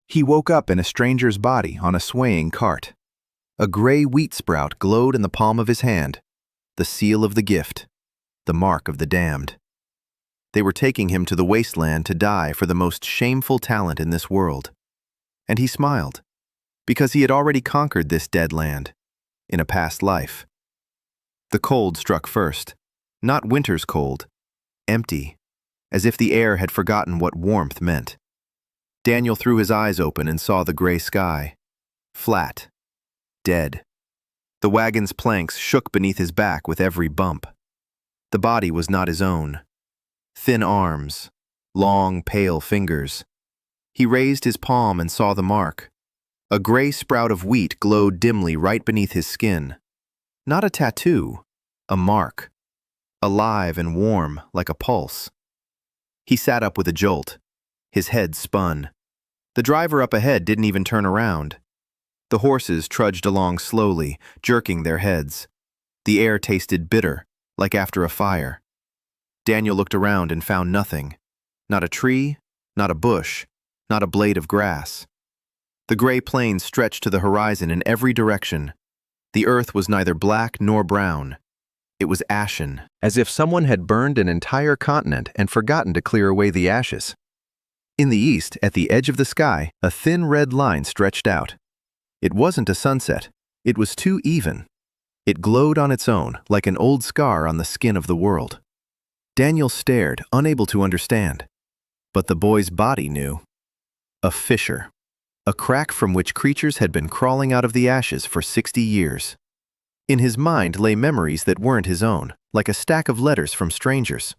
He woke up in a stranger's body on a swaying cart. A gray wheat sprout glowed in the palm of his hand, the seal of the gift, the mark of the damned. They were taking him to the wasteland to die for the most shameful talent in this world. And he smiled, because he had already conquered this dead land, in a past life. The cold struck first, not winter's cold, empty, as if the air had forgotten what warmth meant. Daniel threw his eyes open and saw the gray sky, flat, dead. The wagon's planks shook beneath his back with every bump. The body was not his own. Thin arms, long, pale fingers. He raised his palm and saw the mark. A gray sprout of wheat glowed dimly right beneath his skin. Not a tattoo, a mark, alive and warm like a pulse. He sat up with a jolt. His head spun. The driver up ahead didn't even turn around. The horses trudged along slowly, jerking their heads. The air tasted bitter, like after a fire. Daniel looked around and found nothing. Not a tree, not a bush, not a blade of grass. The gray plains stretched to the horizon in every direction. The earth was neither black nor brown. It was ashen, as if someone had burned an entire continent and forgotten to clear away the ashes. In the east, at the edge of the sky, a thin red line stretched out. It wasn't a sunset. It was too even. It glowed on its own, like an old scar on the skin of the world. Daniel stared, unable to understand. But the boy's body knew. A fissure. A crack from which creatures had been crawling out of the ashes for 60 years. In his mind lay memories that weren't his own, like a stack of letters from strangers.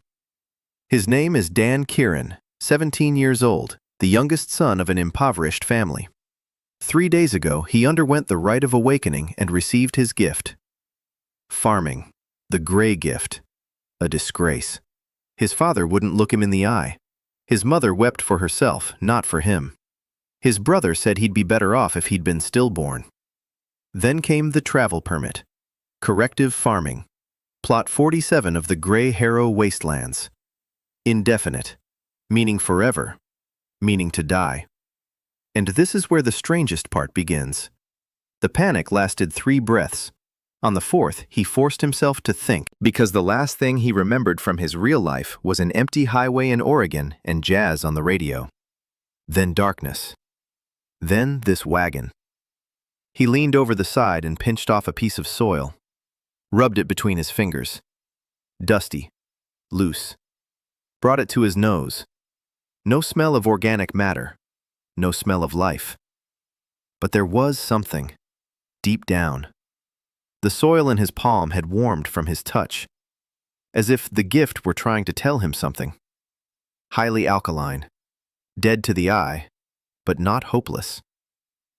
His name is Dan Kieran, 17 years old, the youngest son of an impoverished family. 3 days ago, he underwent the rite of awakening and received his gift. Farming, the gray gift, a disgrace. His father wouldn't look him in the eye. His mother wept for herself, not for him. His brother said he'd be better off if he'd been stillborn. Then came the travel permit. Corrective farming. Plot 47 of the Gray Harrow wastelands. Indefinite. Meaning forever. Meaning to die. And this is where the strangest part begins. The panic lasted 3 breaths. On the 4th, he forced himself to think, because the last thing he remembered from his real life was an empty highway in Oregon and jazz on the radio. Then darkness. Then this wagon. He leaned over the side and pinched off a piece of soil, rubbed it between his fingers. Dusty, loose. Brought it to his nose. No smell of organic matter, no smell of life. But there was something, deep down. The soil in his palm had warmed from his touch, as if the gift were trying to tell him something. Highly alkaline, dead to the eye, but not hopeless.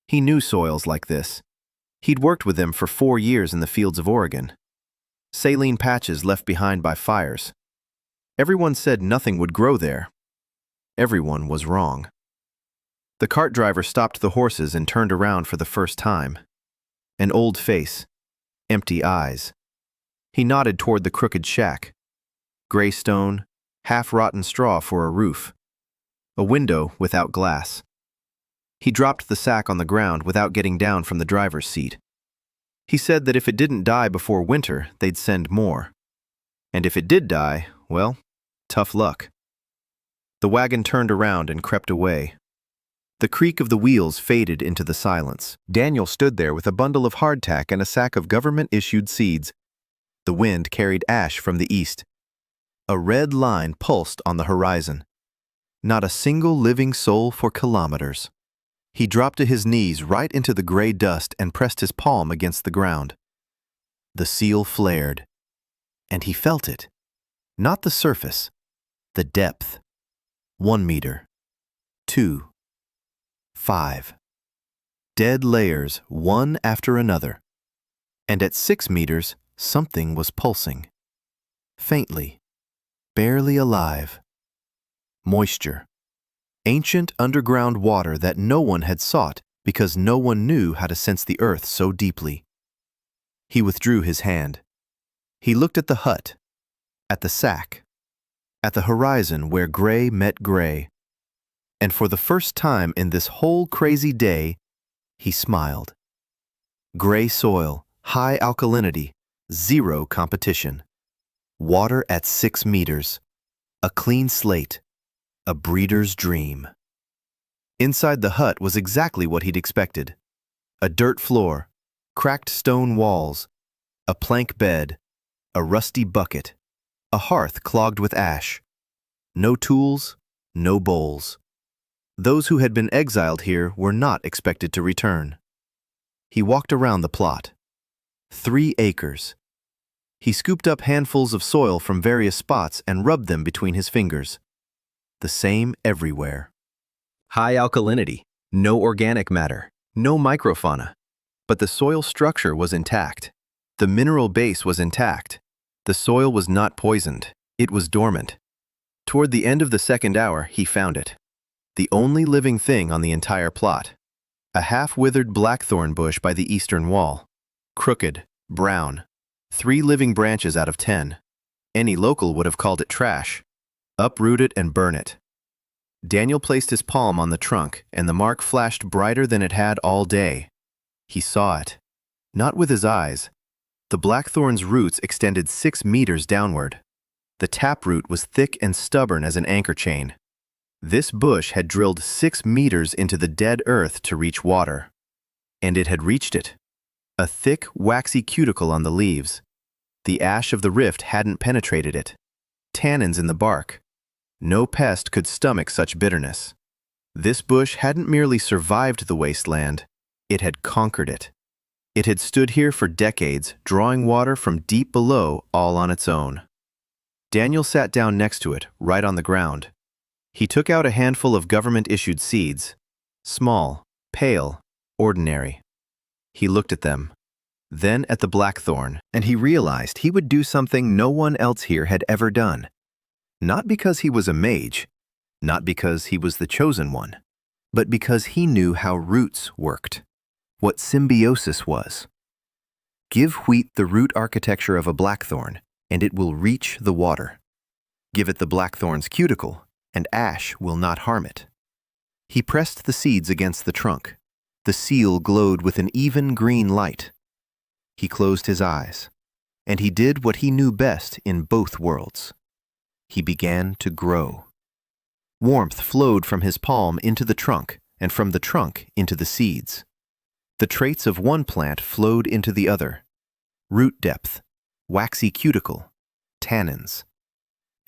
He knew soils like this. He'd worked with them for 4 years in the fields of Oregon. Saline patches left behind by fires. Everyone said nothing would grow there. Everyone was wrong. The cart driver stopped the horses and turned around for the first time. An old face, empty eyes. He nodded toward the crooked shack. Gray stone, half-rotten straw for a roof. A window without glass. He dropped the sack on the ground without getting down from the driver's seat. He said that if it didn't die before winter, they'd send more. And if it did die, well, tough luck. The wagon turned around and crept away. The creak of the wheels faded into the silence. Daniel stood there with a bundle of hardtack and a sack of government-issued seeds. The wind carried ash from the east. A red line pulsed on the horizon. Not a single living soul for kilometers. He dropped to his knees right into the gray dust and pressed his palm against the ground. The seal flared. And he felt it. Not the surface. The depth. 1 meter. 2. 5. Dead layers, one after another. And at 6 meters, something was pulsing. Faintly. Barely alive. Moisture. Ancient underground water that no one had sought because no one knew how to sense the earth so deeply. He withdrew his hand. He looked at the hut, at the sack, at the horizon where gray met gray. And for the first time in this whole crazy day, he smiled. Gray soil, high alkalinity, zero competition. Water at 6 meters. A clean slate. A breeder's dream. Inside the hut was exactly what he'd expected. A dirt floor, cracked stone walls, a plank bed, a rusty bucket, a hearth clogged with ash. No tools, no bowls. Those who had been exiled here were not expected to return. He walked around the plot. 3 acres. He scooped up handfuls of soil from various spots and rubbed them between his fingers. The same everywhere. High alkalinity, no organic matter, no microfauna. But the soil structure was intact. The mineral base was intact. The soil was not poisoned. It was dormant. Toward the end of the second hour, he found it. The only living thing on the entire plot. A half-withered blackthorn bush by the eastern wall. Crooked, brown. 3 living branches out of 10. Any local would have called it trash. Uproot it and burn it. Daniel placed his palm on the trunk, and the mark flashed brighter than it had all day. He saw it. Not with his eyes. The blackthorn's roots extended 6 meters downward. The taproot was thick and stubborn as an anchor chain. This bush had drilled 6 meters into the dead earth to reach water. And it had reached it. A thick, waxy cuticle on the leaves. The ash of the rift hadn't penetrated it. Tannins in the bark. No pest could stomach such bitterness. This bush hadn't merely survived the wasteland, it had conquered it. It had stood here for decades, drawing water from deep below all on its own. Daniel sat down next to it, right on the ground. He took out a handful of government-issued seeds. Small, pale, ordinary. He looked at them, then at the blackthorn, and he realized he would do something no one else here had ever done. Not because he was a mage, not because he was the chosen one, but because he knew how roots worked, what symbiosis was. Give wheat the root architecture of a blackthorn, and it will reach the water. Give it the blackthorn's cuticle, and ash will not harm it. He pressed the seeds against the trunk. The seal glowed with an even green light. He closed his eyes, and he did what he knew best in both worlds. He began to grow. Warmth flowed from his palm into the trunk, and from the trunk into the seeds. The traits of one plant flowed into the other. Root depth, waxy cuticle, tannins.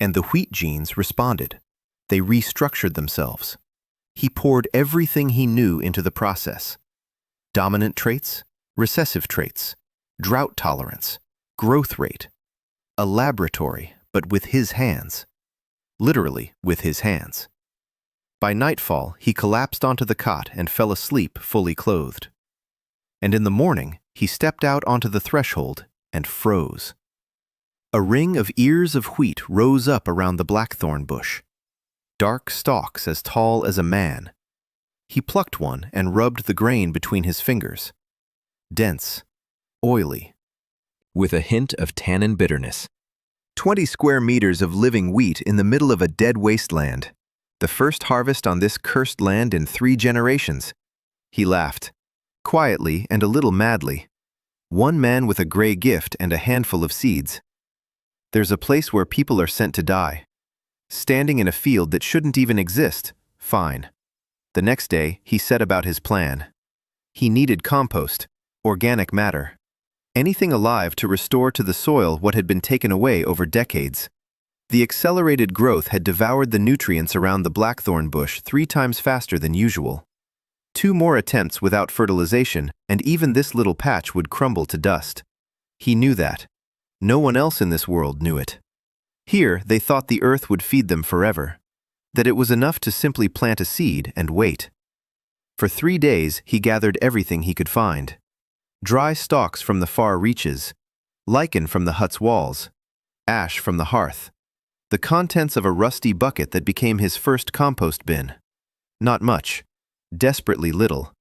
And the wheat genes responded. They restructured themselves. He poured everything he knew into the process. Dominant traits, recessive traits, drought tolerance, growth rate. A laboratory, but with his hands. Literally with his hands. By nightfall, he collapsed onto the cot and fell asleep fully clothed. And in the morning, he stepped out onto the threshold and froze. A ring of ears of wheat rose up around the blackthorn bush. Dark stalks as tall as a man. He plucked one and rubbed the grain between his fingers. Dense, oily, with a hint of tannin bitterness. 20 square meters of living wheat in the middle of a dead wasteland. The first harvest on this cursed land in 3 generations. He laughed, quietly and a little madly. One man with a gray gift and a handful of seeds. There's a place where people are sent to die. Standing in a field that shouldn't even exist, fine. The next day, he set about his plan. He needed compost, organic matter. Anything alive to restore to the soil what had been taken away over decades. The accelerated growth had devoured the nutrients around the blackthorn bush 3 times faster than usual. 2 more attempts without fertilization, and even this little patch would crumble to dust. He knew that. No one else in this world knew it. Here, they thought the earth would feed them forever, that it was enough to simply plant a seed and wait. For 3 days, he gathered everything he could find. Dry stalks from the far reaches, lichen from the hut's walls, ash from the hearth, the contents of a rusty bucket that became his first compost bin. Not much, desperately little,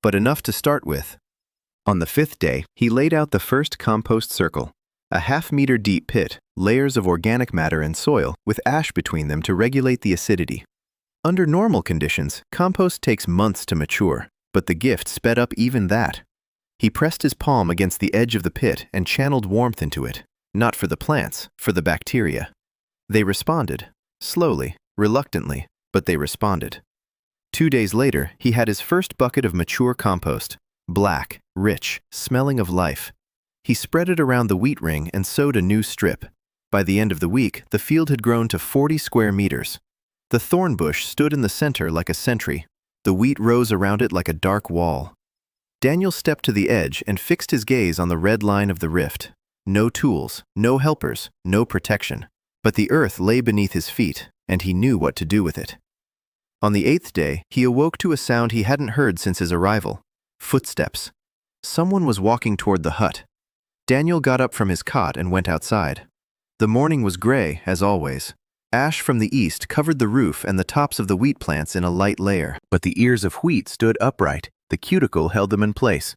but enough to start with. On the 5th day, he laid out the first compost circle, a half-meter deep pit, layers of organic matter and soil with ash between them to regulate the acidity. Under normal conditions, compost takes months to mature, but the gift sped up even that. He pressed his palm against the edge of the pit and channeled warmth into it, not for the plants, for the bacteria. They responded, slowly, reluctantly, but they responded. 2 days later, he had his first bucket of mature compost, black, rich, smelling of life. He spread it around the wheat ring and sowed a new strip. By the end of the week, the field had grown to 40 square meters. The thornbush stood in the center like a sentry. The wheat rose around it like a dark wall. Daniel stepped to the edge and fixed his gaze on the red line of the rift. No tools, no helpers, no protection. But the earth lay beneath his feet, and he knew what to do with it. On the 8th day, he awoke to a sound he hadn't heard since his arrival. Footsteps. Someone was walking toward the hut. Daniel got up from his cot and went outside. The morning was gray, as always. Ash from the east covered the roof and the tops of the wheat plants in a light layer, but the ears of wheat stood upright. The cuticle held them in place.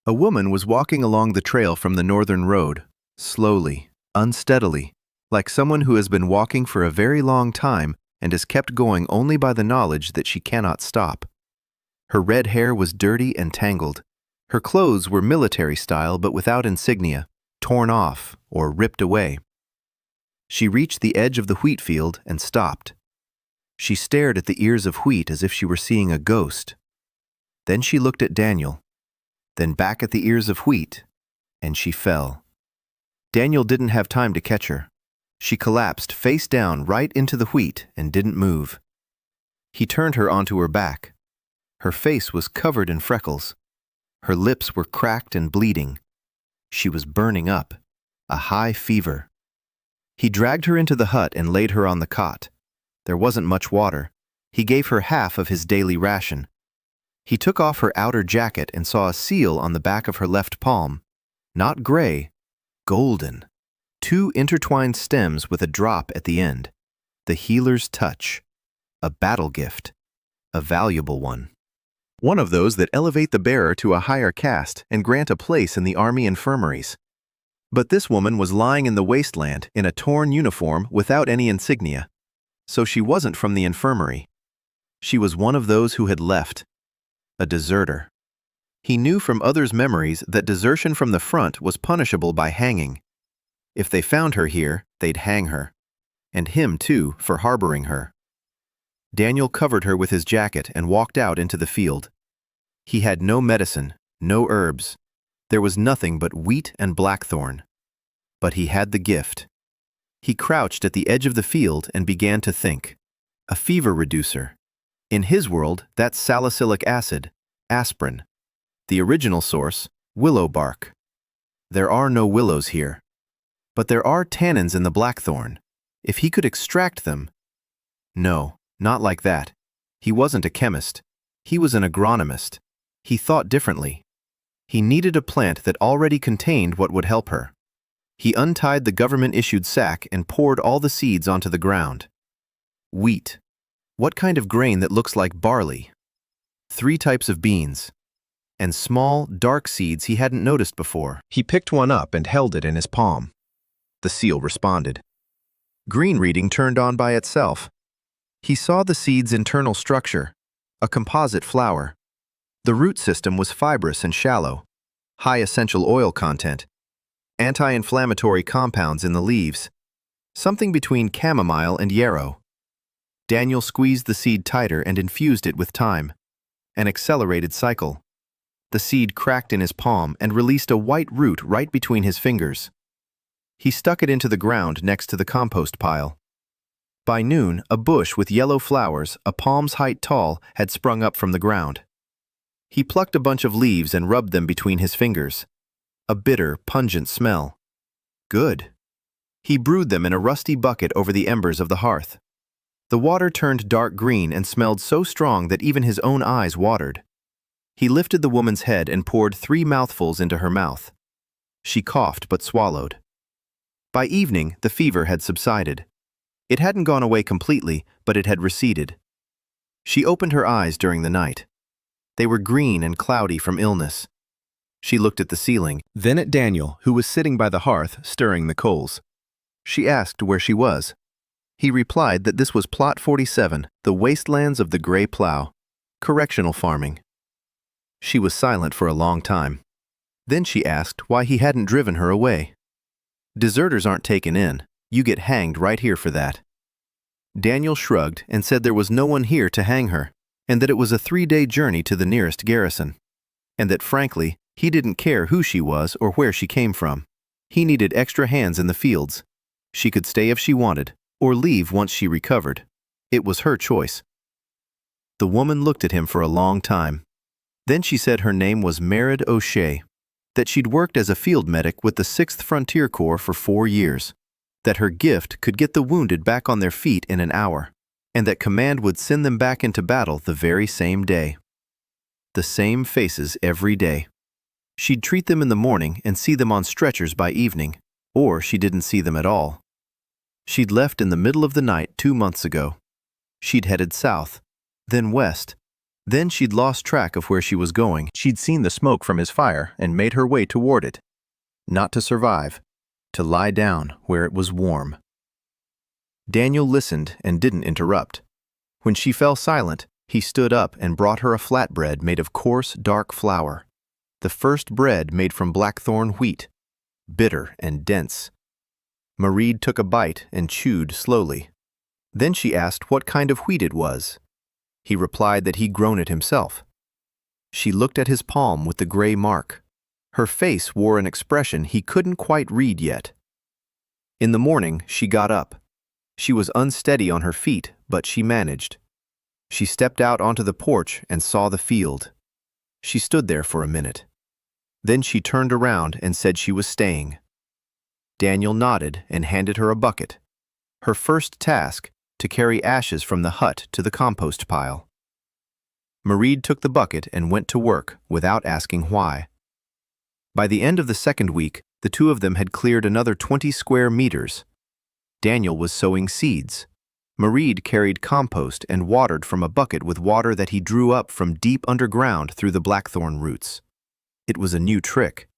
A woman was walking along the trail from the northern road, slowly, unsteadily, like someone who has been walking for a very long time and is kept going only by the knowledge that she cannot stop. Her red hair was dirty and tangled. Her clothes were military style but without insignia, torn off or ripped away. She reached the edge of the wheat field and stopped. She stared at the ears of wheat as if she were seeing a ghost. Then she looked at Daniel, then back at the ears of wheat, and she fell. Daniel didn't have time to catch her. She collapsed face down right into the wheat and didn't move. He turned her onto her back. Her face was covered in freckles. Her lips were cracked and bleeding. She was burning up, a high fever. He dragged her into the hut and laid her on the cot. There wasn't much water. He gave her half of his daily ration. He took off her outer jacket and saw a seal on the back of her left palm. Not gray, golden. 2 intertwined stems with a drop at the end. The healer's touch. A battle gift. A valuable one. One of those that elevate the bearer to a higher caste and grant a place in the army infirmaries. But this woman was lying in the wasteland in a torn uniform without any insignia. So she wasn't from the infirmary. She was one of those who had left. A deserter. He knew from others' memories that desertion from the front was punishable by hanging. If they found her here, they'd hang her. And him, too, for harboring her. Daniel covered her with his jacket and walked out into the field. He had no medicine, no herbs. There was nothing but wheat and blackthorn. But he had the gift. He crouched at the edge of the field and began to think. A fever reducer. In his world, that's salicylic acid, aspirin. The original source, willow bark. There are no willows here. But there are tannins in the blackthorn. If he could extract them... No, not like that. He wasn't a chemist. He was an agronomist. He thought differently. He needed a plant that already contained what would help her. He untied the government-issued sack and poured all the seeds onto the ground. Wheat. What kind of grain that looks like barley? 3 types of beans. And small, dark seeds he hadn't noticed before. He picked one up and held it in his palm. The seal responded. Green reading turned on by itself. He saw the seed's internal structure, a composite flower. The root system was fibrous and shallow, high essential oil content, anti-inflammatory compounds in the leaves, something between chamomile and yarrow. Daniel squeezed the seed tighter and infused it with thyme. An accelerated cycle. The seed cracked in his palm and released a white root right between his fingers. He stuck it into the ground next to the compost pile. By noon, a bush with yellow flowers, a palm's height tall, had sprung up from the ground. He plucked a bunch of leaves and rubbed them between his fingers. A bitter, pungent smell. Good. He brewed them in a rusty bucket over the embers of the hearth. The water turned dark green and smelled so strong that even his own eyes watered. He lifted the woman's head and poured 3 mouthfuls into her mouth. She coughed but swallowed. By evening, the fever had subsided. It hadn't gone away completely, but it had receded. She opened her eyes during the night. They were green and cloudy from illness. She looked at the ceiling, then at Daniel, who was sitting by the hearth, stirring the coals. She asked where she was. He replied that this was Plot 47, the wastelands of the Gray Plow, correctional farming. She was silent for a long time. Then she asked why he hadn't driven her away. Deserters aren't taken in. You get hanged right here for that. Daniel shrugged and said there was no one here to hang her, and that it was a 3-day journey to the nearest garrison, and that frankly, he didn't care who she was or where she came from. He needed extra hands in the fields. She could stay if she wanted, or leave once she recovered. It was her choice. The woman looked at him for a long time. Then she said her name was Mairead O'Shea, that she'd worked as a field medic with the 6th Frontier Corps for 4 years, that her gift could get the wounded back on their feet in an hour, and that command would send them back into battle the very same day. The same faces every day. She'd treat them in the morning and see them on stretchers by evening, or she didn't see them at all. She'd left in the middle of the night 2 months ago. She'd headed south, then west. Then she'd lost track of where she was going. She'd seen the smoke from his fire and made her way toward it. Not to survive, to lie down where it was warm. Daniel listened and didn't interrupt. When she fell silent, he stood up and brought her a flatbread made of coarse, dark flour. The first bread made from blackthorn wheat, bitter and dense. Mairead took a bite and chewed slowly. Then she asked what kind of wheat it was. He replied that he'd grown it himself. She looked at his palm with the gray mark. Her face wore an expression he couldn't quite read yet. In the morning, she got up. She was unsteady on her feet, but she managed. She stepped out onto the porch and saw the field. She stood there for a minute. Then she turned around and said she was staying. Daniel nodded and handed her a bucket. Her first task, to carry ashes from the hut to the compost pile. Mairead took the bucket and went to work without asking why. By the end of the second week, the two of them had cleared another 20 square meters. Daniel was sowing seeds. Mairead carried compost and watered from a bucket with water that he drew up from deep underground through the blackthorn roots. It was a new trick.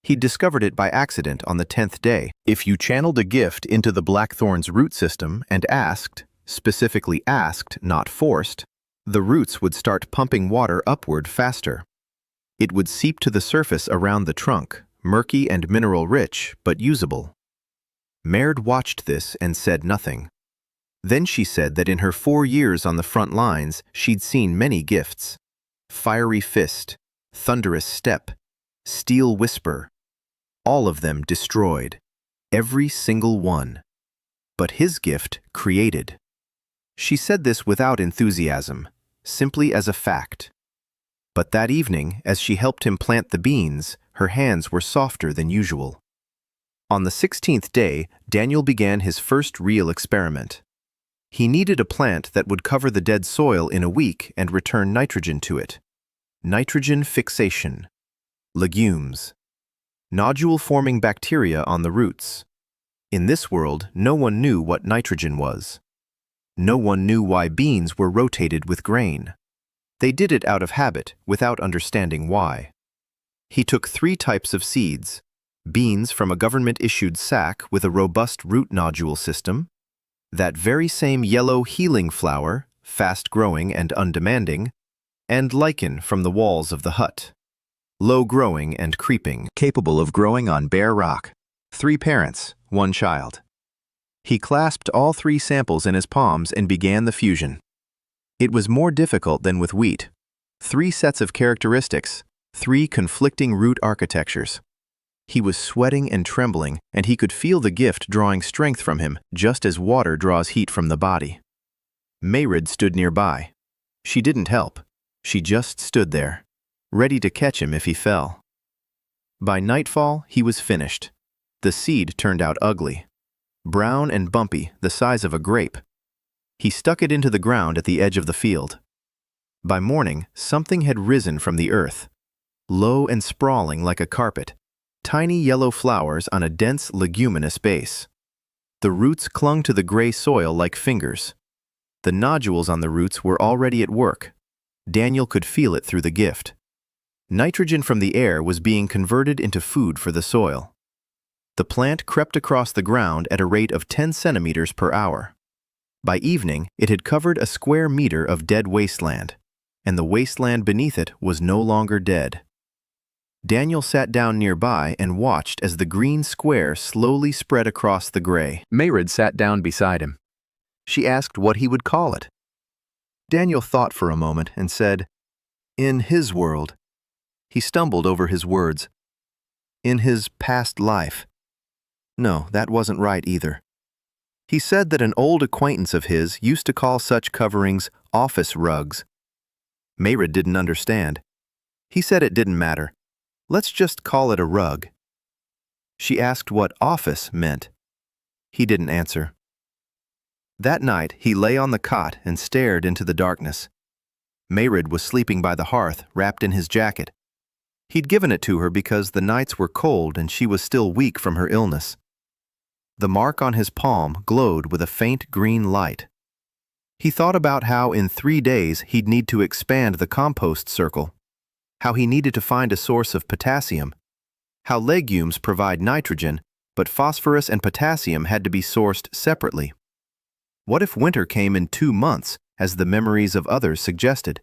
He'd discovered it by accident on the 10th day. If you channeled a gift into the blackthorn's root system and asked, specifically asked, not forced, the roots would start pumping water upward faster. It would seep to the surface around the trunk, murky and mineral-rich, but usable. Mairead watched this and said nothing. Then she said that in her 4 years on the front lines, she'd seen many gifts. Fiery fist, thunderous step, steel whisper. All of them destroyed. Every single one. But his gift created. She said this without enthusiasm, simply as a fact. But that evening, as she helped him plant the beans, her hands were softer than usual. On the 16th day, Daniel began his first real experiment. He needed a plant that would cover the dead soil in a week and return nitrogen to it. Nitrogen fixation. Legumes. Nodule-forming bacteria on the roots. In this world, no one knew what nitrogen was. No one knew why beans were rotated with grain. They did it out of habit, without understanding why. He took 3 types of seeds: beans from a government-issued sack with a robust root nodule system, that very same yellow healing flower, fast-growing and undemanding, and lichen from the walls of the hut. Low-growing and creeping, capable of growing on bare rock. 3 parents, 1 child. He clasped all 3 samples in his palms and began the fusion. It was more difficult than with wheat. 3 sets of characteristics, 3 conflicting root architectures. He was sweating and trembling, and he could feel the gift drawing strength from him, just as water draws heat from the body. Mairead stood nearby. She didn't help. She just stood there, ready to catch him if he fell. By nightfall, he was finished. The seed turned out ugly. Brown and bumpy, the size of a grape. He stuck it into the ground at the edge of the field. By morning, something had risen from the earth, low and sprawling like a carpet, tiny yellow flowers on a dense leguminous base. The roots clung to the gray soil like fingers. The nodules on the roots were already at work. Daniel could feel it through the gift. Nitrogen from the air was being converted into food for the soil. The plant crept across the ground at a rate of 10 centimeters per hour. By evening, it had covered a square meter of dead wasteland, and the wasteland beneath it was no longer dead. Daniel sat down nearby and watched as the green square slowly spread across the gray. Mairead sat down beside him. She asked what he would call it. Daniel thought for a moment and said, "In his world." He stumbled over his words. "In his past life." No, that wasn't right either. He said that an old acquaintance of his used to call such coverings office rugs. Mairead didn't understand. He said it didn't matter. Let's just call it a rug. She asked what office meant. He didn't answer. That night, he lay on the cot and stared into the darkness. Mairead was sleeping by the hearth, wrapped in his jacket. He'd given it to her because the nights were cold and she was still weak from her illness. The mark on his palm glowed with a faint green light. He thought about how in 3 days he'd need to expand the compost circle, how he needed to find a source of potassium, how legumes provide nitrogen, but phosphorus and potassium had to be sourced separately. What if winter came in 2 months, as the memories of others suggested?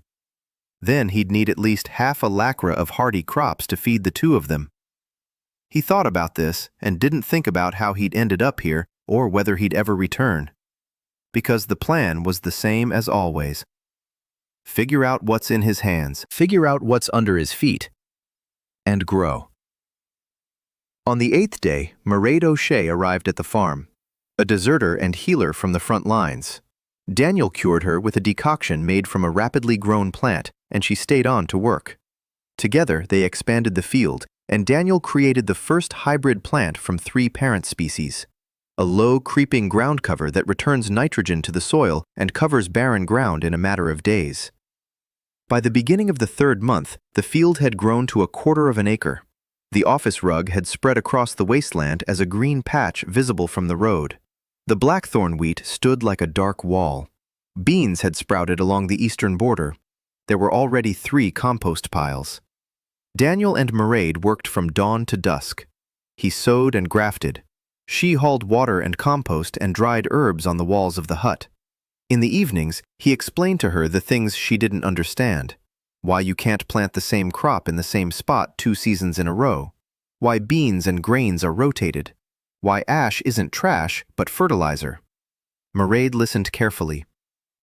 Then he'd need at least half a lacra of hardy crops to feed the 2 of them. He thought about this and didn't think about how he'd ended up here or whether he'd ever return. Because the plan was the same as always. Figure out what's in his hands, figure out what's under his feet, and grow. On the 8th day, Mairead O'Shea arrived at the farm, a deserter and healer from the front lines. Daniel cured her with a decoction made from a rapidly grown plant, and she stayed on to work. Together, they expanded the field, and Daniel created the first hybrid plant from 3 parent species, a low, creeping ground cover that returns nitrogen to the soil and covers barren ground in a matter of days. By the beginning of the 3rd month, the field had grown to 1/4 of an acre. The office rug had spread across the wasteland as a green patch visible from the road. The blackthorn wheat stood like a dark wall. Beans had sprouted along the eastern border. There were already 3 compost piles. Daniel and Mairead worked from dawn to dusk. He sowed and grafted. She hauled water and compost and dried herbs on the walls of the hut. In the evenings, he explained to her the things she didn't understand. Why you can't plant the same crop in the same spot 2 seasons in a row. Why beans and grains are rotated. Why ash isn't trash, but fertilizer. Mairead listened carefully.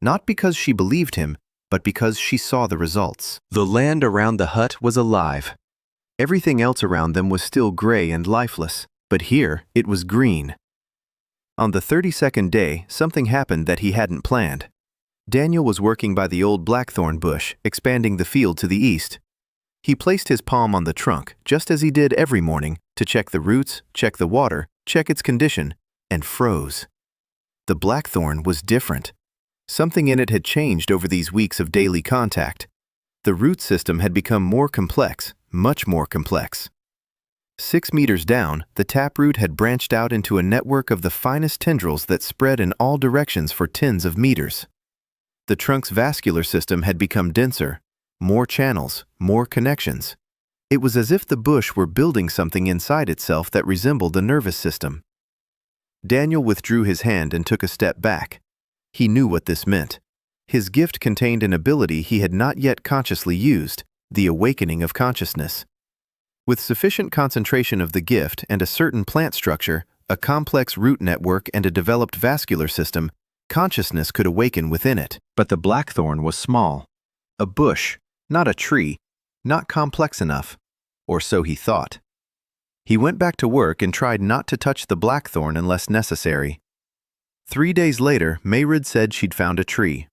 Not because she believed him, but because she saw the results. The land around the hut was alive. Everything else around them was still gray and lifeless, but here it was green. On the 32nd day, something happened that he hadn't planned. Daniel was working by the old blackthorn bush, expanding the field to the east. He placed his palm on the trunk, just as he did every morning, to check the roots, check the water, check its condition, and froze. The blackthorn was different. Something in it had changed over these weeks of daily contact. The root system had become more complex, much more complex. 6 meters down, the taproot had branched out into a network of the finest tendrils that spread in all directions for tens of meters. The trunk's vascular system had become denser, more channels, more connections. It was as if the bush were building something inside itself that resembled the nervous system. Daniel withdrew his hand and took a step back. He knew what this meant. His gift contained an ability he had not yet consciously used, the awakening of consciousness. With sufficient concentration of the gift and a certain plant structure, a complex root network and a developed vascular system, consciousness could awaken within it. But the blackthorn was small. A bush, not a tree, not complex enough, or so he thought. He went back to work and tried not to touch the blackthorn unless necessary. 3 days later, Mairead said she'd found a tree,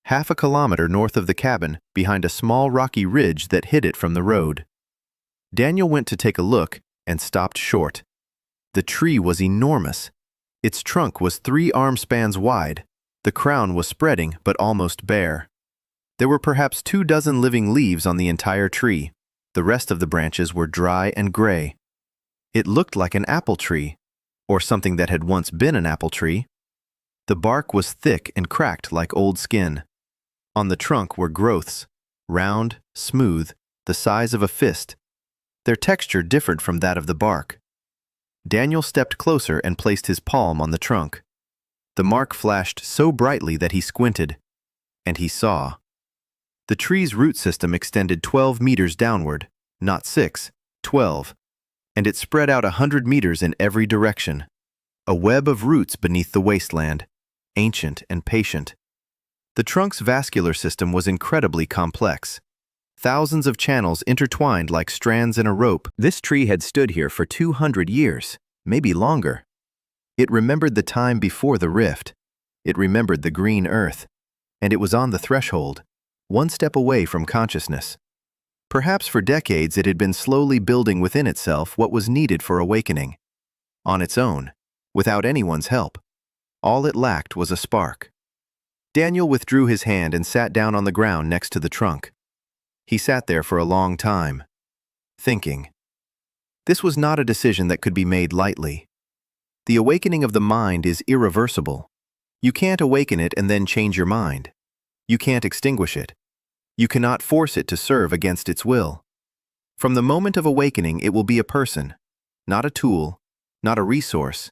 half a kilometer north of the cabin, behind a small rocky ridge that hid it from the road. Daniel went to take a look and stopped short. The tree was enormous. Its trunk was 3 arm spans wide. The crown was spreading but almost bare. There were perhaps 24 living leaves on the entire tree. The rest of the branches were dry and gray. It looked like an apple tree, or something that had once been an apple tree. The bark was thick and cracked like old skin. On the trunk were growths, round, smooth, the size of a fist. Their texture differed from that of the bark. Daniel stepped closer and placed his palm on the trunk. The mark flashed so brightly that he squinted, and he saw. The tree's root system extended 12 meters downward, not 6, 12, and it spread out 100 meters in every direction. A web of roots beneath the wasteland, ancient and patient. The trunk's vascular system was incredibly complex. Thousands of channels intertwined like strands in a rope. This tree had stood here for 200 years, maybe longer. It remembered the time before the rift. It remembered the green earth. And it was on the threshold, one step away from consciousness. Perhaps for decades it had been slowly building within itself what was needed for awakening. On its own, without anyone's help. All it lacked was a spark. Daniel withdrew his hand and sat down on the ground next to the trunk. He sat there for a long time, thinking. This was not a decision that could be made lightly. The awakening of the mind is irreversible. You can't awaken it and then change your mind. You can't extinguish it. You cannot force it to serve against its will. From the moment of awakening, it will be a person, not a tool, not a resource,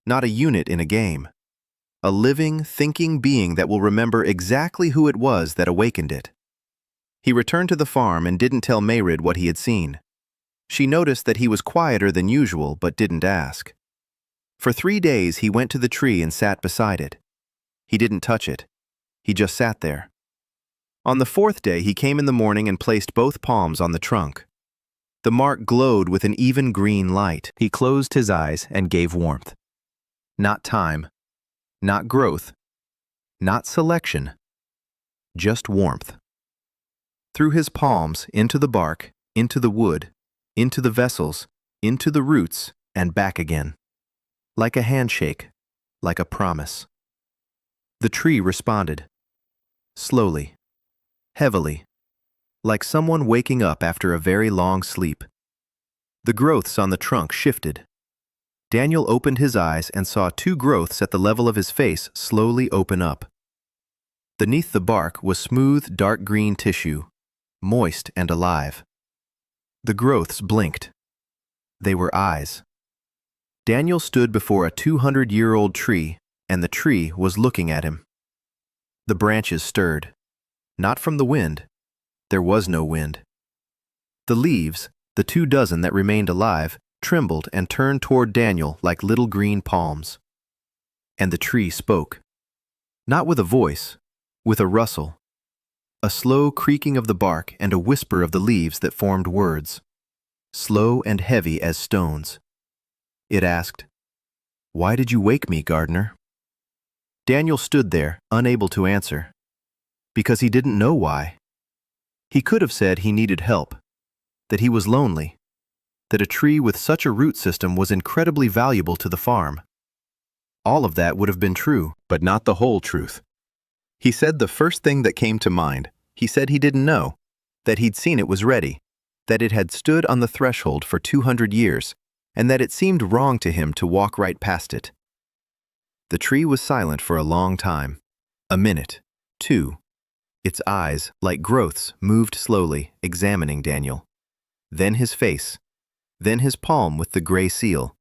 not a unit in a game. A living, thinking being that will remember exactly who it was that awakened it. He returned to the farm and didn't tell Mairead what he had seen. She noticed that he was quieter than usual but didn't ask. For 3 days he went to the tree and sat beside it. He didn't touch it. He just sat there. On the 4th day he came in the morning and placed both palms on the trunk. The mark glowed with an even green light. He closed his eyes and gave warmth. Not time, not growth, not selection, just warmth. Through his palms, into the bark, into the wood, into the vessels, into the roots, and back again. Like a handshake, like a promise. The tree responded. Slowly, heavily, like someone waking up after a very long sleep. The growths on the trunk shifted. Daniel opened his eyes and saw 2 growths at the level of his face slowly open up. Beneath the bark was smooth, dark green tissue, moist and alive. The growths blinked. They were eyes. Daniel stood before a 200-year-old tree, and the tree was looking at him. The branches stirred. Not from the wind. There was no wind. The leaves, the 2 dozen that remained alive, trembled and turned toward Daniel like little green palms. And the tree spoke. Not with a voice, with a rustle. A slow creaking of the bark and a whisper of the leaves that formed words. Slow and heavy as stones. It asked, "Why did you wake me, gardener?" Daniel stood there, unable to answer. Because he didn't know why. He could have said he needed help, that he was lonely, that a tree with such a root system was incredibly valuable to the farm. All of that would have been true, but not the whole truth. He said the first thing that came to mind. He said he didn't know, that he'd seen it was ready, that it had stood on the threshold for 200 years, and that it seemed wrong to him to walk right past it. The tree was silent for a long time. A minute, 2. Its eyes, like growths, moved slowly, examining Daniel. Then his face. Then his palm with the gray seal.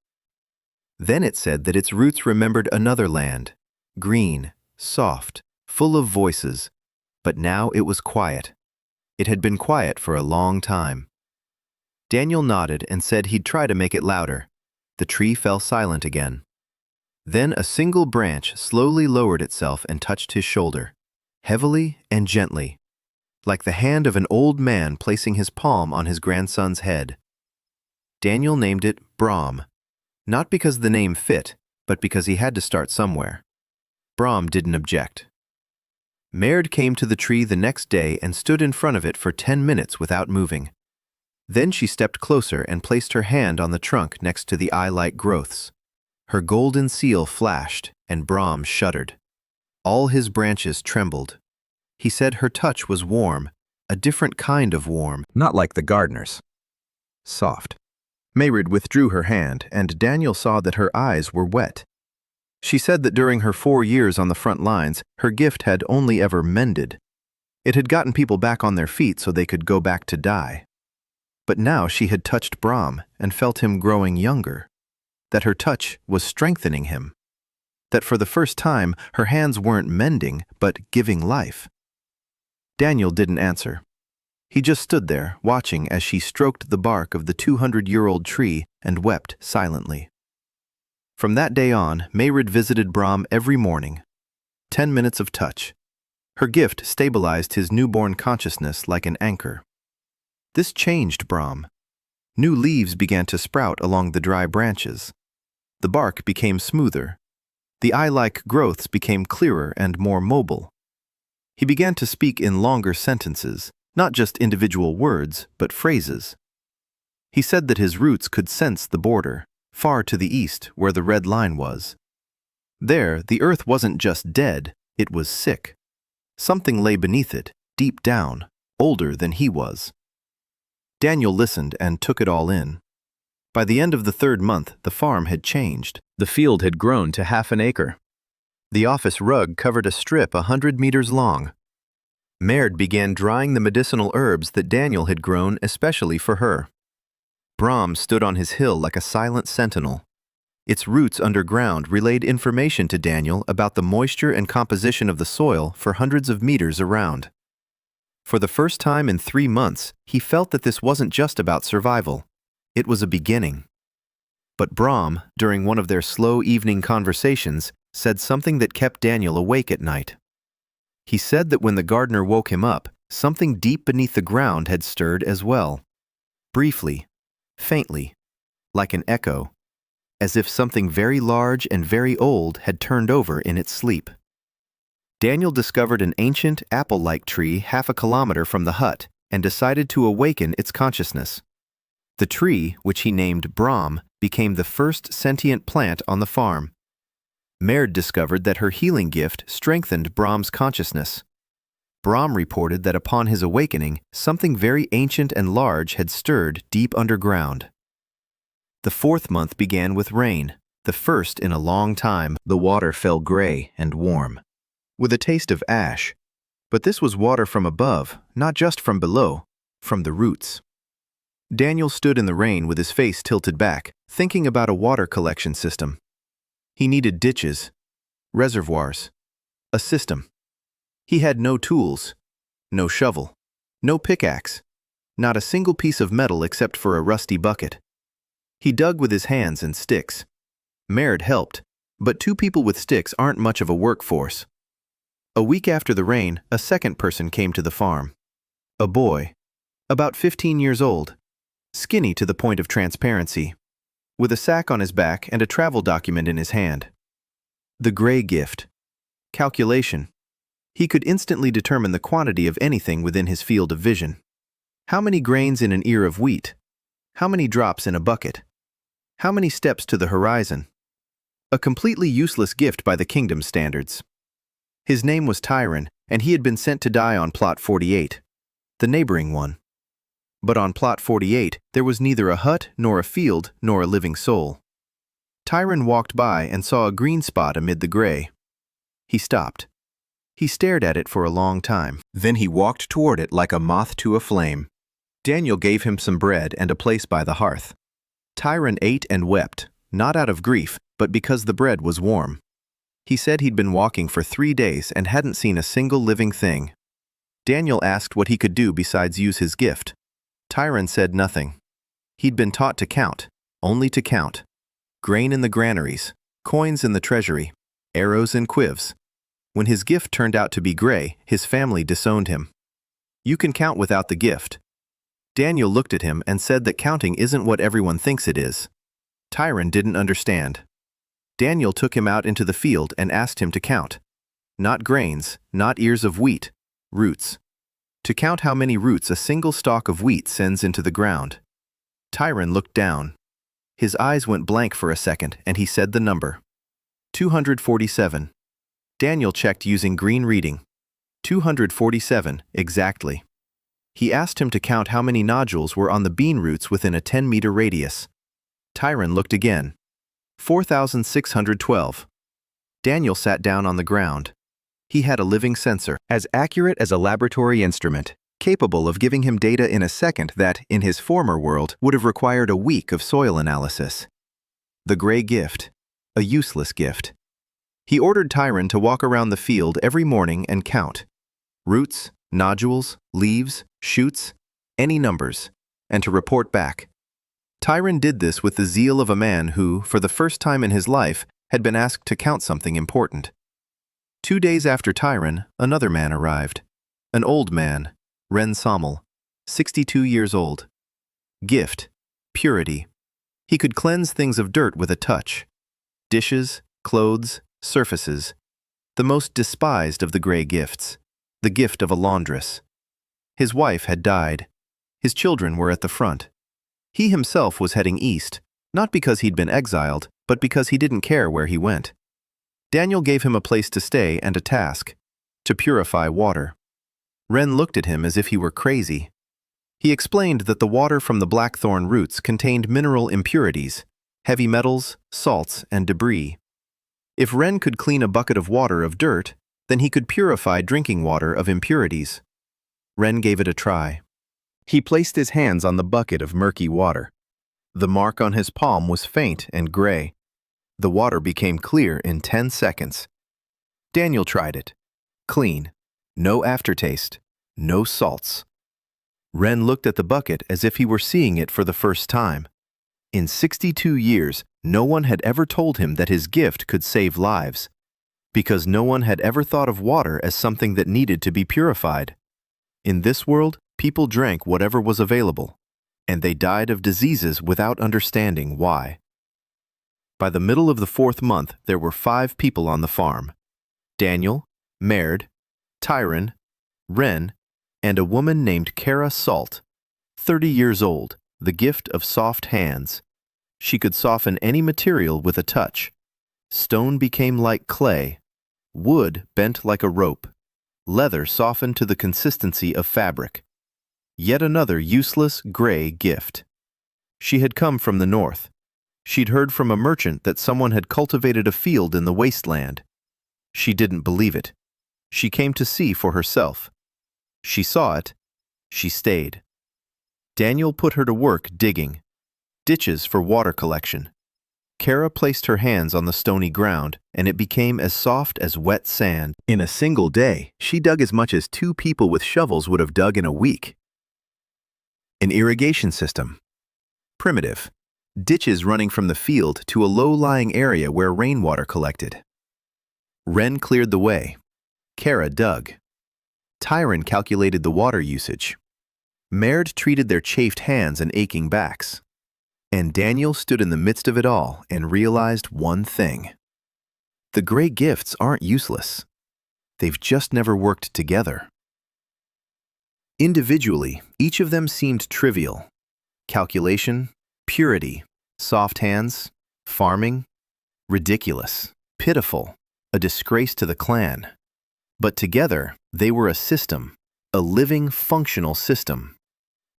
Then it said that its roots remembered another land, green, soft, full of voices, but now it was quiet. It had been quiet for a long time. Daniel nodded and said he'd try to make it louder. The tree fell silent again. Then a single branch slowly lowered itself and touched his shoulder, heavily and gently, like the hand of an old man placing his palm on his grandson's head. Daniel named it Brahm, not because the name fit, but because he had to start somewhere. Brahm didn't object. Mairead came to the tree the next day and stood in front of it for 10 minutes without moving. Then she stepped closer and placed her hand on the trunk next to the eye-like growths. Her golden seal flashed, and Brahm shuddered. All his branches trembled. He said her touch was warm, a different kind of warm, not like the gardener's. Soft. Mairead withdrew her hand, and Daniel saw that her eyes were wet. She said that during her 4 years on the front lines, her gift had only ever mended. It had gotten people back on their feet so they could go back to die. But now she had touched Brahm and felt him growing younger, that her touch was strengthening him. that for the first time her hands weren't mending but giving life. Daniel didn't answer. He just stood there, watching as she stroked the bark of the 200-year-old tree and wept silently. From that day on, Mairead visited Brom every morning. 10 minutes of touch. Her gift stabilized his newborn consciousness like an anchor. This changed Brom. New leaves began to sprout along the dry branches. The bark became smoother. The eye-like growths became clearer and more mobile. He began to speak in longer sentences, not just individual words, but phrases. He said that his roots could sense the border, far to the east where the red line was. There, the earth wasn't just dead, it was sick. Something lay beneath it, deep down, older than he was. Daniel listened and took it all in. By the end of the 3rd month, the farm had changed. The field had grown to half an acre. The office rug covered a strip 100 meters long. Mairead began drying the medicinal herbs that Daniel had grown especially for her. Brom stood on his hill like a silent sentinel. Its roots underground relayed information to Daniel about the moisture and composition of the soil for hundreds of meters around. For the first time in 3 months, he felt that this wasn't just about survival. It was a beginning. But Brom, during one of their slow evening conversations, said something that kept Daniel awake at night. He said that when the gardener woke him up, something deep beneath the ground had stirred as well. Briefly, faintly, like an echo, as if something very large and very old had turned over in its sleep. Daniel discovered an ancient apple-like tree half a kilometer from the hut and decided to awaken its consciousness. The tree, which he named Brom, became the first sentient plant on the farm. Mairead discovered that her healing gift strengthened Brom's consciousness. Brom reported that upon his awakening, something very ancient and large had stirred deep underground. The 4th month began with rain, the first in a long time. The water fell gray and warm, with a taste of ash. But this was water from above, not just from below, from the roots. Daniel stood in the rain with his face tilted back, thinking about a water collection system. He needed ditches, reservoirs, a system. He had no tools, no shovel, no pickaxe, not a single piece of metal except for a rusty bucket. He dug with his hands and sticks. Mairead helped, but 2 people with sticks aren't much of a workforce. A week after the rain, a second person came to the farm. A boy, about 15 years old, skinny to the point of transparency, with a sack on his back and a travel document in his hand. The Gray gift. Calculation. He could instantly determine the quantity of anything within his field of vision. How many grains in an ear of wheat? How many drops in a bucket? How many steps to the horizon? A completely useless gift by the kingdom's standards. His name was Tyron, and he had been sent to die on Plot 48, the neighboring one. But on Plot 48, there was neither a hut, nor a field, nor a living soul. Tyron walked by and saw a green spot amid the gray. He stopped. He stared at it for a long time. Then he walked toward it like a moth to a flame. Daniel gave him some bread and a place by the hearth. Tyron ate and wept, not out of grief, but because the bread was warm. He said he'd been walking for 3 days and hadn't seen a single living thing. Daniel asked what he could do besides use his gift. Tyron said nothing. He'd been taught to count, only to count. Grain in the granaries, coins in the treasury, arrows and quivs. When his gift turned out to be gray, his family disowned him. You can count without the gift. Daniel looked at him and said that counting isn't what everyone thinks it is. Tyron didn't understand. Daniel took him out into the field and asked him to count. Not grains, not ears of wheat, roots. To count how many roots a single stalk of wheat sends into the ground. Tyron looked down. His eyes went blank for a second, and he said the number. 247. Daniel checked using green reading. 247, exactly. He asked him to count how many nodules were on the bean roots within a 10-meter radius. Tyron looked again. 4,612. Daniel sat down on the ground. He had a living sensor, as accurate as a laboratory instrument, capable of giving him data in a second that, in his former world, would have required a week of soil analysis. The Gray gift. A useless gift. He ordered Tyron to walk around the field every morning and count roots, nodules, leaves, shoots, any numbers, and to report back. Tyron did this with the zeal of a man who, for the first time in his life, had been asked to count something important. 2 days after Tyron, another man arrived. An old man, Ren Sommel, 62 years old. Gift, purity. He could cleanse things of dirt with a touch. Dishes, clothes, surfaces. The most despised of the gray gifts. The gift of a laundress. His wife had died. His children were at the front. He himself was heading east, not because he'd been exiled, but because he didn't care where he went. Daniel gave him a place to stay and a task, to purify water. Ren looked at him as if he were crazy. He explained that the water from the blackthorn roots contained mineral impurities, heavy metals, salts, and debris. If Ren could clean a bucket of water of dirt, then he could purify drinking water of impurities. Ren gave it a try. He placed his hands on the bucket of murky water. The mark on his palm was faint and gray. The water became clear in 10 seconds. Daniel tried it. Clean. No aftertaste. No salts. Ren looked at the bucket as if he were seeing it for the first time. In 62 years, no one had ever told him that his gift could save lives, because no one had ever thought of water as something that needed to be purified. In this world, people drank whatever was available, and they died of diseases without understanding why. By the middle of the 4th month, there were 5 people on the farm: Daniel, Mairead, Tyron, Ren, and a woman named Kara Salt, 30 years old, the gift of soft hands. She could soften any material with a touch. Stone became like clay. Wood bent like a rope. Leather softened to the consistency of fabric. Yet another useless, gray gift. She had come from the north. She'd heard from a merchant that someone had cultivated a field in the wasteland. She didn't believe it. She came to see for herself. She saw it. She stayed. Daniel put her to work digging. Ditches for water collection. Kara placed her hands on the stony ground, and it became as soft as wet sand. In a single day, she dug as much as 2 people with shovels would have dug in a week. An irrigation system. Primitive. Ditches running from the field to a low-lying area where rainwater collected. Ren cleared the way. Kara dug. Tyron calculated the water usage. Mairead treated their chafed hands and aching backs. And Daniel stood in the midst of it all and realized one thing. The gray gifts aren't useless. They've just never worked together. Individually, each of them seemed trivial. Calculation, purity, soft hands, farming, ridiculous, pitiful, a disgrace to the clan. But together, they were a system, a living, functional system.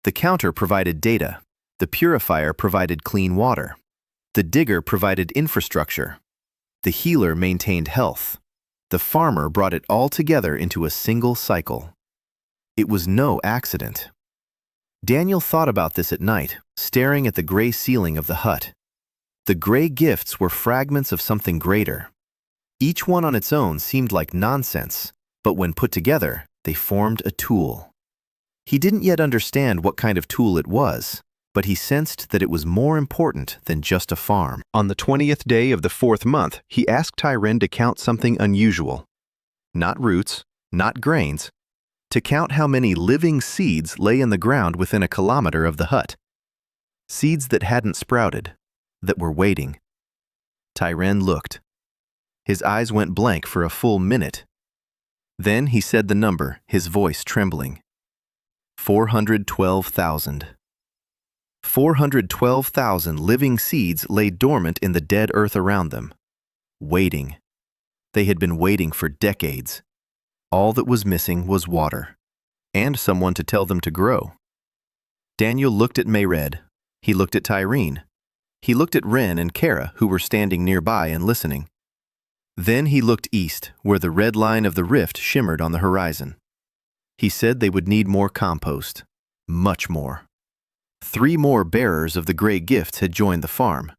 The counter provided data. The purifier provided clean water. The digger provided infrastructure. The healer maintained health. The farmer brought it all together into a single cycle. It was no accident. Daniel thought about this at night, staring at the gray ceiling of the hut. The gray gifts were fragments of something greater. Each one on its own seemed like nonsense, but when put together, they formed a tool. He didn't yet understand what kind of tool it was, but he sensed that it was more important than just a farm. On the 20th day of the 4th month, he asked Tyron to count something unusual. Not roots, not grains, to count how many living seeds lay in the ground within a kilometer of the hut. Seeds that hadn't sprouted, that were waiting. Tyron looked. His eyes went blank for a full minute. Then he said the number, his voice trembling. 412,000. 412,000 living seeds lay dormant in the dead earth around them, waiting. They had been waiting for decades. All that was missing was water, and someone to tell them to grow. Daniel looked at Mairead. He looked at Tyron. He looked at Ren and Kara, who were standing nearby and listening. Then he looked east, where the red line of the rift shimmered on the horizon. He said they would need more compost, much more. 3 more bearers of the gray gifts had joined the farm.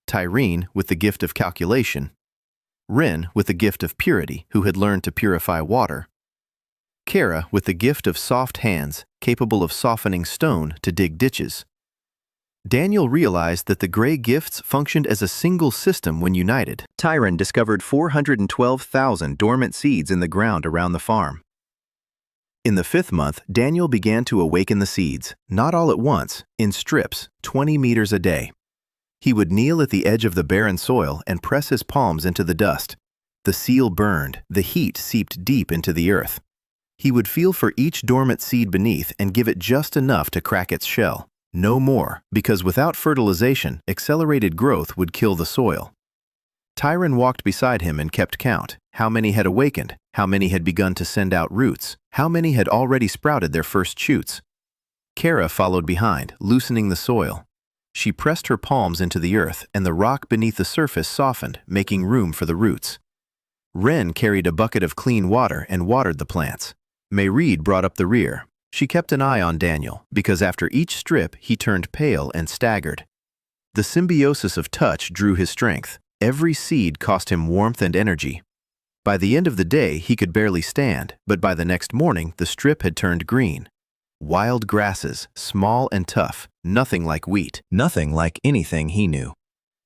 Tyron with the gift of calculation. Ren with the gift of purity, who had learned to purify water. Kara with the gift of soft hands, capable of softening stone to dig ditches. Daniel realized that the gray gifts functioned as a single system when united. Tyron discovered 412,000 dormant seeds in the ground around the farm. In the 5th month, Daniel began to awaken the seeds, not all at once, in strips, 20 meters a day. He would kneel at the edge of the barren soil and press his palms into the dust. The seal burned, the heat seeped deep into the earth. He would feel for each dormant seed beneath and give it just enough to crack its shell. No more, because without fertilization, accelerated growth would kill the soil. Tyron walked beside him and kept count. How many had awakened? How many had begun to send out roots? How many had already sprouted their first shoots? Kara followed behind, loosening the soil. She pressed her palms into the earth, and the rock beneath the surface softened, making room for the roots. Ren carried a bucket of clean water and watered the plants. Mairead brought up the rear. She kept an eye on Daniel, because after each strip he turned pale and staggered. The symbiosis of touch drew his strength. Every seed cost him warmth and energy. By the end of the day he could barely stand, but by the next morning the strip had turned green. Wild grasses, small and tough, nothing like wheat, nothing like anything he knew.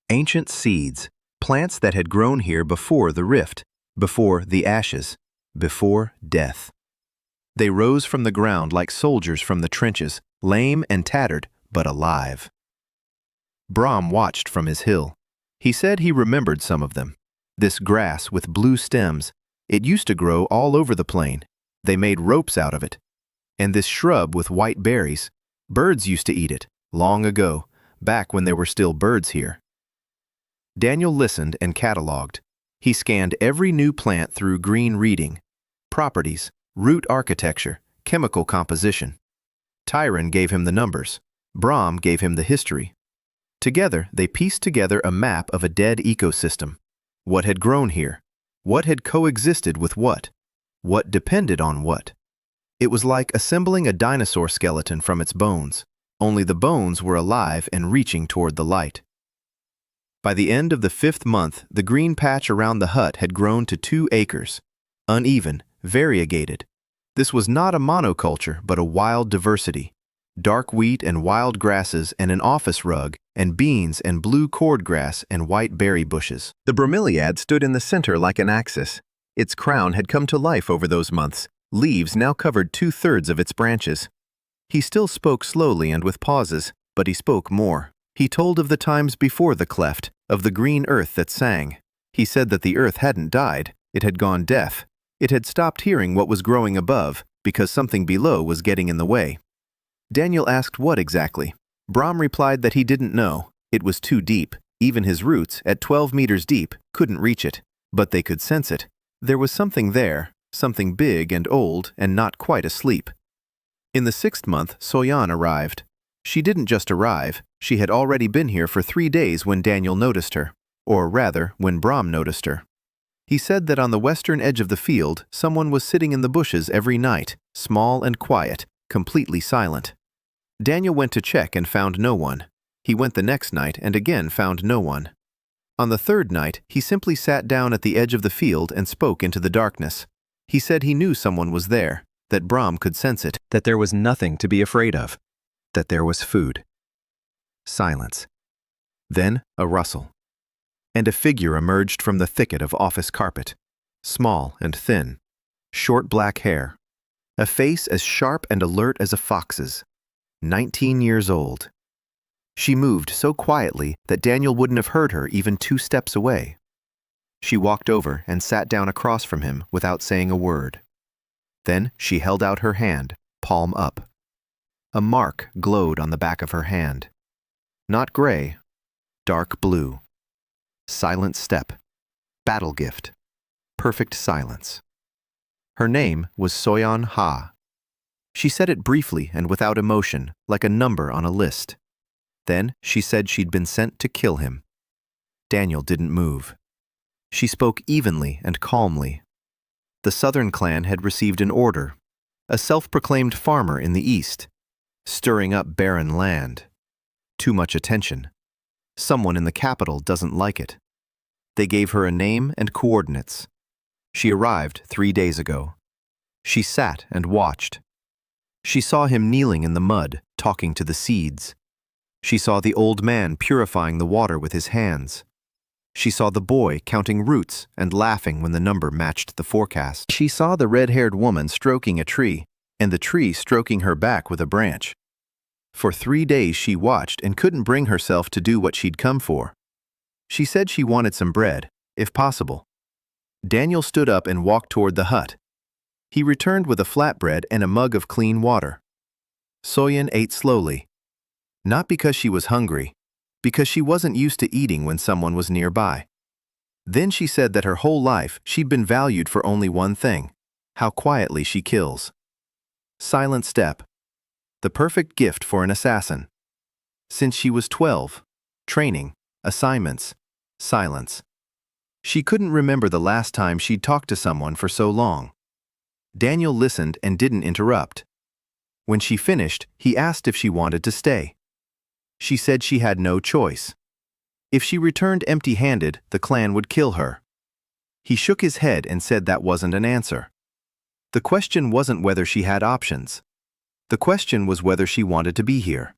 Ancient seeds, plants that had grown here before the rift, before the ashes, before death. They rose from the ground like soldiers from the trenches, lame and tattered, but alive. Brom watched from his hill. He said he remembered some of them. This grass with blue stems, it used to grow all over the plain. They made ropes out of it. And this shrub with white berries, birds used to eat it, long ago, back when there were still birds here. Daniel listened and catalogued. He scanned every new plant through green reading, properties, root architecture, chemical composition. Tyron gave him the numbers. Brom gave him the history. Together, they pieced together a map of a dead ecosystem. What had grown here? What had coexisted with what? What depended on what? It was like assembling a dinosaur skeleton from its bones, only the bones were alive and reaching toward the light. By the end of the 5th month, the green patch around the hut had grown to 2 acres. Uneven, variegated. This was not a monoculture, but a wild diversity. Dark wheat and wild grasses and an office rug, and beans and blue cordgrass and white berry bushes. The bromeliad stood in the center like an axis. Its crown had come to life over those months. Leaves now covered 2/3 of its branches. He still spoke slowly and with pauses, but he spoke more. He told of the times before the cleft, of the green earth that sang. He said that the earth hadn't died, it had gone deaf. It had stopped hearing what was growing above, because something below was getting in the way. Daniel asked what exactly. Brom replied that he didn't know. It was too deep. Even his roots, at 12 meters deep, couldn't reach it. But they could sense it. There was something there, something big and old and not quite asleep. In the 6th month, Soyan arrived. She didn't just arrive. She had already been here for 3 days when Daniel noticed her. Or rather, when Brom noticed her. He said that on the western edge of the field, someone was sitting in the bushes every night, small and quiet, completely silent. Daniel went to check and found no one. He went the next night and again found no one. On the 3rd night, he simply sat down at the edge of the field and spoke into the darkness. He said he knew someone was there, that Brom could sense it, that there was nothing to be afraid of, that there was food. Silence. Then a rustle. And a figure emerged from the thicket of office carpet, small and thin, short black hair, a face as sharp and alert as a fox's, 19 years old. She moved so quietly that Daniel wouldn't have heard her even 2 steps away. She walked over and sat down across from him without saying a word. Then she held out her hand, palm up. A mark glowed on the back of her hand. Not gray, dark blue. Silent step. Battle gift. Perfect silence. Her name was Soyan Ha. She said it briefly and without emotion, like a number on a list. Then she said she'd been sent to kill him. Daniel didn't move. She spoke evenly and calmly. The southern clan had received an order, a self-proclaimed farmer in the east, stirring up barren land. Too much attention. Someone in the capital doesn't like it. They gave her a name and coordinates. She arrived 3 days ago. She sat and watched. She saw him kneeling in the mud, talking to the seeds. She saw the old man purifying the water with his hands. She saw the boy counting roots and laughing when the number matched the forecast. She saw the red-haired woman stroking a tree, and the tree stroking her back with a branch. For 3 days she watched and couldn't bring herself to do what she'd come for. She said she wanted some bread, if possible. Daniel stood up and walked toward the hut. He returned with a flatbread and a mug of clean water. Soyan ate slowly. Not because she was hungry, because she wasn't used to eating when someone was nearby. Then she said that her whole life she'd been valued for only one thing: how quietly she kills. Silent step. The perfect gift for an assassin. Since she was 12, training, assignments, silence. She couldn't remember the last time she'd talked to someone for so long. Daniel listened and didn't interrupt. When she finished, he asked if she wanted to stay. She said she had no choice. If she returned empty-handed, the clan would kill her. He shook his head and said that wasn't an answer. The question wasn't whether she had options. The question was whether she wanted to be here.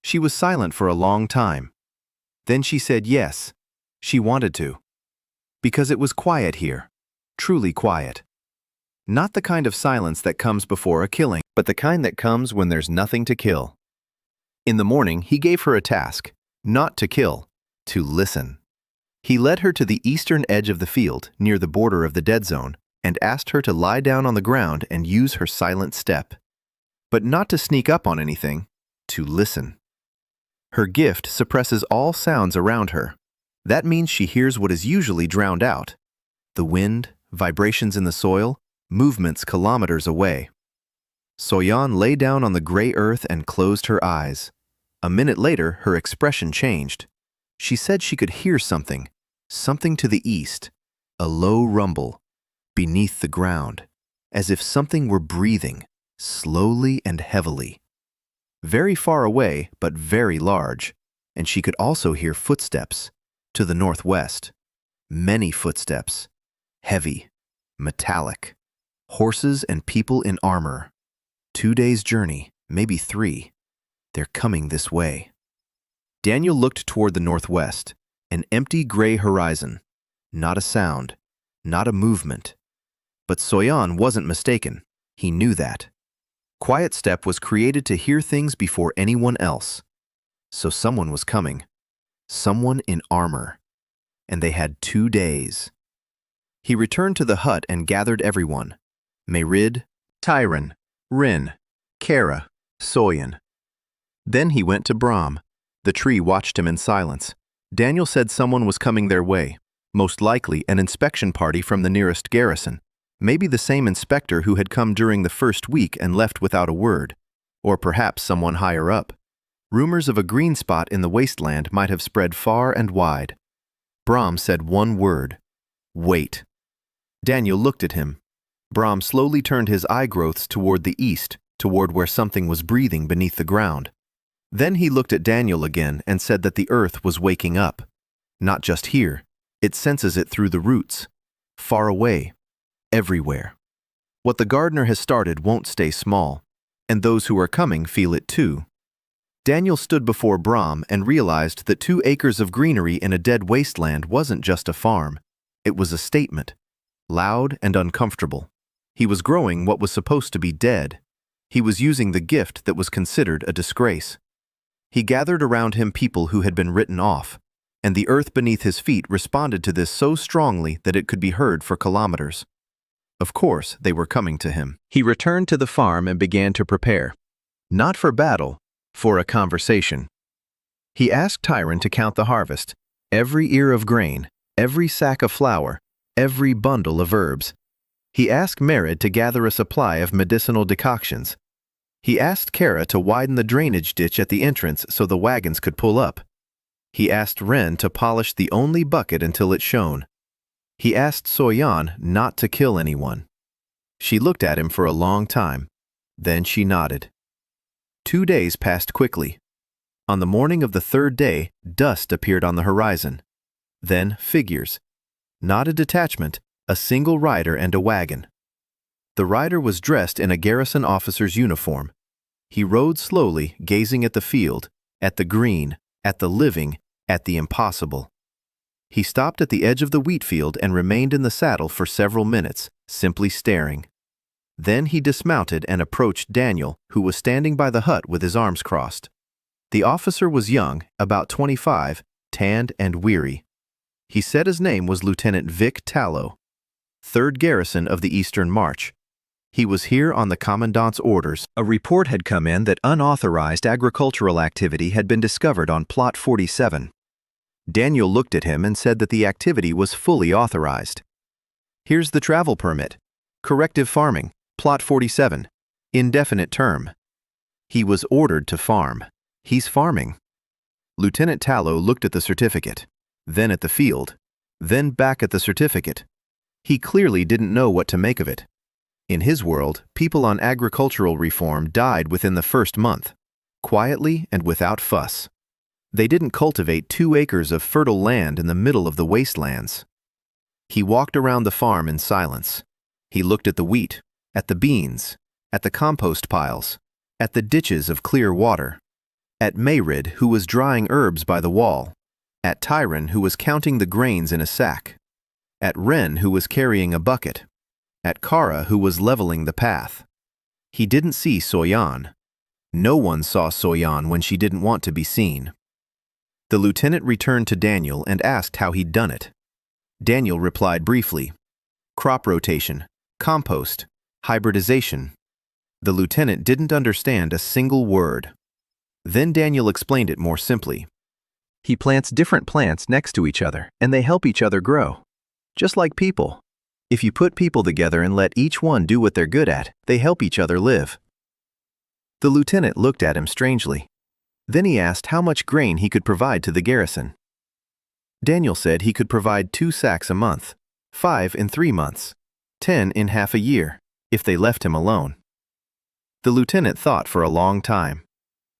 She was silent for a long time. Then she said yes, she wanted to. Because it was quiet here, truly quiet. Not the kind of silence that comes before a killing, but the kind that comes when there's nothing to kill. In the morning, he gave her a task, not to kill, to listen. He led her to the eastern edge of the field, near the border of the dead zone, and asked her to lie down on the ground and use her silent step. But not to sneak up on anything, to listen. Her gift suppresses all sounds around her. That means she hears what is usually drowned out: the wind, vibrations in the soil, movements kilometers away. Soyan lay down on the gray earth and closed her eyes. A minute later, her expression changed. She said she could hear something to the east, a low rumble, beneath the ground, as if something were breathing, slowly and heavily. Very far away, but very large, and she could also hear footsteps, to the northwest. Many footsteps, heavy, metallic, horses and people in armor. 2 days' journey, maybe 3. They're coming this way. Daniel looked toward the northwest, an empty gray horizon. Not a sound, not a movement. But Soyan wasn't mistaken. He knew that. Quiet Step was created to hear things before anyone else. So someone was coming. Someone in armor. And they had 2 days. He returned to the hut and gathered everyone. Mairead, Tyron, Rin, Kara, Soyan. Then he went to Brahm. The tree watched him in silence. Daniel said someone was coming their way, most likely an inspection party from the nearest garrison, maybe the same inspector who had come during the first week and left without a word, or perhaps someone higher up. Rumors of a green spot in the wasteland might have spread far and wide. Brahm said one word: wait. Daniel looked at him. Brahm slowly turned his eye growths toward the east, toward where something was breathing beneath the ground. Then he looked at Daniel again and said that the earth was waking up. Not just here, it senses it through the roots. Far away, everywhere. What the gardener has started won't stay small, and those who are coming feel it too. Daniel stood before Brahm and realized that 2 acres of greenery in a dead wasteland wasn't just a farm. It was a statement, loud and uncomfortable. He was growing what was supposed to be dead. He was using the gift that was considered a disgrace. He gathered around him people who had been written off, and the earth beneath his feet responded to this so strongly that it could be heard for kilometers. Of course, they were coming to him. He returned to the farm and began to prepare. Not for battle, for a conversation. He asked Tyron to count the harvest, every ear of grain, every sack of flour, every bundle of herbs. He asked Mairead to gather a supply of medicinal decoctions. He asked Kara to widen the drainage ditch at the entrance so the wagons could pull up. He asked Ren to polish the only bucket until it shone. He asked Soyan not to kill anyone. She looked at him for a long time. Then she nodded. 2 days passed quickly. On the morning of the 3rd day, dust appeared on the horizon. Then figures. Not a detachment, a single rider and a wagon. The rider was dressed in a garrison officer's uniform. He rode slowly, gazing at the field, at the green, at the living, at the impossible. He stopped at the edge of the wheat field and remained in the saddle for several minutes, simply staring. Then he dismounted and approached Daniel, who was standing by the hut with his arms crossed. The officer was young, about 25, tanned and weary. He said his name was Lieutenant Vic Tallow, 3rd Garrison of the Eastern March. He was here on the Commandant's orders. A report had come in that unauthorized agricultural activity had been discovered on Plot 47. Daniel looked at him and said that the activity was fully authorized. Here's the travel permit. Corrective farming, Plot 47. Indefinite term. He was ordered to farm. He's farming. Lieutenant Tallow looked at the certificate, then at the field, then back at the certificate. He clearly didn't know what to make of it. In his world, people on agricultural reform died within the first month, quietly and without fuss. They didn't cultivate 2 acres of fertile land in the middle of the wastelands. He walked around the farm in silence. He looked at the wheat, at the beans, at the compost piles, at the ditches of clear water, at Mairead, who was drying herbs by the wall, at Tyron, who was counting the grains in a sack, at Wren, who was carrying a bucket, at Kara, who was leveling the path. He didn't see Soyan. No one saw Soyan when she didn't want to be seen. The lieutenant returned to Daniel and asked how he'd done it. Daniel replied briefly, crop rotation, compost, hybridization. The lieutenant didn't understand a single word. Then Daniel explained it more simply. He plants different plants next to each other, and they help each other grow. Just like people. If you put people together and let each one do what they're good at, they help each other live. The lieutenant looked at him strangely. Then he asked how much grain he could provide to the garrison. Daniel said he could provide 2 sacks a month, 5 in 3 months, 10 in half a year, if they left him alone. The lieutenant thought for a long time.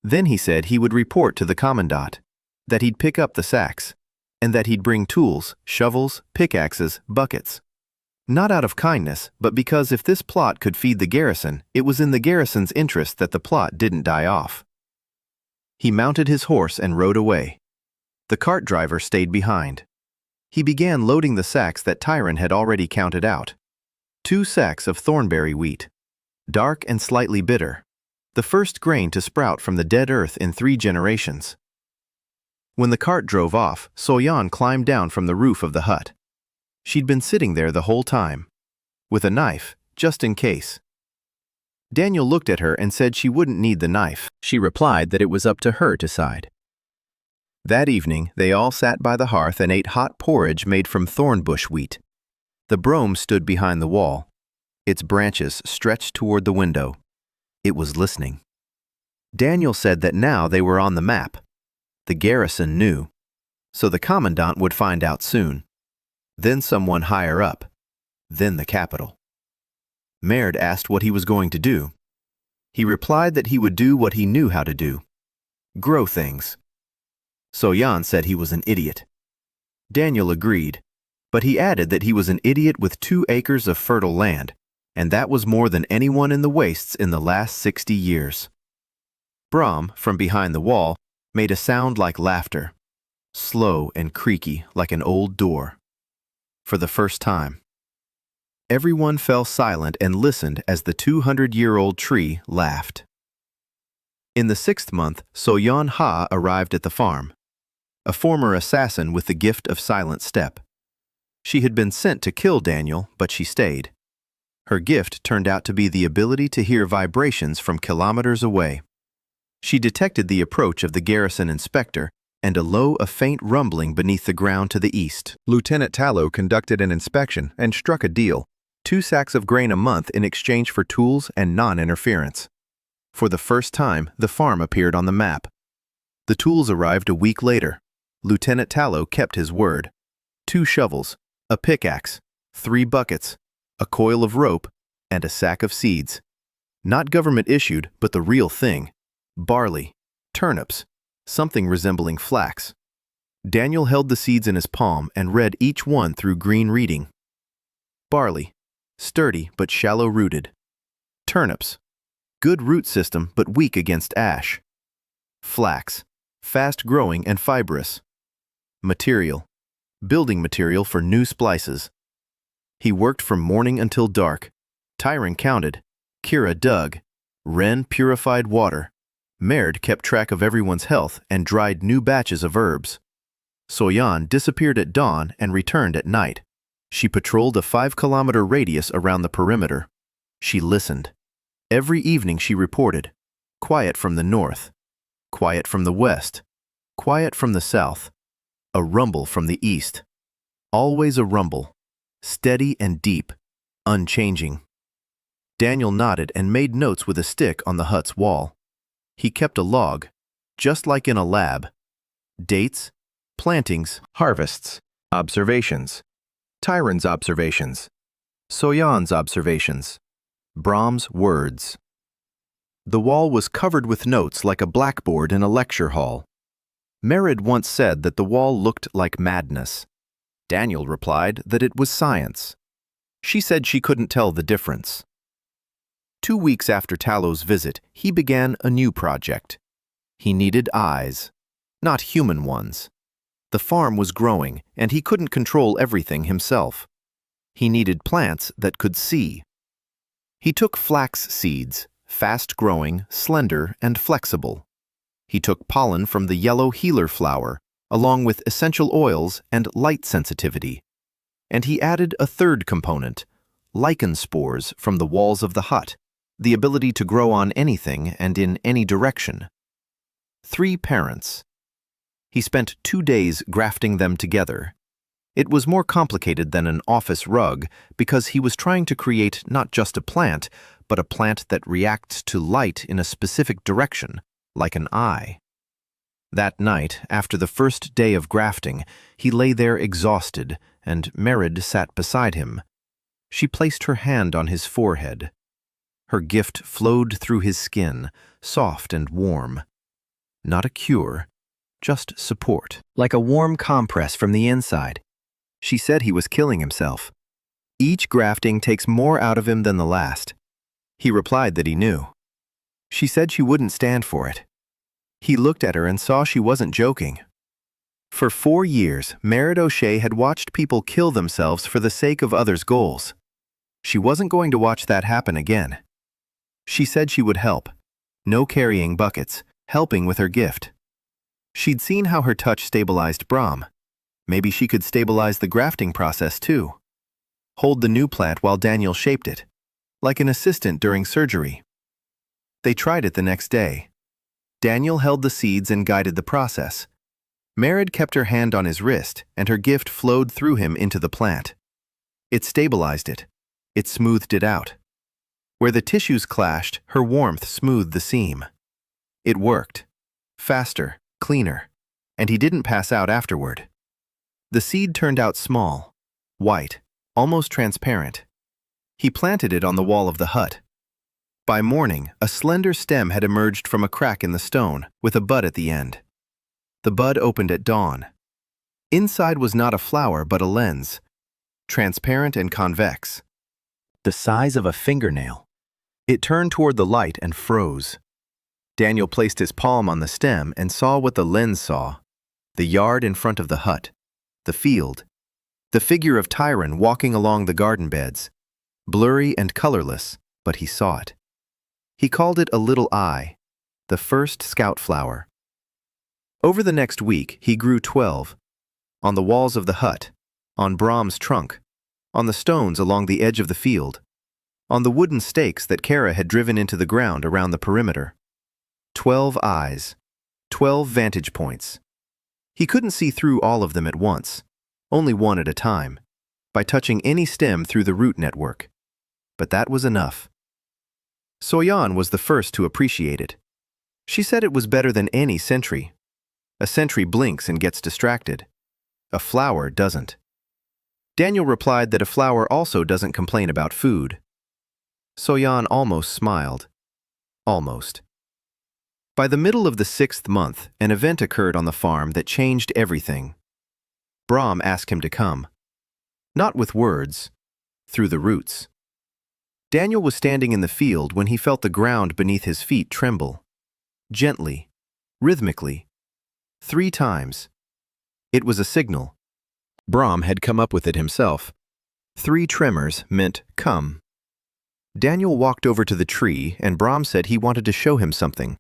Then he said he would report to the commandant, that he'd pick up the sacks, and that he'd bring tools, shovels, pickaxes, buckets. Not out of kindness, but because if this plot could feed the garrison, it was in the garrison's interest that the plot didn't die off. He mounted his horse and rode away. The cart driver stayed behind. He began loading the sacks that Tyron had already counted out. 2 sacks of thornberry wheat, dark and slightly bitter, the first grain to sprout from the dead earth in 3 generations. When the cart drove off, Soyan climbed down from the roof of the hut. She'd been sitting there the whole time, with a knife, just in case. Daniel looked at her and said she wouldn't need the knife. She replied that it was up to her to decide. That evening, they all sat by the hearth and ate hot porridge made from thornbush wheat. The brome stood behind the wall. Its branches stretched toward the window. It was listening. Daniel said that now they were on the map. The garrison knew, so the commandant would find out soon. Then someone higher up, then the capital. Mairead asked what he was going to do. He replied that he would do what he knew how to do. Grow things. Soyan said he was an idiot. Daniel agreed, but he added that he was an idiot with 2 acres of fertile land, and that was more than anyone in the wastes in the last 60 years. Brom, from behind the wall, made a sound like laughter, slow and creaky like an old door. For the first time. Everyone fell silent and listened as the 200-year-old tree laughed. In the 6th month, Soyan Ha arrived at the farm, a former assassin with the gift of silent step. She had been sent to kill Daniel, but she stayed. Her gift turned out to be the ability to hear vibrations from kilometers away. She detected the approach of the garrison inspector and a faint rumbling beneath the ground to the east. Lieutenant Tallow conducted an inspection and struck a deal, 2 sacks of grain a month in exchange for tools and non-interference. For the first time, the farm appeared on the map. The tools arrived a week later. Lieutenant Tallow kept his word. 2 shovels, a pickaxe, 3 buckets, a coil of rope, and a sack of seeds. Not government issued, but the real thing. Barley, turnips, something resembling flax. Daniel held the seeds in his palm and read each one through green reading. Barley, sturdy but shallow-rooted. Turnips, good root system but weak against ash. Flax, fast-growing and fibrous. Material, building material for new splices. He worked from morning until dark. Tyron counted. Kira dug. Wren purified water. Mairead kept track of everyone's health and dried new batches of herbs. Soyan disappeared at dawn and returned at night. She patrolled a 5-kilometer radius around the perimeter. She listened. Every evening she reported. Quiet from the north. Quiet from the west. Quiet from the south. A rumble from the east. Always a rumble. Steady and deep. Unchanging. Daniel nodded and made notes with a stick on the hut's wall. He kept a log, just like in a lab. Dates, plantings, harvests, observations. Tyron's observations. Soyan's observations. Brahm's words. The wall was covered with notes like a blackboard in a lecture hall. Mairead once said that the wall looked like madness. Daniel replied that it was science. She said she couldn't tell the difference. 2 weeks after Tallow's visit, he began a new project. He needed eyes, not human ones. The farm was growing, and he couldn't control everything himself. He needed plants that could see. He took flax seeds, fast-growing, slender, and flexible. He took pollen from the yellow healer flower, along with essential oils and light sensitivity. And he added a third component, lichen spores from the walls of the hut, the ability to grow on anything and in any direction. 3 parents. He spent 2 days grafting them together. It was more complicated than an office rug because he was trying to create not just a plant, but a plant that reacts to light in a specific direction, like an eye. That night, after the first day of grafting, he lay there exhausted, and Mairead sat beside him. She placed her hand on his forehead. Her gift flowed through his skin, soft and warm. Not a cure, just support. Like a warm compress from the inside. She said he was killing himself. Each grafting takes more out of him than the last. He replied that he knew. She said she wouldn't stand for it. He looked at her and saw she wasn't joking. For 4 years, Mairead O'Shea had watched people kill themselves for the sake of others' goals. She wasn't going to watch that happen again. She said she would help. No carrying buckets, helping with her gift. She'd seen how her touch stabilized Brahm. Maybe she could stabilize the grafting process too. Hold the new plant while Daniel shaped it, like an assistant during surgery. They tried it the next day. Daniel held the seeds and guided the process. Mairead kept her hand on his wrist, and her gift flowed through him into the plant. It stabilized it. It smoothed it out. Where the tissues clashed, her warmth smoothed the seam. It worked. Faster, cleaner. And he didn't pass out afterward. The seed turned out small, white, almost transparent. He planted it on the wall of the hut. By morning, a slender stem had emerged from a crack in the stone, with a bud at the end. The bud opened at dawn. Inside was not a flower but a lens, transparent and convex, the size of a fingernail. It turned toward the light and froze. Daniel placed his palm on the stem and saw what the lens saw: the yard in front of the hut, the field, the figure of Tyron walking along the garden beds, blurry and colorless, but he saw it. He called it a little eye, the first scout flower. Over the next week, he grew 12, on the walls of the hut, on Brahm's trunk, on the stones along the edge of the field, on the wooden stakes that Kara had driven into the ground around the perimeter. 12 eyes, 12 vantage points. He couldn't see through all of them at once, only one at a time, by touching any stem through the root network. But that was enough. Soyan was the first to appreciate it. She said it was better than any sentry. A sentry blinks and gets distracted. A flower doesn't. Daniel replied that a flower also doesn't complain about food. Soyan almost smiled. Almost. By the middle of the 6th month, an event occurred on the farm that changed everything. Brom asked him to come. Not with words, through the roots. Daniel was standing in the field when he felt the ground beneath his feet tremble. Gently, rhythmically, 3 times. It was a signal. Brom had come up with it himself. 3 tremors meant come. Daniel walked over to the tree, and Brom said he wanted to show him something.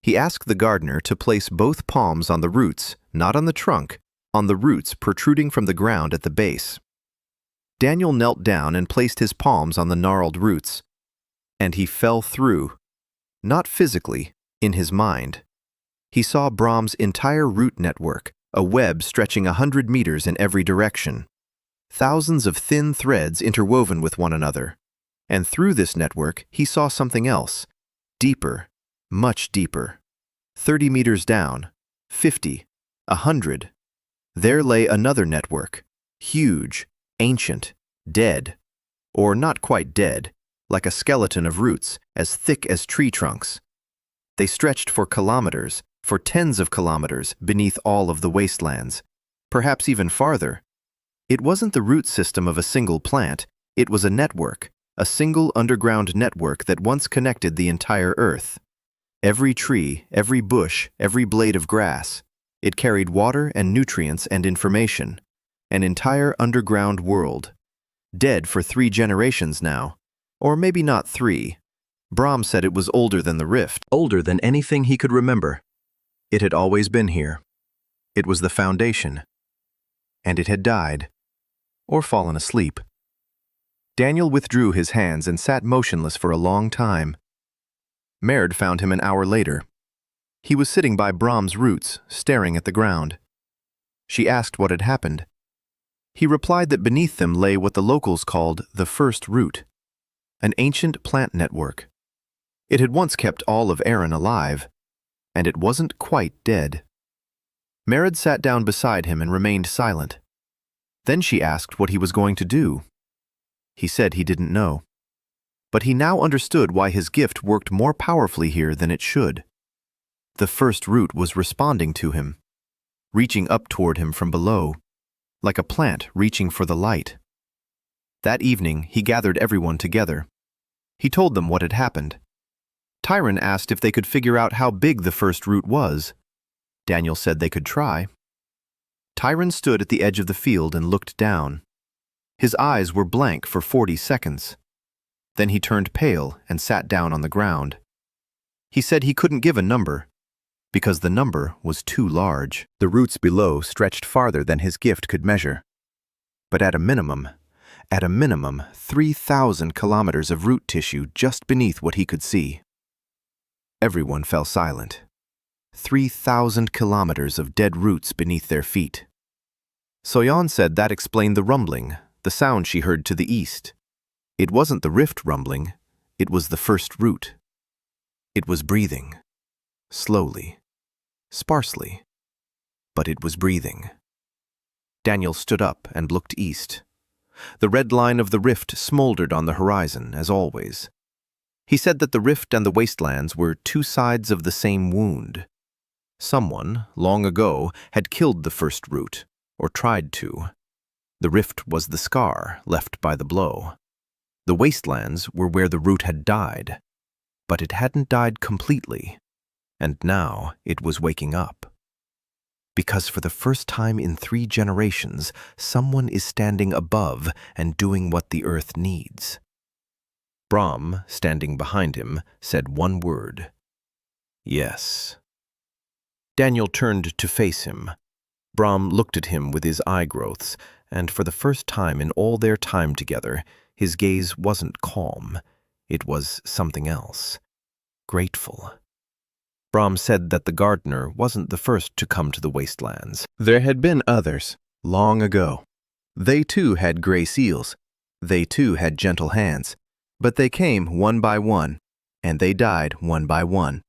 He asked the gardener to place both palms on the roots, not on the trunk, on the roots protruding from the ground at the base. Daniel knelt down and placed his palms on the gnarled roots. And he fell through. Not physically, in his mind. He saw Brom's entire root network, a web stretching 100 meters in every direction. Thousands of thin threads interwoven with one another. And through this network, he saw something else. Deeper, much deeper. 30 meters down, 50, 100. There lay another network, huge, ancient, dead, or not quite dead, like a skeleton of roots, as thick as tree trunks. They stretched for kilometers, for tens of kilometers, beneath all of the wastelands, perhaps even farther. It wasn't the root system of a single plant, it was a network, a single underground network that once connected the entire earth. Every tree, every bush, every blade of grass. It carried water and nutrients and information. An entire underground world. Dead for 3 generations now. Or maybe not 3. Brom said it was older than the rift. Older than anything he could remember. It had always been here. It was the foundation. And it had died. Or fallen asleep. Daniel withdrew his hands and sat motionless for a long time. Mairead found him an hour later. He was sitting by Brom's roots, staring at the ground. She asked what had happened. He replied that beneath them lay what the locals called the first root, an ancient plant network. It had once kept all of Erin alive, and it wasn't quite dead. Mairead sat down beside him and remained silent. Then she asked what he was going to do. He said he didn't know. But he now understood why his gift worked more powerfully here than it should. The first root was responding to him, reaching up toward him from below, like a plant reaching for the light. That evening, he gathered everyone together. He told them what had happened. Tyron asked if they could figure out how big the first root was. Daniel said they could try. Tyron stood at the edge of the field and looked down. His eyes were blank for 40 seconds. Then he turned pale and sat down on the ground. He said he couldn't give a number, because the number was too large. The roots below stretched farther than his gift could measure. But at a minimum, 3,000 kilometers of root tissue just beneath what he could see. Everyone fell silent. 3,000 kilometers of dead roots beneath their feet. Soyeon said that explained the rumbling, the sound she heard to the east. It wasn't the rift rumbling, it was the first root. It was breathing. Slowly. Sparsely. But it was breathing. Daniel stood up and looked east. The red line of the rift smoldered on the horizon, as always. He said that the rift and the wastelands were 2 sides of the same wound. Someone, long ago, had killed the first root, or tried to. The rift was the scar left by the blow. The wastelands were where the root had died, but it hadn't died completely, and now it was waking up. Because for the first time in 3 generations, someone is standing above and doing what the earth needs. Brom, standing behind him, said one word. Yes. Daniel turned to face him. Brom looked at him with his eye growths, and for the first time in all their time together, his gaze wasn't calm. It was something else. Grateful. Brom said that the gardener wasn't the first to come to the wastelands. There had been others, long ago. They too had gray seals. They too had gentle hands. But they came one by one, and they died one by one.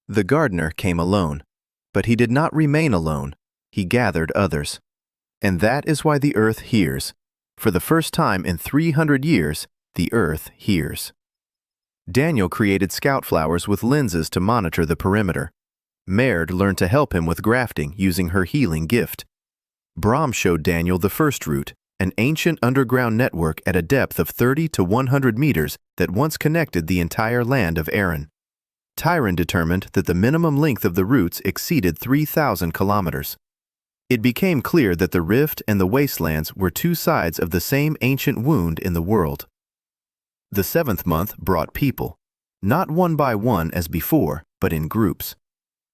The gardener came alone, but he did not remain alone. He gathered others. And that is why the earth hears. For the first time in 300 years, the earth hears. Daniel created scout flowers with lenses to monitor the perimeter. Mairead learned to help him with grafting using her healing gift. Brahm showed Daniel the first route, an ancient underground network at a depth of 30 to 100 meters that once connected the entire land of Erin. Tyron determined that the minimum length of the routes exceeded 3,000 kilometers. It became clear that the rift and the wastelands were two sides of the same ancient wound in the world. The 7th month brought people, not one by one as before, but in groups.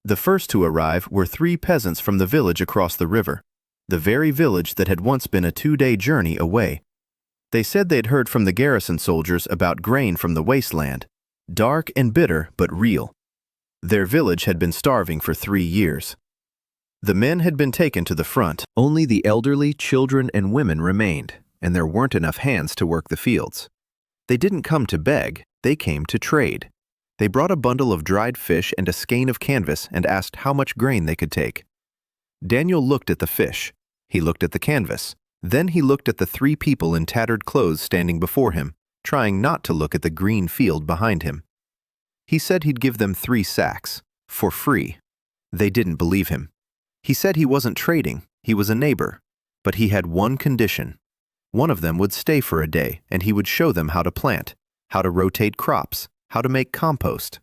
The first to arrive were 3 peasants from the village across the river, the very village that had once been a 2-day journey away. They said they'd heard from the garrison soldiers about grain from the wasteland, dark and bitter but real. Their village had been starving for 3 years. The men had been taken to the front. Only the elderly, children, and women remained, and there weren't enough hands to work the fields. They didn't come to beg, they came to trade. They brought a bundle of dried fish and a skein of canvas and asked how much grain they could take. Daniel looked at the fish. He looked at the canvas. Then he looked at the 3 people in tattered clothes standing before him, trying not to look at the green field behind him. He said he'd give them 3 sacks, for free. They didn't believe him. He said he wasn't trading, he was a neighbor, but he had one condition. One of them would stay for a day, and he would show them how to plant, how to rotate crops, how to make compost.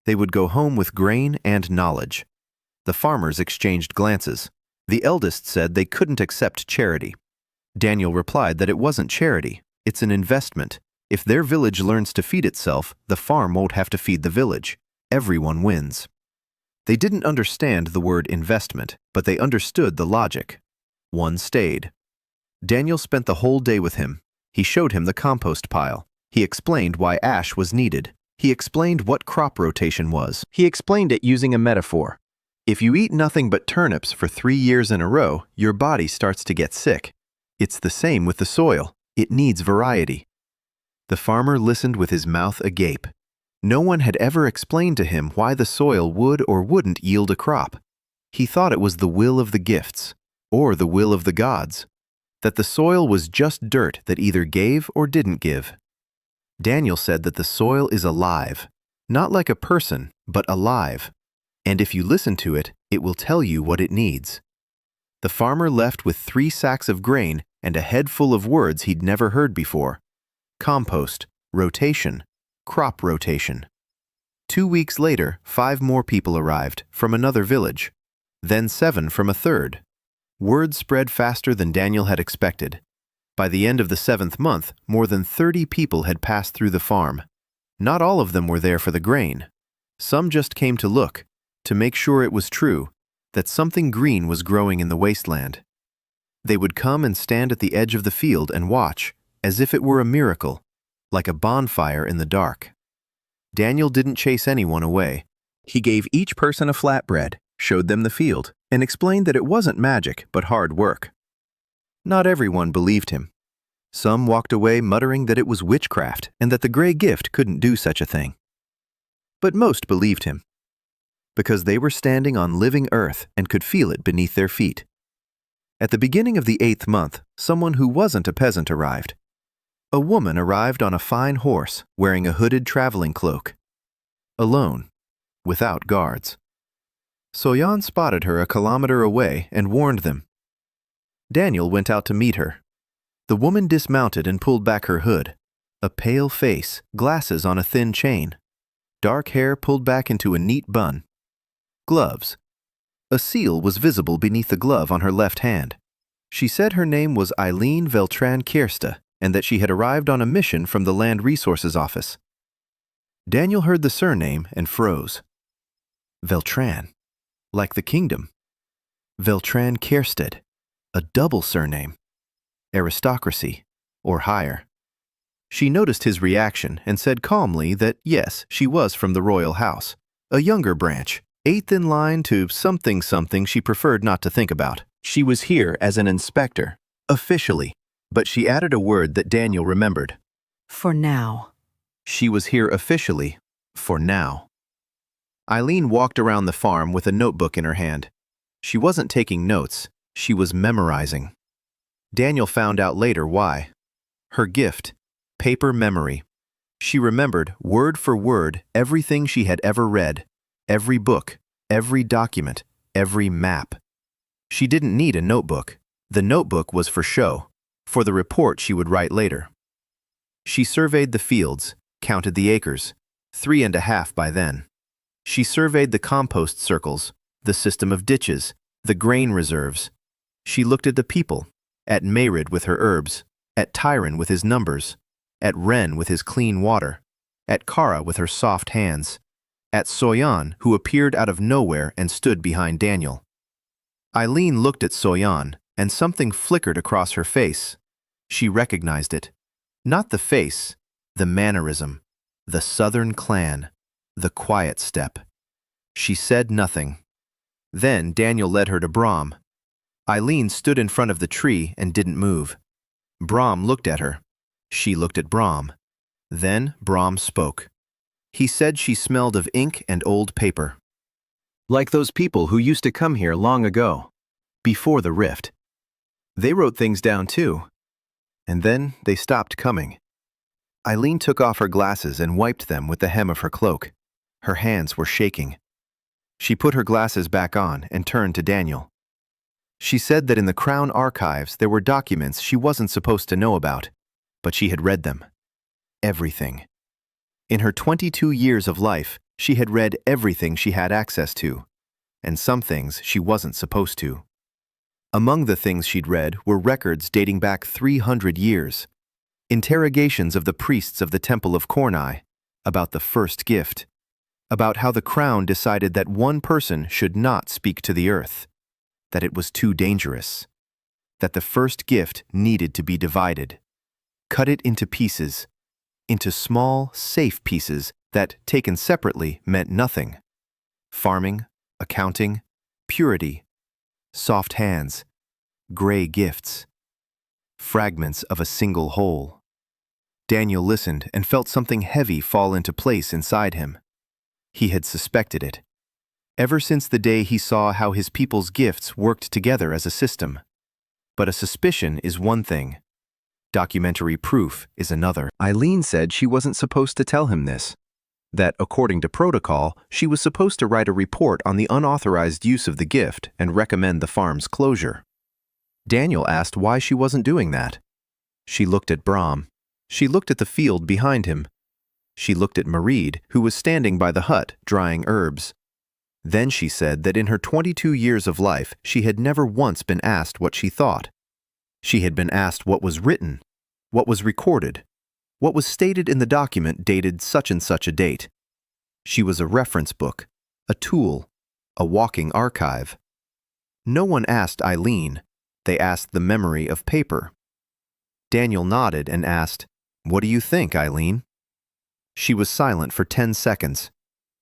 They would go home with grain and knowledge. The farmers exchanged glances. The eldest said they couldn't accept charity. Daniel replied that it wasn't charity, it's an investment. If their village learns to feed itself, the farm won't have to feed the village. Everyone wins. They didn't understand the word investment, but they understood the logic. One stayed. Daniel spent the whole day with him. He showed him the compost pile. He explained why ash was needed. He explained what crop rotation was. He explained it using a metaphor. If you eat nothing but turnips for 3 years in a row, your body starts to get sick. It's the same with the soil. It needs variety. The farmer listened with his mouth agape. No one had ever explained to him why the soil would or wouldn't yield a crop. He thought it was the will of the gifts, or the will of the gods, that the soil was just dirt that either gave or didn't give. Daniel said that the soil is alive, not like a person, but alive. And if you listen to it, it will tell you what it needs. The farmer left with 3 sacks of grain and a head full of words he'd never heard before. Compost, rotation, crop rotation. 2 weeks later, 5 more people arrived from another village, then 7 from a third. Word spread faster than Daniel had expected. By the end of the 7th month, more than 30 people had passed through the farm. Not all of them were there for the grain. Some just came to look, to make sure it was true, that something green was growing in the wasteland. They would come and stand at the edge of the field and watch, as if it were a miracle, like a bonfire in the dark. Daniel didn't chase anyone away. He gave each person a flatbread, showed them the field, and explained that it wasn't magic, but hard work. Not everyone believed him. Some walked away muttering that it was witchcraft and that the gray gift couldn't do such a thing. But most believed him, because they were standing on living earth and could feel it beneath their feet. At the beginning of the 8th month, someone who wasn't a peasant arrived. A woman arrived on a fine horse, wearing a hooded traveling cloak. Alone, without guards. Soyan spotted her a kilometer away and warned them. Daniel went out to meet her. The woman dismounted and pulled back her hood. A pale face, glasses on a thin chain. Dark hair pulled back into a neat bun. Gloves. A seal was visible beneath the glove on her left hand. She said her name was Eileen Veltran-Kiersta and that she had arrived on a mission from the Land Resources Office. Daniel heard the surname and froze. Veltran, like the kingdom. Veltran-Kiersted, a double surname. Aristocracy, or higher. She noticed his reaction and said calmly that yes, she was from the royal house, a younger branch, 8th in line to something she preferred not to think about. She was here as an inspector, officially, but she added a word that Daniel remembered. For now. She was here officially, for now. Eileen walked around the farm with a notebook in her hand. She wasn't taking notes, she was memorizing. Daniel found out later why. Her gift, paper memory. She remembered, word for word, everything she had ever read, every book, every document, every map. She didn't need a notebook. The notebook was for show, for the report she would write later. She surveyed the fields, counted the acres, 3.5 by then. She surveyed the compost circles, the system of ditches, the grain reserves. She looked at the people, at Mairead with her herbs, at Tyron with his numbers, at Wren with his clean water, at Kara with her soft hands, at Soyan, who appeared out of nowhere and stood behind Daniel. Eileen looked at Soyan, and something flickered across her face. She recognized it. Not the face, the mannerism, the southern clan, the quiet step. She said nothing. Then Daniel led her to Brom. Eileen stood in front of the tree and didn't move. Brom looked at her. She looked at Brom. Then Brom spoke. He said she smelled of ink and old paper. Like those people who used to come here long ago, before the rift. They wrote things down too. And then they stopped coming. Eileen took off her glasses and wiped them with the hem of her cloak. Her hands were shaking. She put her glasses back on and turned to Daniel. She said that in the Crown archives there were documents she wasn't supposed to know about, but she had read them. Everything. In her 22 years of life, she had read everything she had access to, and some things she wasn't supposed to. Among the things she'd read were records dating back 300 years, interrogations of the priests of the Temple of Kornai about the first gift, about how the Crown decided that one person should not speak to the earth, that it was too dangerous, that the first gift needed to be divided, cut it into pieces, into small, safe pieces that, taken separately, meant nothing. Farming, accounting, purity, soft hands, gray gifts, fragments of a single whole. Daniel listened and felt something heavy fall into place inside him. He had suspected it, ever since the day he saw how his people's gifts worked together as a system. But a suspicion is one thing. Documentary proof is another. Eileen said she wasn't supposed to tell him this, that according to protocol, she was supposed to write a report on the unauthorized use of the gift and recommend the farm's closure. Daniel asked why she wasn't doing that. She looked at Brom. She looked at the field behind him. She looked at Mairead, who was standing by the hut drying herbs. Then she said that in her 22 years of life, she had never once been asked what she thought. She had been asked what was written, what was recorded, what was stated in the document dated such and such a date. She was a reference book, a tool, a walking archive. No one asked Eileen. They asked the memory of paper. Daniel nodded and asked, "What do you think, Eileen?" She was silent for 10 seconds.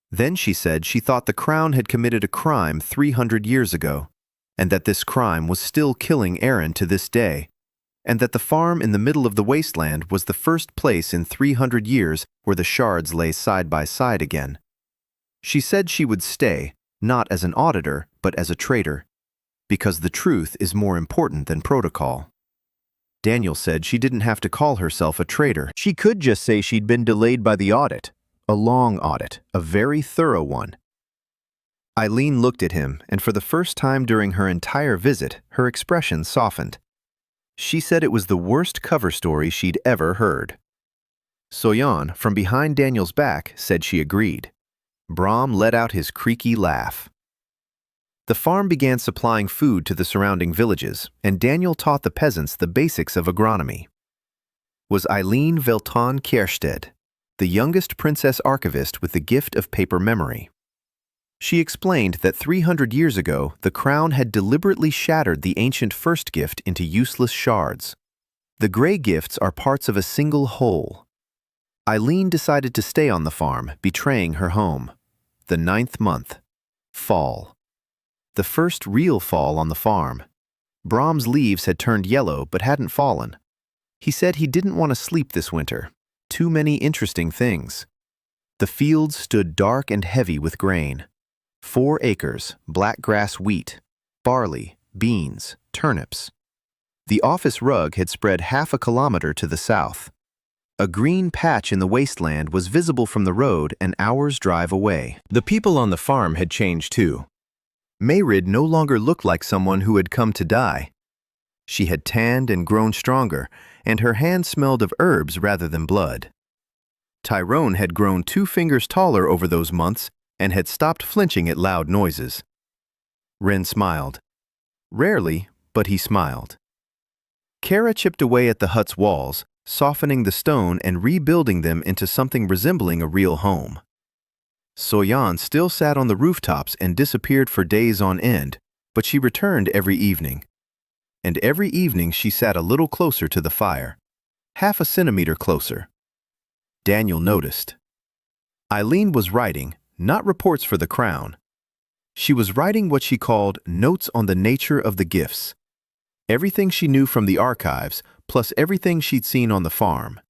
Then she said she thought the Crown had committed a crime 300 years ago, and that this crime was still killing Aaron to this day, and that the farm in the middle of the wasteland was the first place in 300 years where the shards lay side by side again. She said she would stay, not as an auditor, but as a traitor, because the truth is more important than protocol. Daniel said she didn't have to call herself a traitor. She could just say she'd been delayed by the audit, a long audit, a very thorough one. Eileen looked at him, and for the first time during her entire visit, her expression softened. She said it was the worst cover story she'd ever heard. Soyan, from behind Daniel's back, said she agreed. Brom let out his creaky laugh. The farm began supplying food to the surrounding villages, and Daniel taught the peasants the basics of agronomy. Was Eileen Velton Kjersted, the youngest princess archivist with the gift of paper memory. She explained that 300 years ago, the Crown had deliberately shattered the ancient first gift into useless shards. The gray gifts are parts of a single whole. Eileen decided to stay on the farm, betraying her home. The 9th month. Fall. The first real fall on the farm. Brom's leaves had turned yellow but hadn't fallen. He said he didn't want to sleep this winter. Too many interesting things. The fields stood dark and heavy with grain. 4 acres, black grass wheat, barley, beans, turnips. The office rug had spread half a kilometer to the south. A green patch in the wasteland was visible from the road an hour's drive away. The people on the farm had changed too. Mairead no longer looked like someone who had come to die. She had tanned and grown stronger, and her hands smelled of herbs rather than blood. Tyrone had grown 2 fingers taller over those months and had stopped flinching at loud noises. Wren smiled. Rarely, but he smiled. Kara chipped away at the hut's walls, softening the stone and rebuilding them into something resembling a real home. Soyan still sat on the rooftops and disappeared for days on end, but she returned every evening. And every evening she sat a little closer to the fire, half a centimeter closer. Daniel noticed. Eileen was writing, not reports for the Crown. She was writing what she called notes on the nature of the gifts. Everything she knew from the archives, plus everything she'd seen on the farm.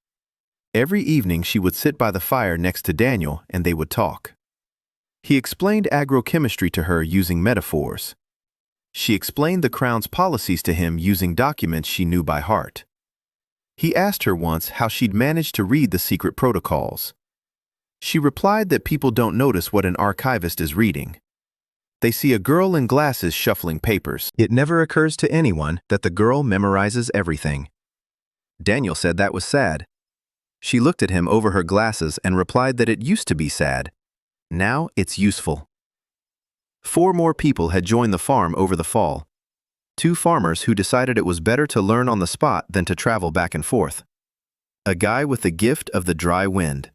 Every evening she would sit by the fire next to Daniel and they would talk. He explained agrochemistry to her using metaphors. She explained the Crown's policies to him using documents she knew by heart. He asked her once how she'd managed to read the secret protocols. She replied that people don't notice what an archivist is reading. They see a girl in glasses shuffling papers. It never occurs to anyone that the girl memorizes everything. Daniel said that was sad. She looked at him over her glasses and replied that it used to be sad. Now it's useful. 4 more people had joined the farm over the fall. 2 farmers who decided it was better to learn on the spot than to travel back and forth. A guy with the gift of the dry wind.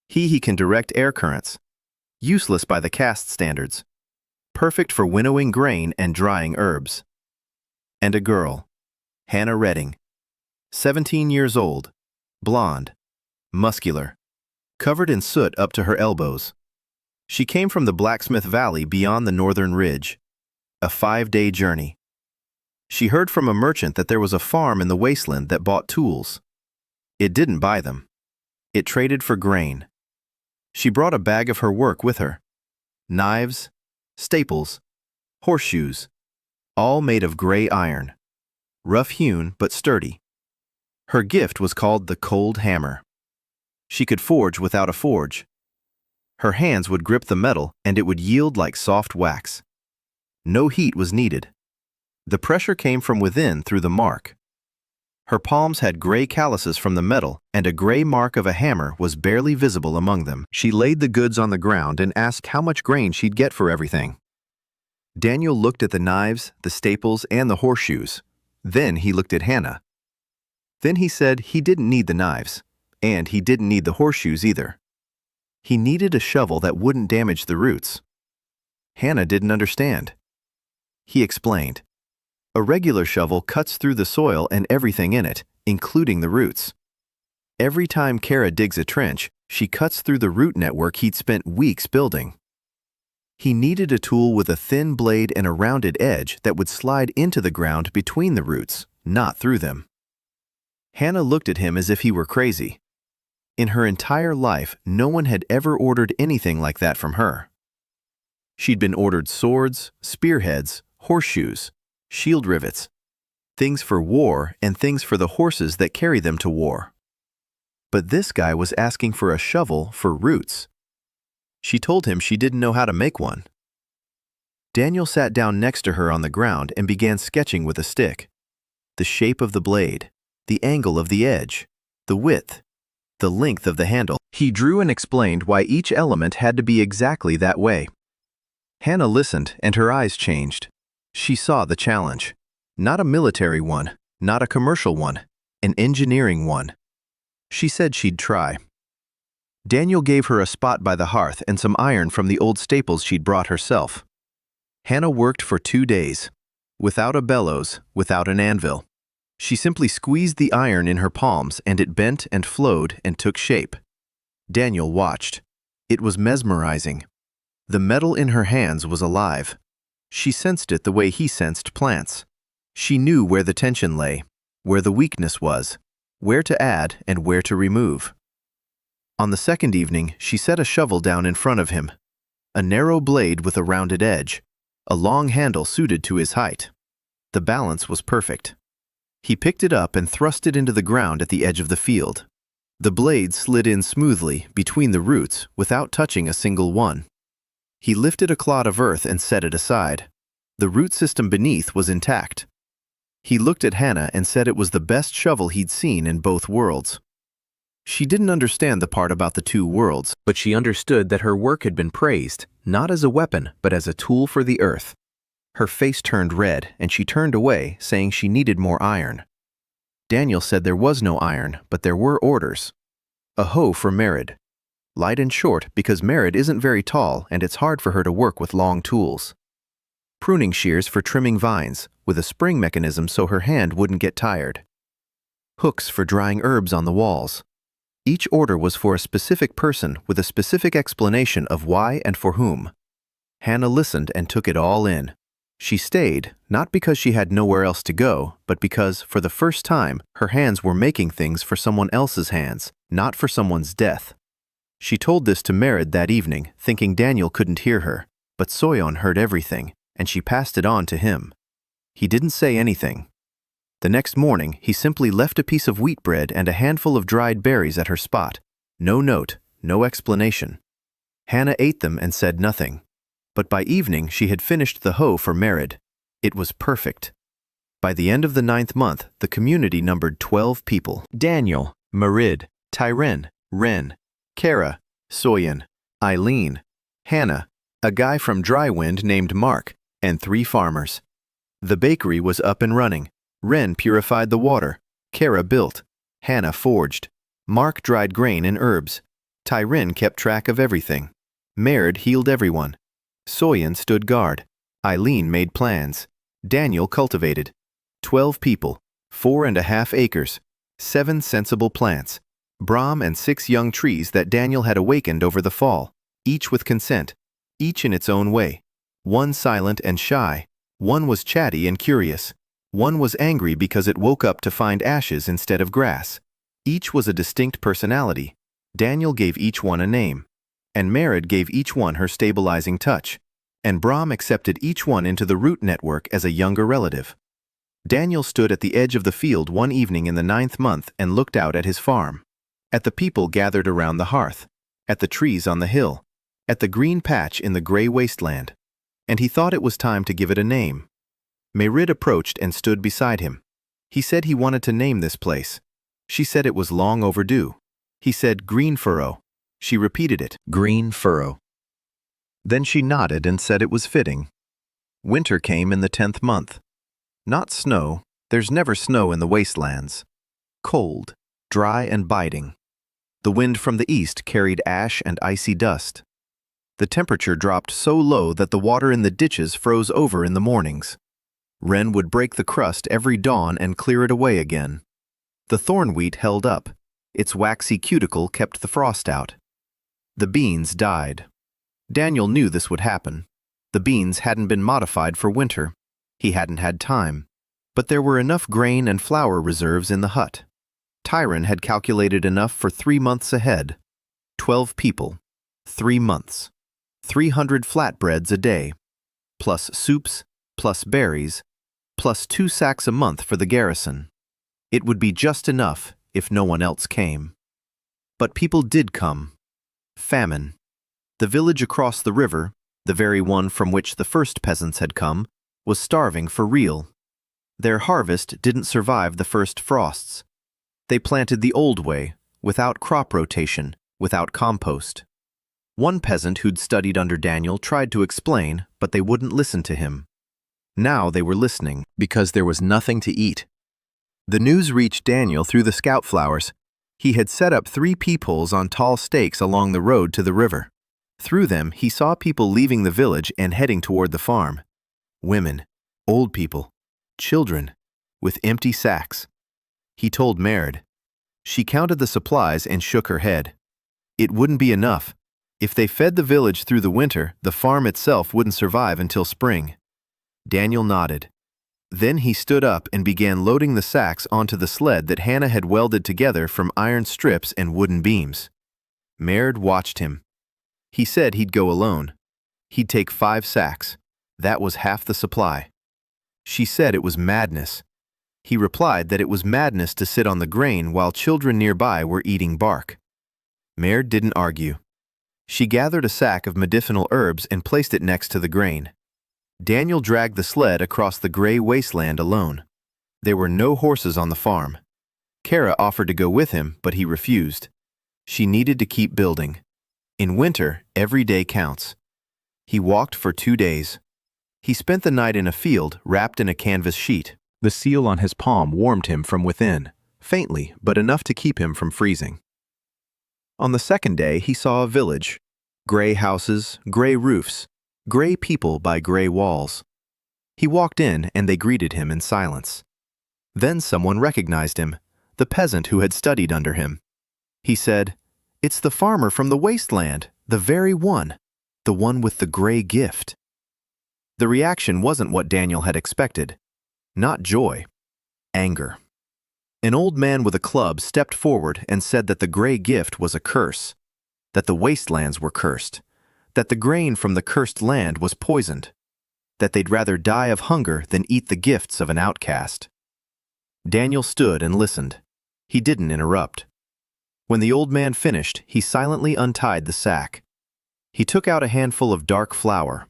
He can direct air currents. Useless by the caste standards. Perfect for winnowing grain and drying herbs. And a girl, Hannah Redding, 17 years old, blonde, muscular, covered in soot up to her elbows. She came from the Blacksmith Valley beyond the northern ridge, a 5-day journey. She heard from a merchant that there was a farm in the wasteland that bought tools. It didn't buy them. It traded for grain. She brought a bag of her work with her. Knives, staples, horseshoes, all made of gray iron, rough-hewn but sturdy. Her gift was called the cold hammer. She could forge without a forge. Her hands would grip the metal and it would yield like soft wax. No heat was needed. The pressure came from within through the mark. Her palms had gray calluses from the metal, and a gray mark of a hammer was barely visible among them. She laid the goods on the ground and asked how much grain she'd get for everything. Daniel looked at the knives, the staples, and the horseshoes. Then he looked at Hannah. Then he said he didn't need the knives, and he didn't need the horseshoes either. He needed a shovel that wouldn't damage the roots. Hannah didn't understand. He explained. A regular shovel cuts through the soil and everything in it, including the roots. Every time Kara digs a trench, she cuts through the root network he'd spent weeks building. He needed a tool with a thin blade and a rounded edge that would slide into the ground between the roots, not through them. Hannah looked at him as if he were crazy. In her entire life, no one had ever ordered anything like that from her. She'd been ordered swords, spearheads, horseshoes, shield rivets, things for war and things for the horses that carry them to war. But this guy was asking for a shovel for roots. She told him she didn't know how to make one. Daniel sat down next to her on the ground and began sketching with a stick. The shape of the blade, the angle of the edge, the width, the length of the handle. He drew and explained why each element had to be exactly that way. Hannah listened and her eyes changed. She saw the challenge. Not a military one, not a commercial one, an engineering one. She said she'd try. Daniel gave her a spot by the hearth and some iron from the old staples she'd brought herself. Hannah worked for 2 days, without a bellows, without an anvil. She simply squeezed the iron in her palms and it bent and flowed and took shape. Daniel watched. It was mesmerizing. The metal in her hands was alive. She sensed it the way he sensed plants. She knew where the tension lay, where the weakness was, where to add and where to remove. On the second evening, she set a shovel down in front of him. A narrow blade with a rounded edge, a long handle suited to his height. The balance was perfect. He picked it up and thrust it into the ground at the edge of the field. The blade slid in smoothly between the roots without touching a single one. He lifted a clod of earth and set it aside. The root system beneath was intact. He looked at Hannah and said it was the best shovel he'd seen in both worlds. She didn't understand the part about the two worlds, but she understood that her work had been praised, not as a weapon, but as a tool for the earth. Her face turned red, and she turned away, saying she needed more iron. Daniel said there was no iron, but there were orders. A hoe for Mairead. Light and short because Mairead isn't very tall and it's hard for her to work with long tools. Pruning shears for trimming vines, with a spring mechanism so her hand wouldn't get tired. Hooks for drying herbs on the walls. Each order was for a specific person with a specific explanation of why and for whom. Hannah listened and took it all in. She stayed, not because she had nowhere else to go, but because, for the first time, her hands were making things for someone else's hands, not for someone's death. She told this to Mairead that evening, thinking Daniel couldn't hear her, but Soyon heard everything, and she passed it on to him. He didn't say anything. The next morning, he simply left a piece of wheat bread and a handful of dried berries at her spot. No note, no explanation. Hannah ate them and said nothing. But by evening, she had finished the hoe for Mairead. It was perfect. By the end of the 9th month, the community numbered 12 people. Daniel, Mairead, Tyren, Ren, Kara, Soyan, Eileen, Hannah, a guy from Drywind named Mark, and 3 farmers. The bakery was up and running. Ren purified the water. Kara built. Hannah forged. Mark dried grain and herbs. Tyren kept track of everything. Mairead healed everyone. Soyan stood guard. Eileen made plans. Daniel cultivated. 12 people, 4.5 acres, 7 sensible plants, Brahm and 6 young trees that Daniel had awakened over the fall, each with consent, each in its own way. One silent and shy, one was chatty and curious, one was angry because it woke up to find ashes instead of grass. Each was a distinct personality. Daniel gave each one a name. And Mairead gave each one her stabilizing touch, and Brahm accepted each one into the root network as a younger relative. Daniel stood at the edge of the field one evening in the 9th month and looked out at his farm, at the people gathered around the hearth, at the trees on the hill, at the green patch in the gray wasteland, and he thought it was time to give it a name. Mairead approached and stood beside him. He said he wanted to name this place. She said it was long overdue. He said Green Furrow. She repeated it, Green Furrow. Then she nodded and said it was fitting. Winter came in the 10th month. Not snow, there's never snow in the wastelands. Cold, dry and biting. The wind from the east carried ash and icy dust. The temperature dropped so low that the water in the ditches froze over in the mornings. Ren would break the crust every dawn and clear it away again. The thorn wheat held up. Its waxy cuticle kept the frost out. The beans died. Daniel knew this would happen. The beans hadn't been modified for winter. He hadn't had time. But there were enough grain and flour reserves in the hut. Tyren had calculated enough for 3 months ahead. 12 people. 3 months. 300 flatbreads a day. Plus soups, plus berries, plus 2 sacks a month for the garrison. It would be just enough if no one else came. But people did come. Famine. The village across the river, the very one from which the first peasants had come, was starving for real. Their harvest didn't survive the first frosts. They planted the old way, without crop rotation, without compost. One peasant who'd studied under Daniel tried to explain, but they wouldn't listen to him. Now they were listening, because there was nothing to eat. The news reached Daniel through the scout flowers. He had set up 3 peepholes on tall stakes along the road to the river. Through them, he saw people leaving the village and heading toward the farm. Women, old people, children, with empty sacks. He told Mairead. She counted the supplies and shook her head. It wouldn't be enough. If they fed the village through the winter, the farm itself wouldn't survive until spring. Daniel nodded. Then he stood up and began loading the sacks onto the sled that Hannah had welded together from iron strips and wooden beams. Mairead watched him. He said he'd go alone. He'd take 5 sacks. That was half the supply. She said it was madness. He replied that it was madness to sit on the grain while children nearby were eating bark. Mairead didn't argue. She gathered a sack of medicinal herbs and placed it next to the grain. Daniel dragged the sled across the gray wasteland alone. There were no horses on the farm. Kara offered to go with him, but he refused. She needed to keep building. In winter, every day counts. He walked for 2 days. He spent the night in a field wrapped in a canvas sheet. The seal on his palm warmed him from within, faintly, but enough to keep him from freezing. On the second day, he saw a village. Gray houses, gray roofs, gray people by gray walls. He walked in and they greeted him in silence. Then someone recognized him, the peasant who had studied under him. He said, "It's the farmer from the wasteland, the very one, the one with the gray gift." The reaction wasn't what Daniel had expected. Not joy, anger. An old man with a club stepped forward and said that the gray gift was a curse, that the wastelands were cursed, that the grain from the cursed land was poisoned, that they'd rather die of hunger than eat the gifts of an outcast. Daniel stood and listened. He didn't interrupt. When the old man finished, he silently untied the sack. He took out a handful of dark flour.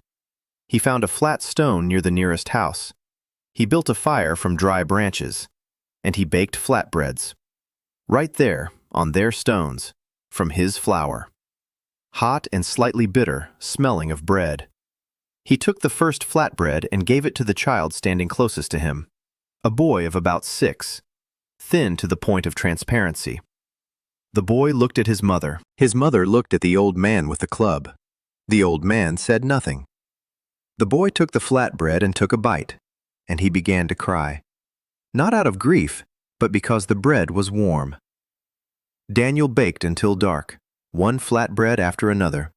He found a flat stone near the nearest house. He built a fire from dry branches, and he baked flatbreads. Right there, on their stones, from his flour. Hot and slightly bitter, smelling of bread. He took the first flatbread and gave it to the child standing closest to him, a boy of about 6, thin to the point of transparency. The boy looked at his mother. His mother looked at the old man with the club. The old man said nothing. The boy took the flatbread and took a bite, and he began to cry. Not out of grief, but because the bread was warm. Daniel baked until dark, one flatbread after another.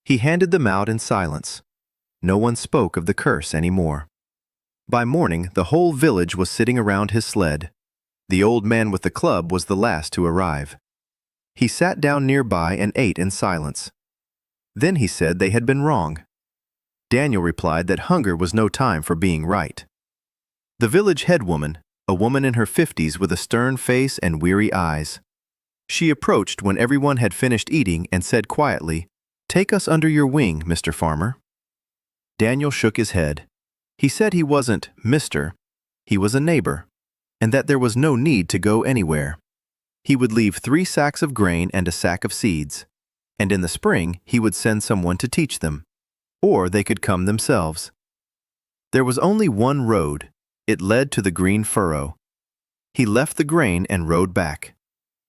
He handed them out in silence. No one spoke of the curse anymore. By morning, the whole village was sitting around his sled. The old man with the club was the last to arrive. He sat down nearby and ate in silence. Then he said they had been wrong. Daniel replied that hunger was no time for being right. The village headwoman, a woman in her 50s with a stern face and weary eyes. She approached when everyone had finished eating and said quietly, "Take us under your wing, Mr. Farmer." Daniel shook his head. He said he wasn't Mr., he was a neighbor, and that there was no need to go anywhere. He would leave 3 sacks of grain and a sack of seeds, and in the spring he would send someone to teach them, or they could come themselves. There was only one road. It led to the green furrow. He left the grain and rode back.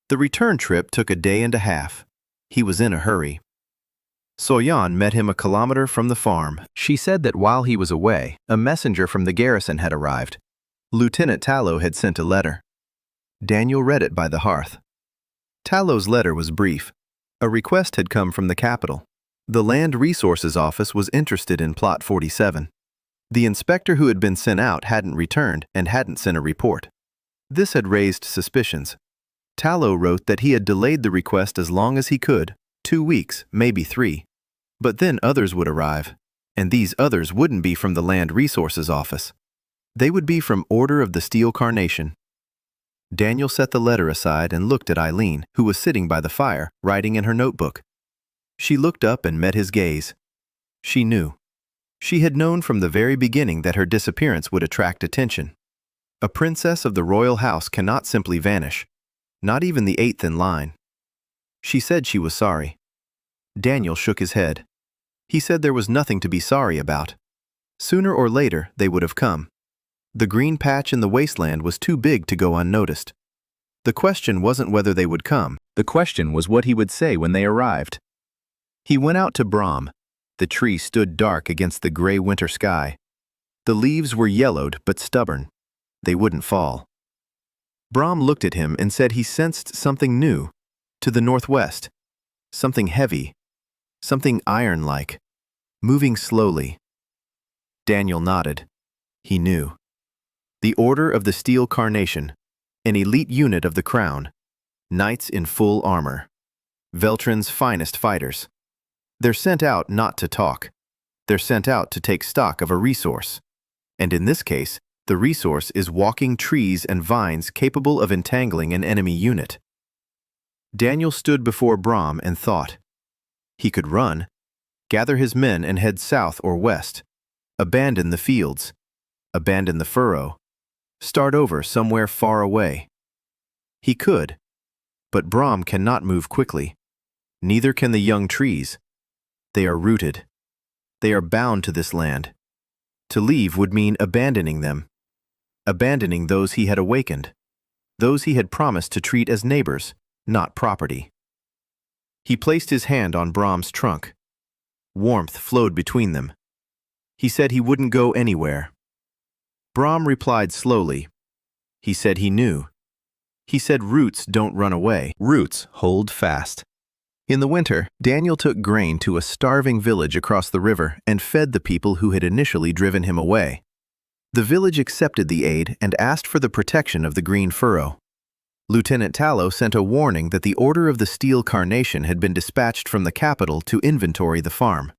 The return trip took a day and a half. He was in a hurry. Soyan met him a kilometer from the farm. She said that while he was away, a messenger from the garrison had arrived. Lieutenant Tallow had sent a letter. Daniel read it by the hearth. Tallow's letter was brief. A request had come from the capital. The Land Resources Office was interested in Plot 47. The inspector who had been sent out hadn't returned and hadn't sent a report. This had raised suspicions. Tallow wrote that he had delayed the request as long as he could, 2 weeks, maybe 3. But then others would arrive, and these others wouldn't be from the Land Resources Office. They would be from Order of the Steel Carnation. Daniel set the letter aside and looked at Eileen, who was sitting by the fire, writing in her notebook. She looked up and met his gaze. She knew. She had known from the very beginning that her disappearance would attract attention. A princess of the royal house cannot simply vanish, not even the 8th in line. She said she was sorry. Daniel shook his head. He said there was nothing to be sorry about. Sooner or later, they would have come. The green patch in the wasteland was too big to go unnoticed. The question wasn't whether they would come. The question was what he would say when they arrived. He went out to Brahm. The tree stood dark against the gray winter sky. The leaves were yellowed but stubborn. They wouldn't fall. Brahm looked at him and said he sensed something new, to the northwest, something heavy, something iron-like, moving slowly. Daniel nodded. He knew. The Order of the Steel Carnation, an elite unit of the Crown, knights in full armor, Veltrin's finest fighters. They're sent out not to talk. They're sent out to take stock of a resource. And in this case, The resource is walking trees and vines capable of entangling an enemy unit. Daniel stood before Brahm and thought. He could run, gather his men and head south or west, abandon the fields, abandon the furrow, start over somewhere far away. He could, but Brahm cannot move quickly. Neither can the young trees. They are rooted. They are bound to this land. To leave would mean abandoning them, abandoning those he had awakened, those he had promised to treat as neighbors, not property. He placed his hand on Brahm's trunk. Warmth flowed between them. He said he wouldn't go anywhere. Brahm replied slowly. He said he knew. He said roots don't run away. Roots hold fast. In the winter, Daniel took grain to a starving village across the river and fed the people who had initially driven him away. The village accepted the aid and asked for the protection of the green furrow. Lieutenant Tallow sent a warning that the Order of the Steel Carnation had been dispatched from the capital to inventory the farm.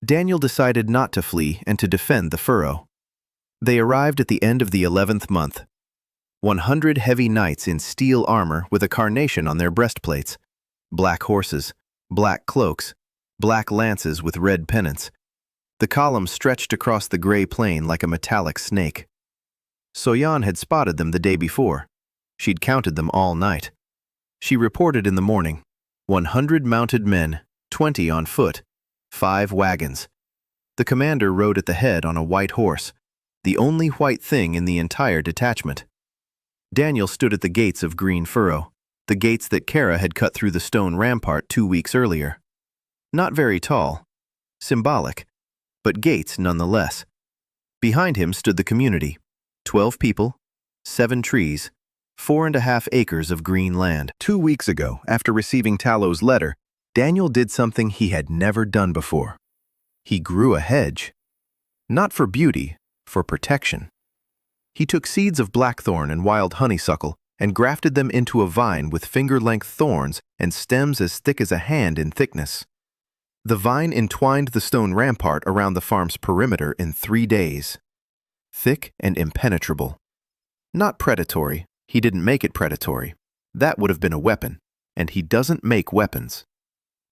Daniel decided not to flee and to defend the furrow. They arrived at the end of the 11th month. 100 heavy knights in steel armor with a carnation on their breastplates, black horses, black cloaks, black lances with red pennants. The column stretched across the gray plain like a metallic snake. Soyan had spotted them the day before. She'd counted them all night. She reported in the morning, 100 mounted men, 20 on foot, 5 wagons. The commander rode at the head on a white horse, the only white thing in the entire detachment. Daniel stood at the gates of Green Furrow, the gates that Kara had cut through the stone rampart 2 weeks earlier. Not very tall, symbolic, but gates nonetheless. Behind him stood the community, 12 people, 7 trees, 4.5 acres of green land. 2 weeks ago, after receiving Tallow's letter, Daniel did something he had never done before. He grew a hedge. Not for beauty, for protection. He took seeds of blackthorn and wild honeysuckle and grafted them into a vine with finger-length thorns and stems as thick as a hand in thickness. The vine entwined the stone rampart around the farm's perimeter in 3 days. Thick and impenetrable. Not predatory. He didn't make it predatory. That would have been a weapon, and he doesn't make weapons.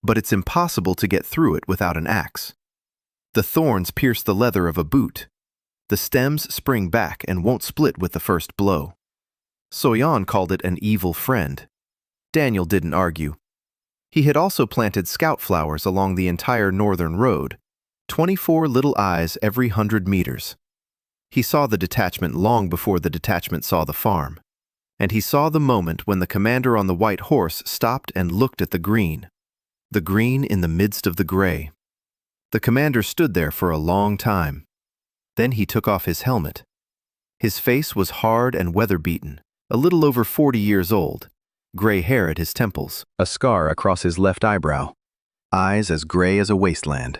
But it's impossible to get through it without an axe. The thorns pierce the leather of a boot. The stems spring back and won't split with the first blow. Soyan called it an evil friend. Daniel didn't argue. He had also planted scout flowers along the entire northern road, 24 little eyes every 100 meters. He saw the detachment long before the detachment saw the farm. And he saw the moment when the commander on the white horse stopped and looked at the green in the midst of the gray. The commander stood there for a long time. Then he took off his helmet. His face was hard and weather-beaten, a little over 40 years old, gray hair at his temples, a scar across his left eyebrow, eyes as gray as a wasteland.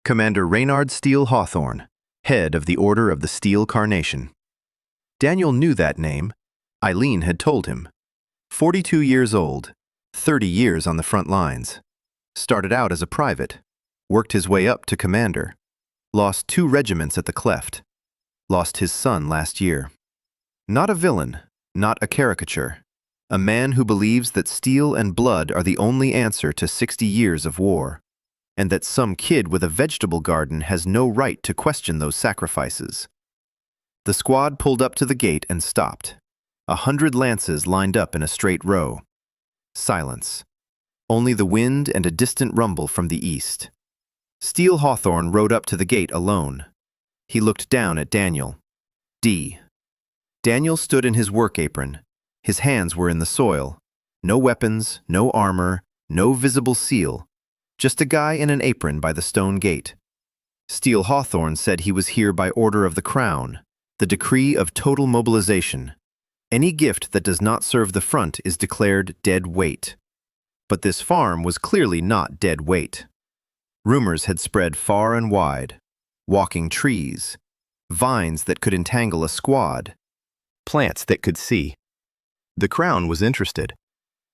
Commander Reynard Steele Hawthorne, head of the Order of the Steel Carnation. Daniel knew that name. Eileen had told him. 42 years old, 30 years on the front lines. Started out as a private, worked his way up to commander. Lost 2 regiments at the cleft. Lost his son last year. Not a villain, not a caricature. A man who believes that steel and blood are the only answer to 60 years of war, and that some kid with a vegetable garden has no right to question those sacrifices. The squad pulled up to the gate and stopped. 100 lances lined up in a straight row. Silence. Only the wind and a distant rumble from the east. Steele Hawthorne rode up to the gate alone. He looked down at Daniel. Daniel stood in his work apron. His hands were in the soil. No weapons, no armor, no visible seal. Just a guy in an apron by the stone gate. Steele Hawthorne said he was here by order of the Crown, the decree of total mobilization. Any gift that does not serve the front is declared dead weight. But this farm was clearly not dead weight. Rumors had spread far and wide. Walking trees, vines that could entangle a squad, plants that could see. The Crown was interested.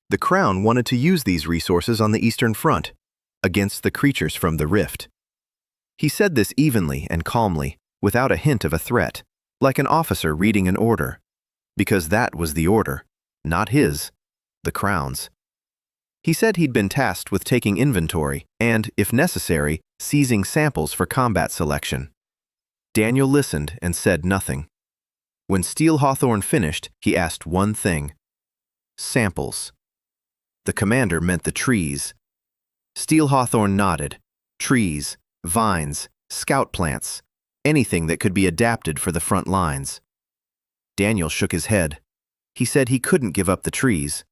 The Crown wanted to use these resources on the Eastern Front, against the creatures from the Rift. He said this evenly and calmly, without a hint of a threat. like an officer reading an order, because that was the order, not his, the Crown's. He said he'd been tasked with taking inventory and, if necessary, seizing samples for combat selection. Daniel listened and said nothing. When Steel Hawthorne finished, he asked one thing. Samples. The commander meant the trees. Steel Hawthorne nodded. Trees, vines, scout plants, anything that could be adapted for the front lines. Daniel shook his head. He said he couldn't give up the trees.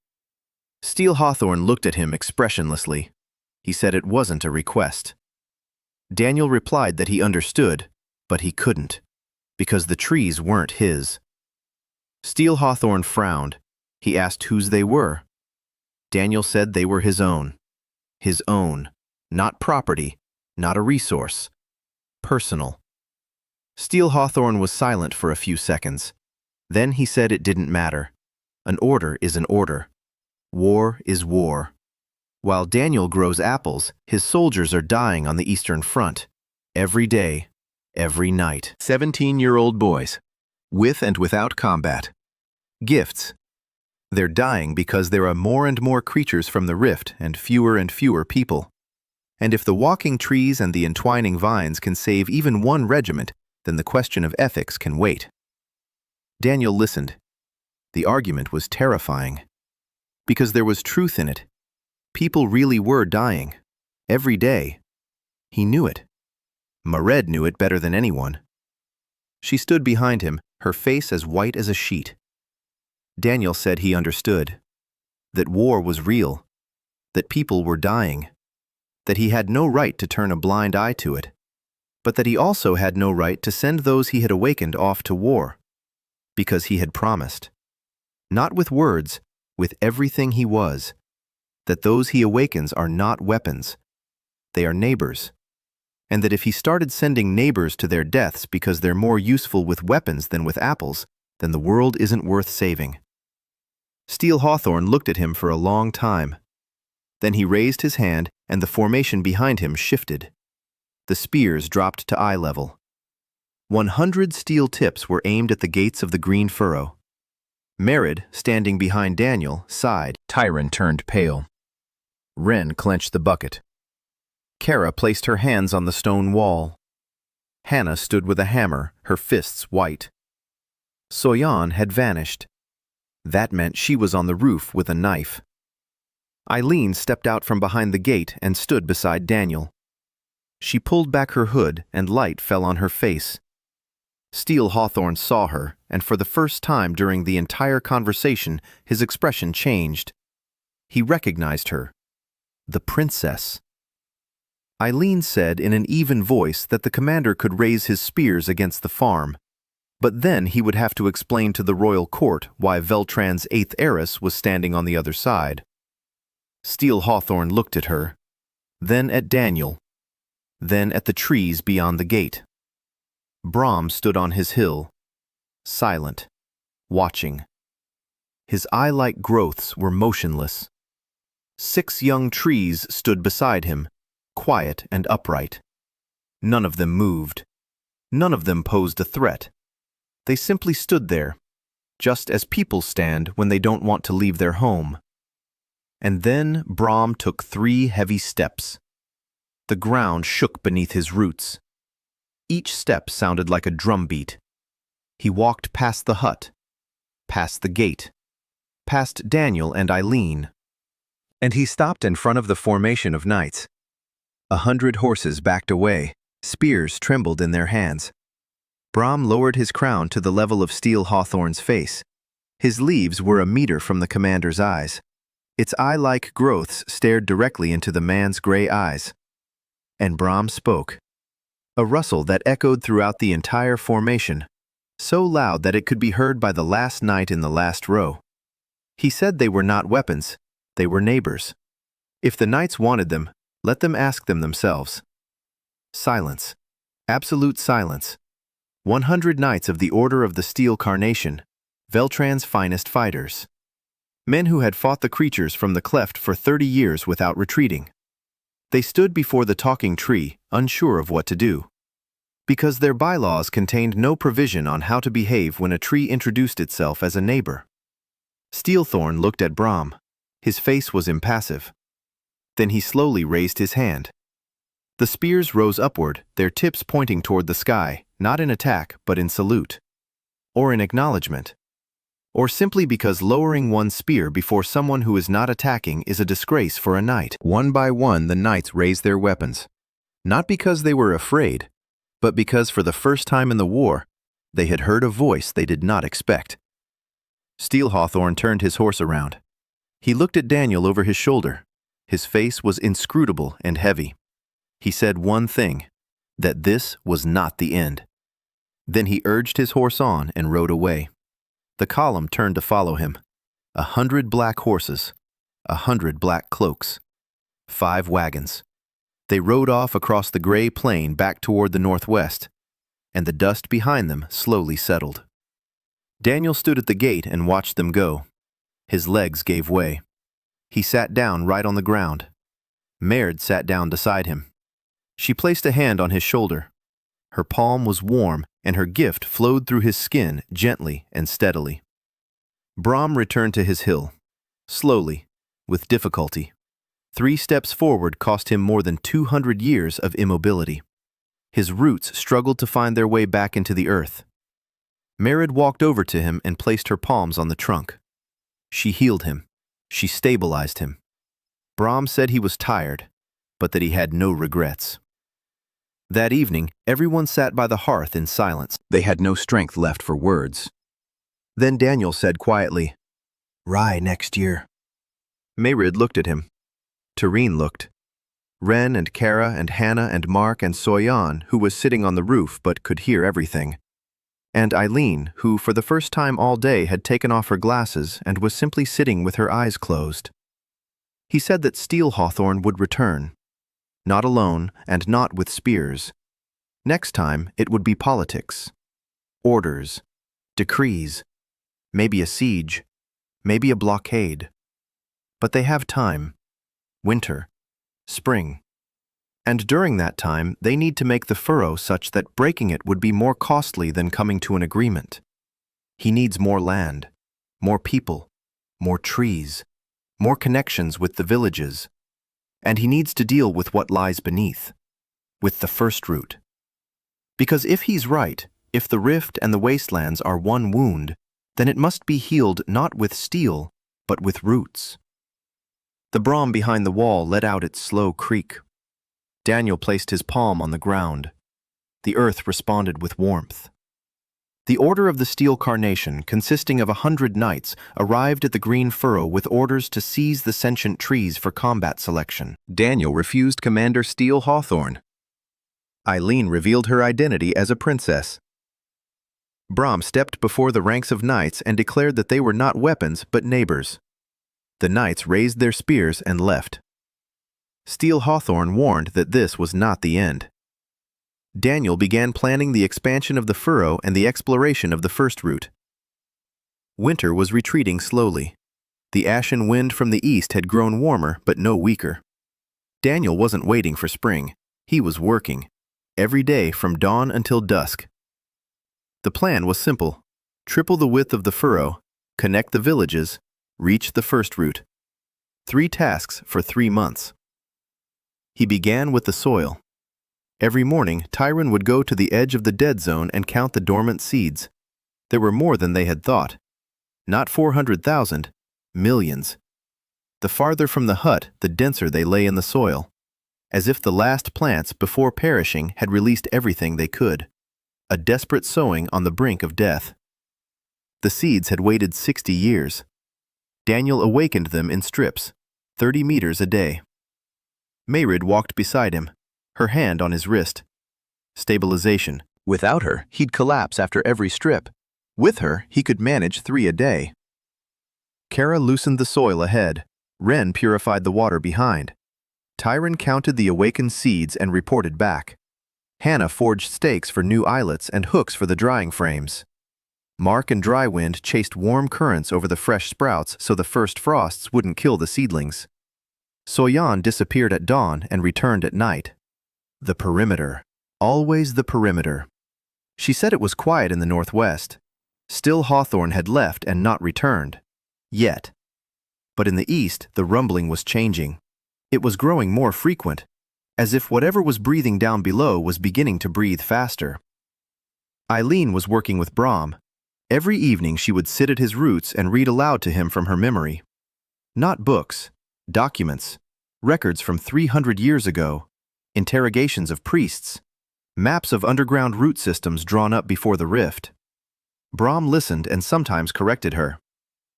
Steel Hawthorne looked at him expressionlessly. He said it wasn't a request. Daniel replied that he understood, but he couldn't, because the trees weren't his. Steel Hawthorne frowned. He asked whose they were. Daniel said they were his own. His own, not property, not a resource. Personal. Steel Hawthorne was silent for a few seconds. Then he said it didn't matter. An order is an order. War is war. While Daniel grows apples, his soldiers are dying on the Eastern Front. Every day, every night. 17-year-old boys, with and without combat. Gifts. They're dying because there are more and more creatures from the rift and fewer people. And if the walking trees and the entwining vines can save even one regiment, then the question of ethics can wait. Daniel listened. The argument was terrifying. Because there was truth in it. People really were dying. Every day. He knew it. Mairead knew it better than anyone. She stood behind him, her face as white as a sheet. Daniel said he understood. That war was real. That people were dying. That he had no right to turn a blind eye to it. But that he also had no right to send those he had awakened off to war. Because he had promised. Not with words, with everything he was. That those he awakens are not weapons. They are neighbors. And that if he started sending neighbors to their deaths because they're more useful with weapons than with apples, then the world isn't worth saving. Steel Hawthorne looked at him for a long time. Then he raised his hand, and the formation behind him shifted. The spears dropped to eye level. 100 steel tips were aimed at the gates of the green furrow. Mairead, standing behind Daniel, sighed. Tyron turned pale. Wren clenched the bucket. Kara placed her hands on the stone wall. Hannah stood with a hammer, her fists white. Soyan had vanished. That meant she was on the roof with a knife. Eileen stepped out from behind the gate and stood beside Daniel. She pulled back her hood and light fell on her face. Steel Hawthorne saw her, and for the first time during the entire conversation, his expression changed. He recognized her. The princess. Eileen said in an even voice that the commander could raise his spears against the farm, but then he would have to explain to the royal court why Veltran's 8th heiress was standing on the other side. Steel Hawthorne looked at her, then at Daniel, then at the trees beyond the gate. Brom stood on his hill, silent, watching. His eye-like growths were motionless. 6 young trees stood beside him, quiet and upright. None of them moved. None of them posed a threat. They simply stood there, just as people stand when they don't want to leave their home. And then Brom took 3 heavy steps. The ground shook beneath his roots. Each step sounded like a drumbeat. He walked past the hut, past the gate, past Daniel and Eileen. And he stopped in front of the formation of knights. 100 horses backed away, spears trembled in their hands. Brom lowered his crown to the level of Steel Hawthorne's face. His leaves were a meter from the commander's eyes. Its eye-like growths stared directly into the man's gray eyes. And Brom spoke. A rustle that echoed throughout the entire formation, so loud that it could be heard by the last knight in the last row. He said they were not weapons, they were neighbors. If the knights wanted them, let them ask them themselves. Silence. Absolute silence. 100 knights of the Order of the Steel Carnation, Veltran's finest fighters. Men who had fought the creatures from the cleft for 30 years without retreating. They stood before the talking tree, unsure of what to do. Because their bylaws contained no provision on how to behave when a tree introduced itself as a neighbor. Steelthorn looked at Brom. His face was impassive. Then he slowly raised his hand. The spears rose upward, their tips pointing toward the sky, not in attack but in salute. Or in acknowledgement. Or simply because lowering one's spear before someone who is not attacking is a disgrace for a knight. One by one the knights raised their weapons. Not because they were afraid, but because for the first time in the war, they had heard a voice they did not expect. Steel Hawthorne turned his horse around. He looked at Daniel over his shoulder. His face was inscrutable and heavy. He said one thing, that this was not the end. Then he urged his horse on and rode away. The column turned to follow him. 100 black horses, 100 black cloaks, 5 wagons. They rode off across the gray plain back toward the northwest, and the dust behind them slowly settled. Daniel stood at the gate and watched them go. His legs gave way. He sat down right on the ground. Mairead sat down beside him. She placed a hand on his shoulder. Her palm was warm, and her gift flowed through his skin gently and steadily. Brom returned to his hill, slowly, with difficulty. 3 steps forward cost him more than 200 years of immobility. His roots struggled to find their way back into the earth. Mairead walked over to him and placed her palms on the trunk. She healed him. She stabilized him. Brom said he was tired, but that he had no regrets. That evening, everyone sat by the hearth in silence. They had no strength left for words. Then Daniel said quietly, "Rye next year." Mairead looked at him. Tareen looked. Ren and Kara and Hannah and Mark and Soyan, who was sitting on the roof but could hear everything. And Eileen, who for the first time all day had taken off her glasses and was simply sitting with her eyes closed. He said that Steel Hawthorne would return. Not alone and not with spears. Next time it would be politics. Orders. Decrees. Maybe a siege. Maybe a blockade. But they have time. Winter. Spring. And during that time, they need to make the furrow such that breaking it would be more costly than coming to an agreement. He needs more land, more people, more trees, more connections with the villages. And he needs to deal with what lies beneath, with the first root. Because if he's right, if the rift and the wastelands are one wound, then it must be healed not with steel, but with roots. The Brom behind the wall let out its slow creak. Daniel placed his palm on the ground. The earth responded with warmth. The Order of the Steel Carnation, consisting of 100 knights, arrived at the green furrow with orders to seize the sentient trees for combat selection. Daniel refused Commander Steel Hawthorne. Eileen revealed her identity as a princess. Brom stepped before the ranks of knights and declared that they were not weapons but neighbors. The knights raised their spears and left. Steel Hawthorne warned that this was not the end. Daniel began planning the expansion of the furrow and the exploration of the first route. Winter was retreating slowly. The ashen wind from the east had grown warmer but no weaker. Daniel wasn't waiting for spring. He was working, every day from dawn until dusk. The plan was simple. Triple the width of the furrow, connect the villages, reach the first route. 3 tasks for 3 months. He began with the soil. Every morning, Tyron would go to the edge of the dead zone and count the dormant seeds. There were more than they had thought. Not 400,000, millions. The farther from the hut, the denser they lay in the soil, as if the last plants, before perishing, had released everything they could. A desperate sowing on the brink of death. The seeds had waited 60 years. Daniel awakened them in strips, 30 meters a day. Mairead walked beside him, her hand on his wrist. Stabilization. Without her, he'd collapse after every strip. With her, he could manage 3 a day. Kara loosened the soil ahead. Ren purified the water behind. Tyron counted the awakened seeds and reported back. Hannah forged stakes for new eyelets and hooks for the drying frames. Mark and Drywind chased warm currents over the fresh sprouts so the first frosts wouldn't kill the seedlings. Soyan disappeared at dawn and returned at night. The perimeter. always the perimeter. She said it was quiet in the northwest. Still Hawthorne had left and not returned. Yet. But in the east, the rumbling was changing. It was growing more frequent, as if whatever was breathing down below was beginning to breathe faster. Eileen was working with Brom. Every evening she would sit at his roots and read aloud to him from her memory. Not books, documents, records from 300 years ago, interrogations of priests, maps of underground root systems drawn up before the rift. Brom listened and sometimes corrected her.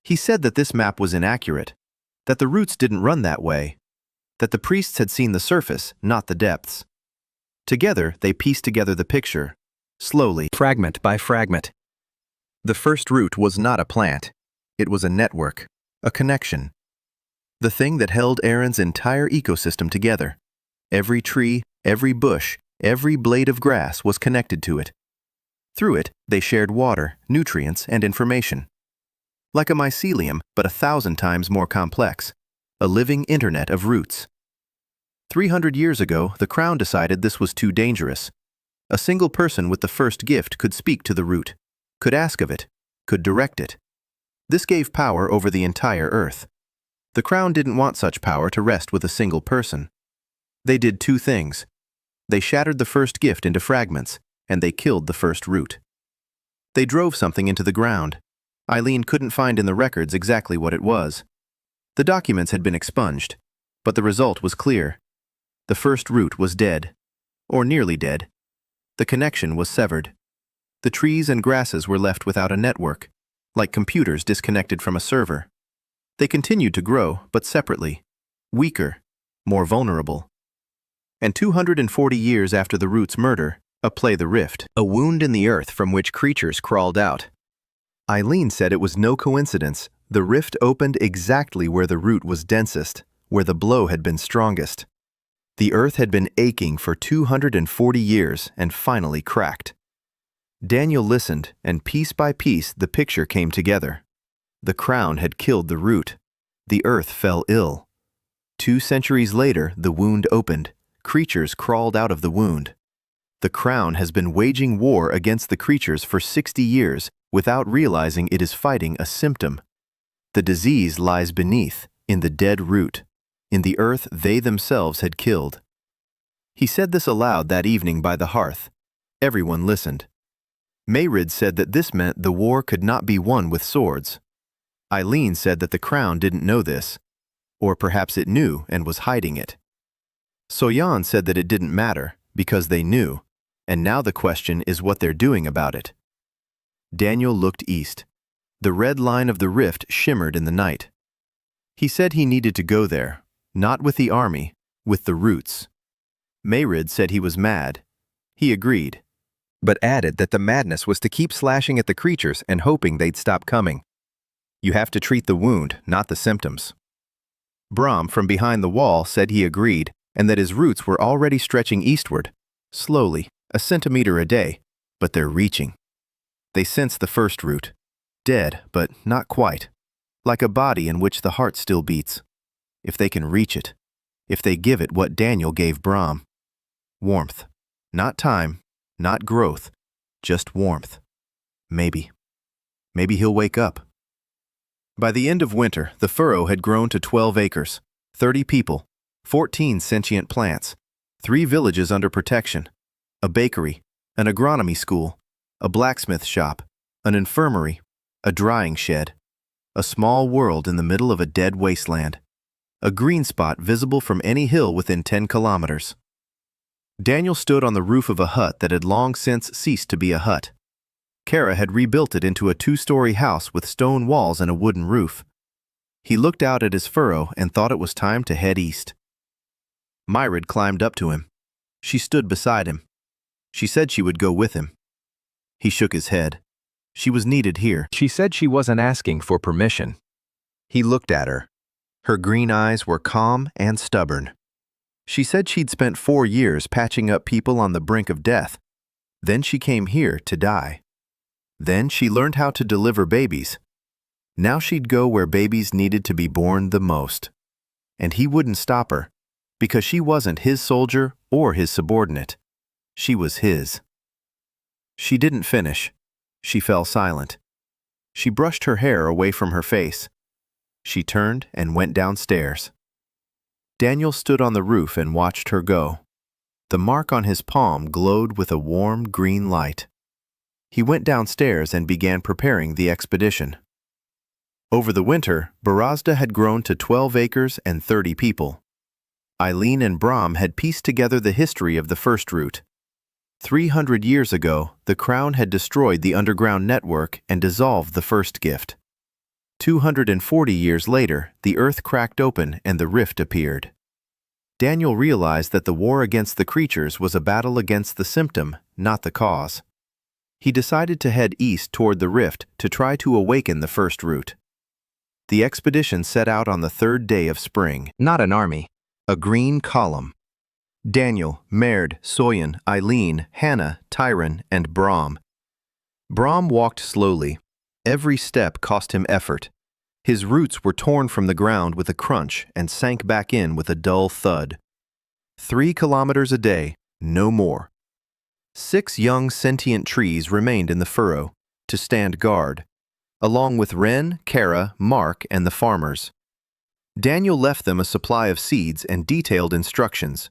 He said that this map was inaccurate, that the roots didn't run that way, that the priests had seen the surface, not the depths. Together, they pieced together the picture, slowly, fragment by fragment. The first root was not a plant. It was a network, a connection. The thing that held Erin's entire ecosystem together. Every tree, every bush, every blade of grass was connected to it. Through it, they shared water, nutrients, and information. Like a mycelium, but 1,000 times more complex. A living internet of roots. 300 years ago, the Crown decided this was too dangerous. A single person with the first gift could speak to the root, could ask of it, could direct it. This gave power over the entire Earth. The Crown didn't want such power to rest with a single person. They did two things. They shattered the first gift into fragments, and they killed the first root. They drove something into the ground. Eileen couldn't find in the records exactly what it was. The documents had been expunged, but the result was clear. The first root was dead, or nearly dead. The connection was severed. The trees and grasses were left without a network, like computers disconnected from a server. They continued to grow, but separately, weaker, more vulnerable. And 240 years after the root's murder, the rift, a wound in the earth from which creatures crawled out. Eileen said it was no coincidence. The rift opened exactly where the root was densest, where the blow had been strongest. The earth had been aching for 240 years and finally cracked. Daniel listened, and piece by piece the picture came together. The Crown had killed the root. The earth fell ill. 2 centuries later, the wound opened. Creatures crawled out of the wound. The Crown has been waging war against the creatures for 60 years without realizing it is fighting a symptom. The disease lies beneath, in the dead root, in the earth they themselves had killed. He said this aloud that evening by the hearth. Everyone listened. Mairead said that this meant the war could not be won with swords. Eileen said that the Crown didn't know this, or perhaps it knew and was hiding it. Soyan said that it didn't matter, because they knew, and now the question is what they're doing about it. Daniel looked east. The red line of the rift shimmered in the night. He said he needed to go there, not with the army, with the roots. Mairead said he was mad. He agreed, but added that the madness was to keep slashing at the creatures and hoping they'd stop coming. You have to treat the wound, not the symptoms. Brom, from behind the wall, said he agreed, and that his roots were already stretching eastward, slowly, a centimeter a day, but they're reaching. They sensed the first root, dead, but not quite, like a body in which the heart still beats. If they can reach it, if they give it what Daniel gave Brom. Warmth. Not time, not growth, just warmth. Maybe. Maybe he'll wake up. By the end of winter, the furrow had grown to 12 acres, 30 people, 14 sentient plants, 3 villages under protection, a bakery, an agronomy school, a blacksmith shop, an infirmary, a drying shed, a small world in the middle of a dead wasteland, a green spot visible from any hill within 10 kilometers. Daniel stood on the roof of a hut that had long since ceased to be a hut. Kara had rebuilt it into a 2-story house with stone walls and a wooden roof. He looked out at his furrow and thought it was time to head east. Mairead climbed up to him. She stood beside him. She said she would go with him. He shook his head. She was needed here. She said she wasn't asking for permission. He looked at her. Her green eyes were calm and stubborn. She said she'd spent 4 years patching up people on the brink of death. Then she came here to die. Then she learned how to deliver babies. Now she'd go where babies needed to be born the most. And he wouldn't stop her, because she wasn't his soldier or his subordinate. She was his. She didn't finish. She fell silent. She brushed her hair away from her face. She turned and went downstairs. Daniel stood on the roof and watched her go. The mark on his palm glowed with a warm green light. He went downstairs and began preparing the expedition. Over the winter, Barazda had grown to 12 acres and 30 people. Eileen and Brom had pieced together the history of the first route. 300 years ago, the Crown had destroyed the underground network and dissolved the first gift. 240 years later, the earth cracked open and the rift appeared. Daniel realized that the war against the creatures was a battle against the symptom, not the cause. He decided to head east toward the rift to try to awaken the first root. The expedition set out on the third day of spring. Not an army, a green column. Daniel, Mairead, Soyan, Eileen, Hannah, Tyron, and Brom. Brom walked slowly. Every step cost him effort. His roots were torn from the ground with a crunch and sank back in with a dull thud. 3 kilometers a day, no more. 6 young sentient trees remained in the furrow, to stand guard, along with Wren, Kara, Mark, and the farmers. Daniel left them a supply of seeds and detailed instructions: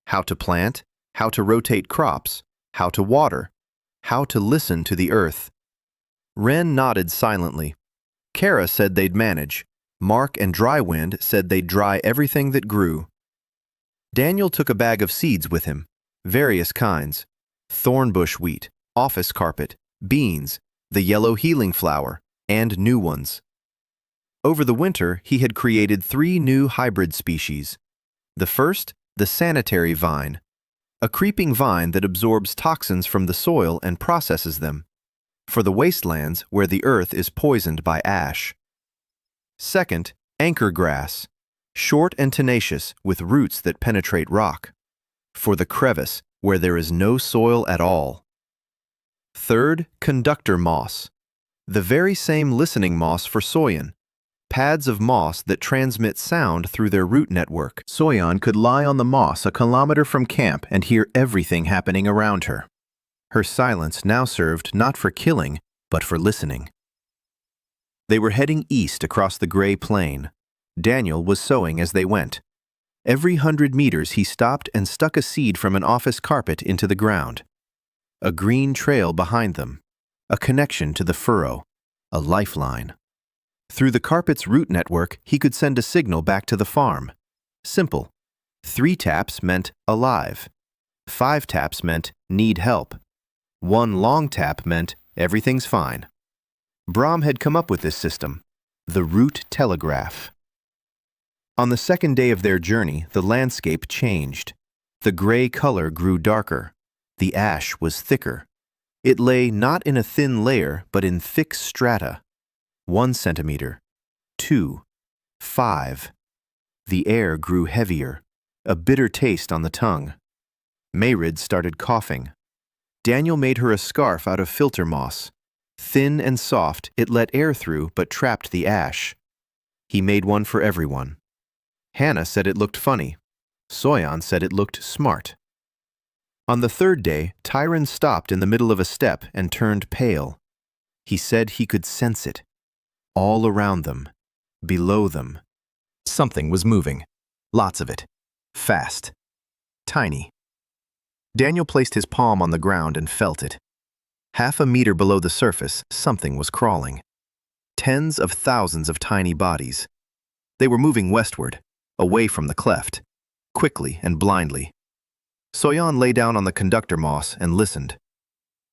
how to plant, how to rotate crops, how to water, how to listen to the earth. Wren nodded silently. Kara said they'd manage. Mark and Drywind said they'd dry everything that grew. Daniel took a bag of seeds with him, various kinds: thornbush wheat, office carpet, beans, the yellow healing flower, and new ones. Over the winter, he had created 3 new hybrid species. The first, the sanitary vine, a creeping vine that absorbs toxins from the soil and processes them, for the wastelands where the earth is poisoned by ash. Second, anchor grass, short and tenacious with roots that penetrate rock, for the crevice where there is no soil at all. Third, conductor moss, the very same listening moss for Soyan, pads of moss that transmit sound through their root network. Soyan could lie on the moss a kilometer from camp and hear everything happening around her. Her silence now served not for killing, but for listening. They were heading east across the gray plain. Daniel was sowing as they went. Every 100 meters he stopped and stuck a seed from an office carpet into the ground. A green trail behind them, a connection to the furrow, a lifeline. Through the carpet's root network, he could send a signal back to the farm. Simple. 3 taps meant alive. 5 taps meant need help. 1 long tap meant everything's fine. Brom had come up with this system, the root telegraph. On the second day of their journey, the landscape changed. The gray color grew darker. The ash was thicker. It lay not in a thin layer, but in thick strata. 1 centimeter, 2, 5. The air grew heavier, a bitter taste on the tongue. Mairead started coughing. Daniel made her a scarf out of filter moss. Thin and soft, it let air through but trapped the ash. He made one for everyone. Hannah said it looked funny. Soyan said it looked smart. On the third day, Tyron stopped in the middle of a step and turned pale. He said he could sense it. All around them, below them. Something was moving. Lots of it. Fast. Tiny. Daniel placed his palm on the ground and felt it. Half a meter below the surface, something was crawling. Tens of thousands of tiny bodies. They were moving westward, away from the cleft, quickly and blindly. Soyan lay down on the conductor moss and listened.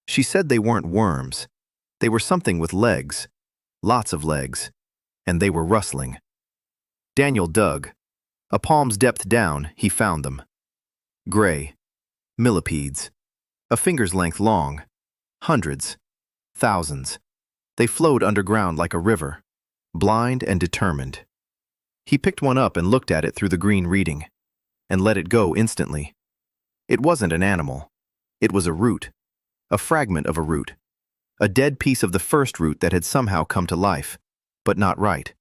She said they weren't worms. They were something with legs. Lots of legs, and they were rustling. Daniel dug. A palm's depth down, he found them. Gray. Millipedes. A finger's length long. Hundreds. Thousands. They flowed underground like a river, blind and determined. He picked one up and looked at it through the green reading, and let it go instantly. It wasn't an animal. It was a root. A fragment of a root. A dead piece of the first root that had somehow come to life, but not right.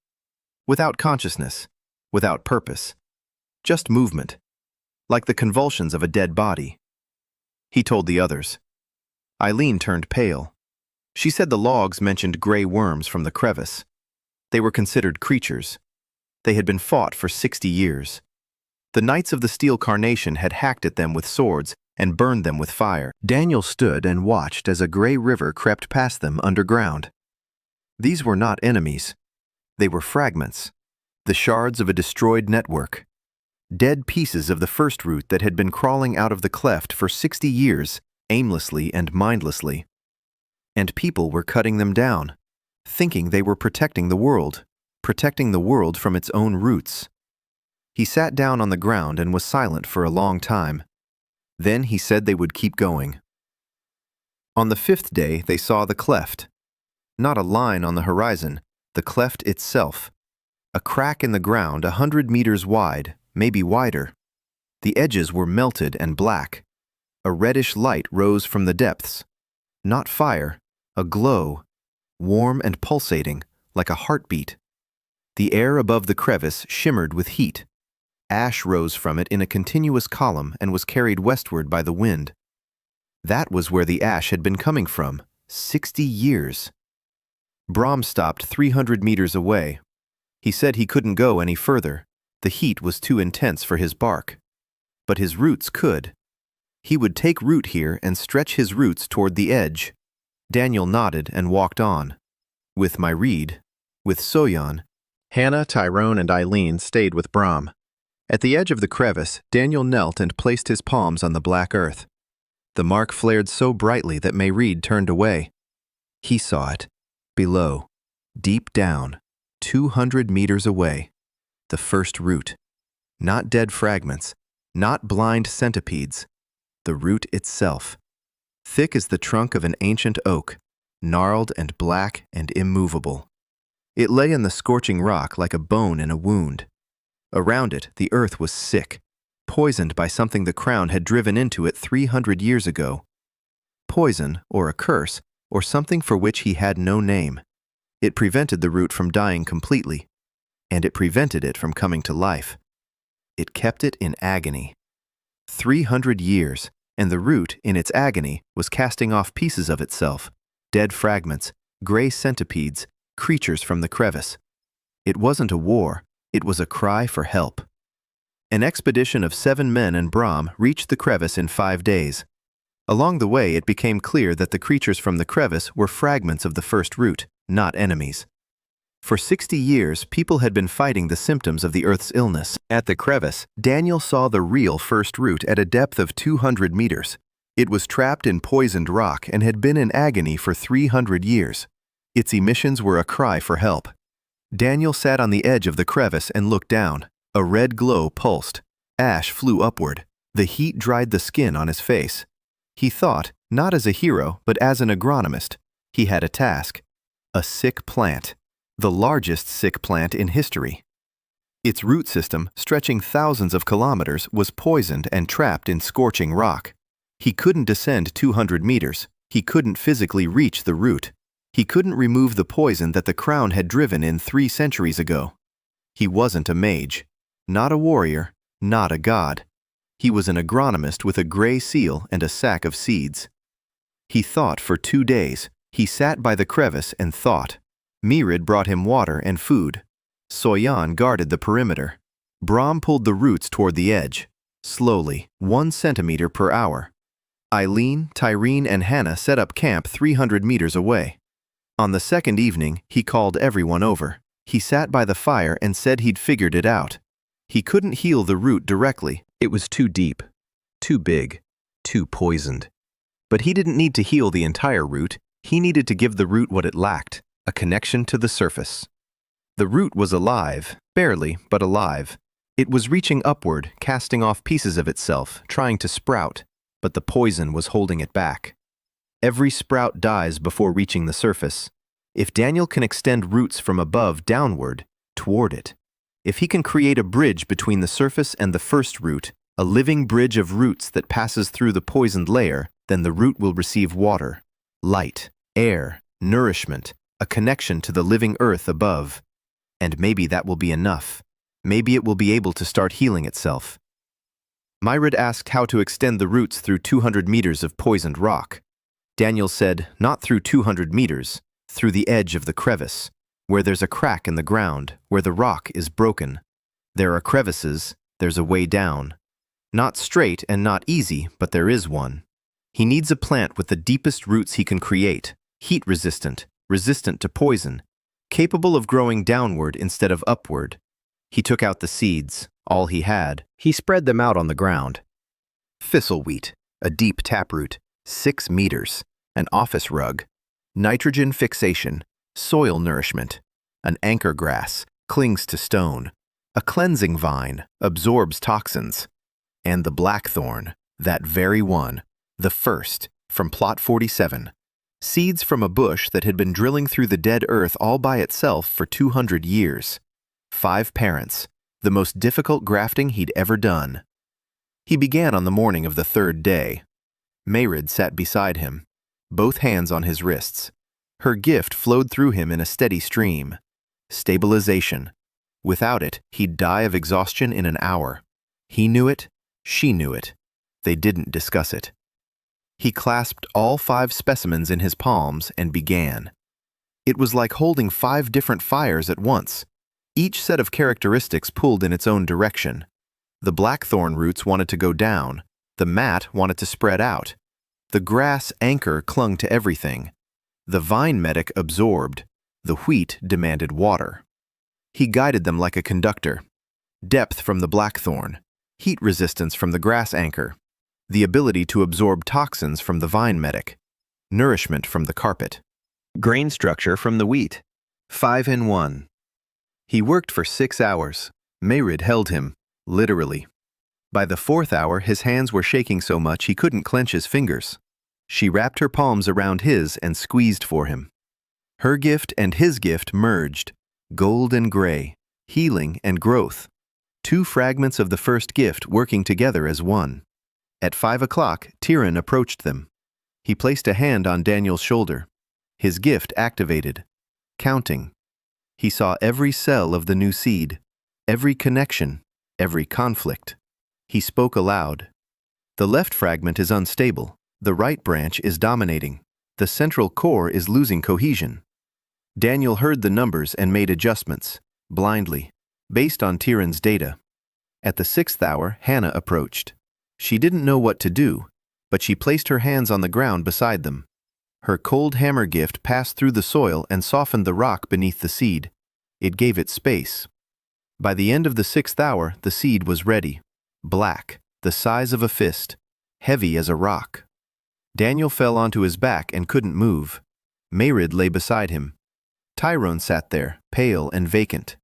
Without consciousness, without purpose. Just movement, like the convulsions of a dead body. he told the others. Eileen turned pale. She said the logs mentioned gray worms from the crevice. They were considered creatures. They had been fought for 60 years. The Knights of the Steel Carnation had hacked at them with swords and burned them with fire. Daniel stood and watched as a gray river crept past them underground. These were not enemies. They were fragments, the shards of a destroyed network. Dead pieces of the first root that had been crawling out of the cleft for 60 years, aimlessly and mindlessly. And people were cutting them down, thinking they were protecting the world from its own roots. He sat down on the ground and was silent for a long time. Then he said they would keep going. On the 5th day they saw the cleft. Not a line on the horizon, the cleft itself. A crack in the ground 100 meters wide, maybe wider. The edges were melted and black. A reddish light rose from the depths. Not fire, a glow, warm and pulsating, like a heartbeat. The air above the crevice shimmered with heat. Ash rose from it in a continuous column and was carried westward by the wind. That was where the ash had been coming from, 60 years. Brom stopped 300 meters away. He said he couldn't go any further. The heat was too intense for his bark. But his roots could. He would take root here and stretch his roots toward the edge. Daniel nodded and walked on. With Mairead, with Soyan, Hannah, Tyrone, and Eileen stayed with Brom. At the edge of the crevice, Daniel knelt and placed his palms on the black earth. The mark flared so brightly that Mairead turned away. He saw it. Below, deep down, 200 meters away. The first root. Not dead fragments, not blind centipedes. The root itself. Thick as the trunk of an ancient oak, gnarled and black and immovable. It lay in the scorching rock like a bone in a wound. Around it, the earth was sick, poisoned by something the crown had driven into it 300 years ago. Poison, or a curse, or something for which he had no name. It prevented the root from dying completely, and it prevented it from coming to life. It kept it in agony. 300 years, and the root, in its agony, was casting off pieces of itself, dead fragments, gray centipedes, creatures from the crevice. It wasn't a war. It was a cry for help. An expedition of 7 men and Brom reached the crevice in 5 days. Along the way, it became clear that the creatures from the crevice were fragments of the first root, not enemies. For 60 years, people had been fighting the symptoms of the Earth's illness. At the crevice, Daniel saw the real first root at a depth of 200 meters. It was trapped in poisoned rock and had been in agony for 300 years. Its emissions were a cry for help. Daniel sat on the edge of the crevice and looked down. A red glow pulsed. Ash flew upward. The heat dried the skin on his face. He thought, not as a hero, but as an agronomist. He had a task. A sick plant. The largest sick plant in history. Its root system, stretching thousands of kilometers, was poisoned and trapped in scorching rock. He couldn't descend 200 meters. He couldn't physically reach the root. He couldn't remove the poison that the crown had driven in 3 centuries ago. He wasn't a mage, not a warrior, not a god. He was an agronomist with a gray seal and a sack of seeds. He thought for 2 days. He sat by the crevice and thought. Mairead brought him water and food. Soyan guarded the perimeter. Brom pulled the roots toward the edge, slowly, 1 centimeter per hour. Eileen, Tyrene, and Hannah set up camp 300 meters away. On the 2nd evening, he called everyone over. He sat by the fire and said he'd figured it out. He couldn't heal the root directly. It was too deep, too big, too poisoned. But he didn't need to heal the entire root. He needed to give the root what it lacked, a connection to the surface. The root was alive, barely, but alive. It was reaching upward, casting off pieces of itself, trying to sprout, but the poison was holding it back. Every sprout dies before reaching the surface. If Daniel can extend roots from above downward, toward it, if he can create a bridge between the surface and the first root, a living bridge of roots that passes through the poisoned layer, then the root will receive water, light, air, nourishment, a connection to the living earth above. And maybe that will be enough. Maybe it will be able to start healing itself. Mairead asked how to extend the roots through 200 meters of poisoned rock. Daniel said, not through 200 meters, through the edge of the crevice, where there's a crack in the ground, where the rock is broken. There are crevices, there's a way down. Not straight and not easy, but there is one. He needs a plant with the deepest roots he can create, heat-resistant, resistant to poison, capable of growing downward instead of upward. He took out the seeds, all he had. He spread them out on the ground. Thistleweed, a deep taproot, 6 meters, an office rug, nitrogen fixation, soil nourishment, an anchor grass, clings to stone, a cleansing vine, absorbs toxins, and the blackthorn, that very one, the first, from plot 47, seeds from a bush that had been drilling through the dead earth all by itself for 200 years. 5 parents, the most difficult grafting he'd ever done. He began on the morning of the 3rd day. Mairead sat beside him, both hands on his wrists. Her gift flowed through him in a steady stream. Stabilization. Without it, he'd die of exhaustion in an hour. He knew it, she knew it. They didn't discuss it. He clasped all 5 specimens in his palms and began. It was like holding 5 different fires at once. Each set of characteristics pulled in its own direction. The blackthorn roots wanted to go down. The mat wanted to spread out. The grass anchor clung to everything. The vine medic absorbed. The wheat demanded water. He guided them like a conductor. Depth from the blackthorn. Heat resistance from the grass anchor. The ability to absorb toxins from the vine medic. Nourishment from the carpet. Grain structure from the wheat. 5 in 1. He worked for 6 hours. Mairead held him, literally. By the 4th hour, his hands were shaking so much he couldn't clench his fingers. She wrapped her palms around his and squeezed for him. Her gift and his gift merged, gold and gray, healing and growth. 2 fragments of the first gift working together as one. At 5 o'clock, Tyrion approached them. He placed a hand on Daniel's shoulder. His gift activated. Counting. He saw every cell of the new seed, every connection, every conflict. He spoke aloud. The left fragment is unstable. The right branch is dominating. The central core is losing cohesion. Daniel heard the numbers and made adjustments, blindly, based on Tyrion's data. At the 6th hour, Hannah approached. She didn't know what to do, but she placed her hands on the ground beside them. Her cold hammer gift passed through the soil and softened the rock beneath the seed. It gave it space. By the end of the 6th hour, the seed was ready. Black, the size of a fist, heavy as a rock. Daniel fell onto his back and couldn't move. Mairead lay beside him. Tyrone sat there, pale and vacant.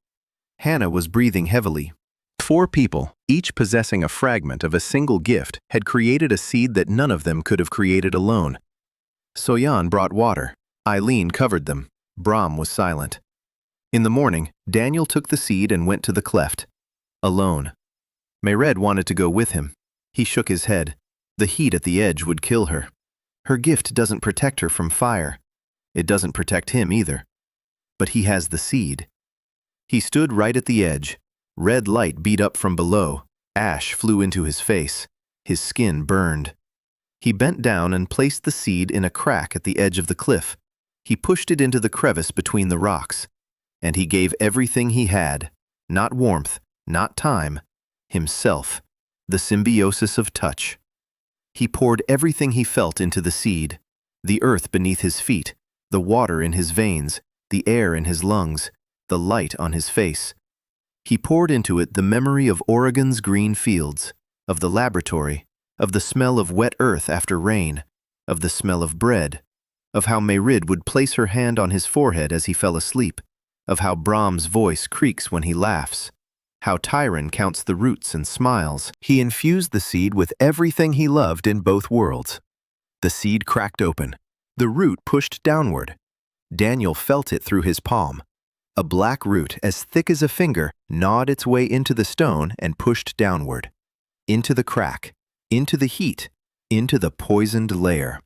Hannah was breathing heavily. 4 people, each possessing a fragment of a single gift, had created a seed that none of them could have created alone. Soyan brought water. Eileen covered them. Brom was silent. In the morning, Daniel took the seed and went to the cleft. Alone. Mairead wanted to go with him. He shook his head. The heat at the edge would kill her. Her gift doesn't protect her from fire. It doesn't protect him either. But he has the seed. He stood right at the edge. Red light beat up from below. Ash flew into his face. His skin burned. He bent down and placed the seed in a crack at the edge of the cliff. He pushed it into the crevice between the rocks. And he gave everything he had. Not warmth, not time. Himself. The symbiosis of touch. He poured everything he felt into the seed. The earth beneath his feet. The water in his veins. The air in his lungs. The light on his face. He poured into it the memory of Oregon's green fields. Of the laboratory. Of the smell of wet earth after rain, of the smell of bread, of how Mairead would place her hand on his forehead as he fell asleep, of how Brom's voice creaks when he laughs, how Tyrion counts the roots and smiles. He infused the seed with everything he loved in both worlds. The seed cracked open. The root pushed downward. Daniel felt it through his palm. A black root as thick as a finger gnawed its way into the stone and pushed downward, into the crack. Into the heat, into the poisoned layer.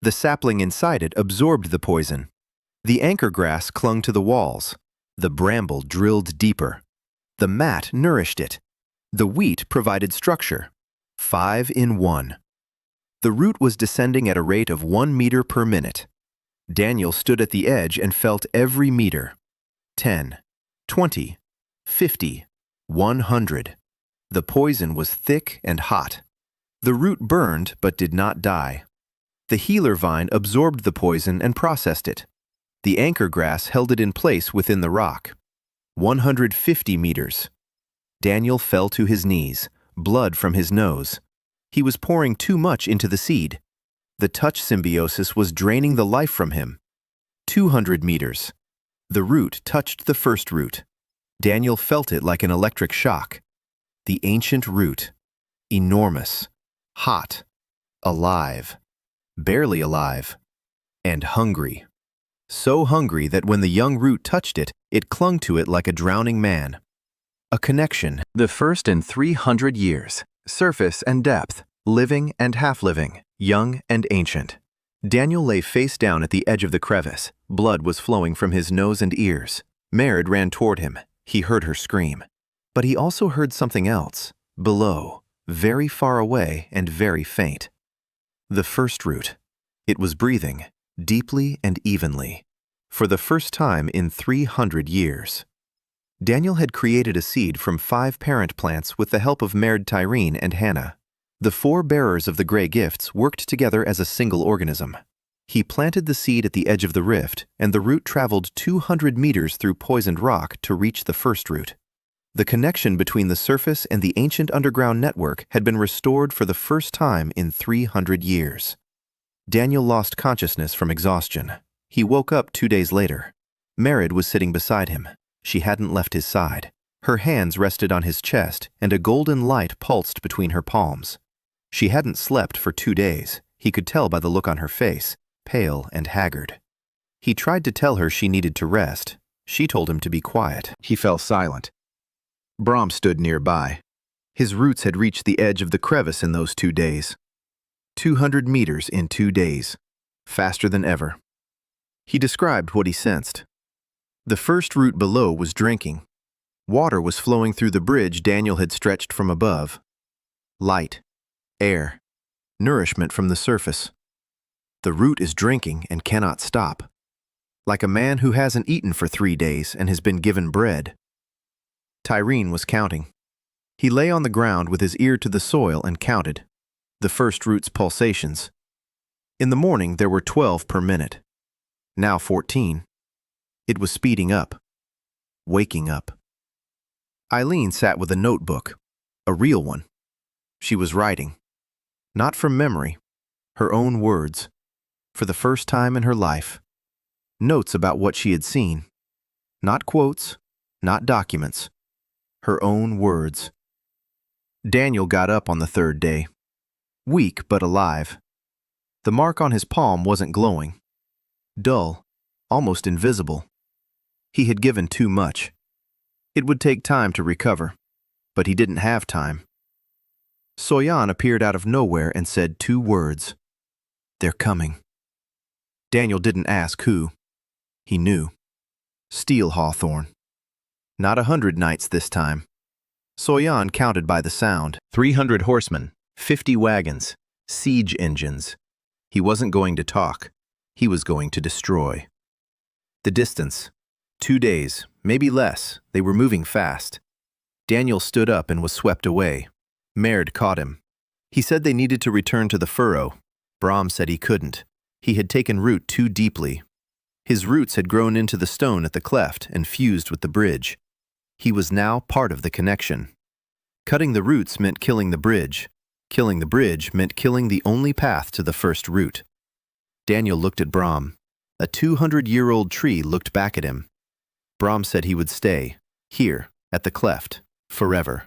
The sapling inside it absorbed the poison. The anchor grass clung to the walls. The bramble drilled deeper. The mat nourished it. The wheat provided structure. 5 in 1. The root was descending at a rate of 1 meter per minute. Daniel stood at the edge and felt every meter. 10, 20, 50, 100. The poison was thick and hot. The root burned but did not die. The healer vine absorbed the poison and processed it. The anchor grass held it in place within the rock. 150 meters. Daniel fell to his knees, blood from his nose. He was pouring too much into the seed. The touch symbiosis was draining the life from him. 200 meters. The root touched the first root. Daniel felt it like an electric shock. The ancient root. Enormous. Hot. Alive. Barely alive. And hungry. So hungry that when the young root touched it, it clung to it like a drowning man. A connection. The first in 300 years. Surface and depth. Living and half-living. Young and ancient. Daniel lay face down at the edge of the crevice. Blood was flowing from his nose and ears. Mairead ran toward him. He heard her scream. But he also heard something else. Below. Very far away and very faint. The first root. It was breathing. Deeply and evenly. For the first time in 300 years. Daniel had created a seed from 5 parent plants with the help of Mairead, Tyreen, and Hannah. The 4 bearers of the gray gifts worked together as a single organism. He planted the seed at the edge of the rift, and the root traveled 200 meters through poisoned rock to reach the first root. The connection between the surface and the ancient underground network had been restored for the first time in 300 years. Daniel lost consciousness from exhaustion. He woke up 2 days later. Mairead was sitting beside him. She hadn't left his side. Her hands rested on his chest, and a golden light pulsed between her palms. She hadn't slept for 2 days. He could tell by the look on her face, pale and haggard. He tried to tell her she needed to rest. She told him to be quiet. He fell silent. Brom stood nearby. His roots had reached the edge of the crevice in those 2 days. 200 meters in 2 days. Faster than ever. He described what he sensed. The first root below was drinking. Water was flowing through the bridge Daniel had stretched from above. Light. Air. Nourishment from the surface. The root is drinking and cannot stop. Like a man who hasn't eaten for 3 days and has been given bread. Tyreen was counting. He lay on the ground with his ear to the soil and counted. The first root's pulsations. In the morning there were 12 per minute. Now 14. It was speeding up. Waking up. Eileen sat with a notebook. A real one. She was writing. Not from memory. Her own words. For the first time in her life. Notes about what she had seen. Not quotes. Not documents. Her own words. Daniel got up on the 3rd day. Weak but alive. The mark on his palm wasn't glowing. Dull. Almost invisible. He had given too much. It would take time to recover. But he didn't have time. Soyan appeared out of nowhere and said 2 words. They're coming. Daniel didn't ask who. He knew. Steel hawthorn. Not 100 knights this time. Soyan counted by the sound. 300 horsemen, 50 wagons, siege engines. He wasn't going to talk. He was going to destroy. The distance. 2 days, maybe less. They were moving fast. Daniel stood up and was swept away. Mairead caught him. He said they needed to return to the furrow. Brom said he couldn't. He had taken root too deeply. His roots had grown into the stone at the cleft and fused with the bridge. He was now part of the connection. Cutting the roots meant killing the bridge. Killing the bridge meant killing the only path to the first root. Daniel looked at Brom. A 200-year-old tree looked back at him. Brom said he would stay, here, at the cleft, forever.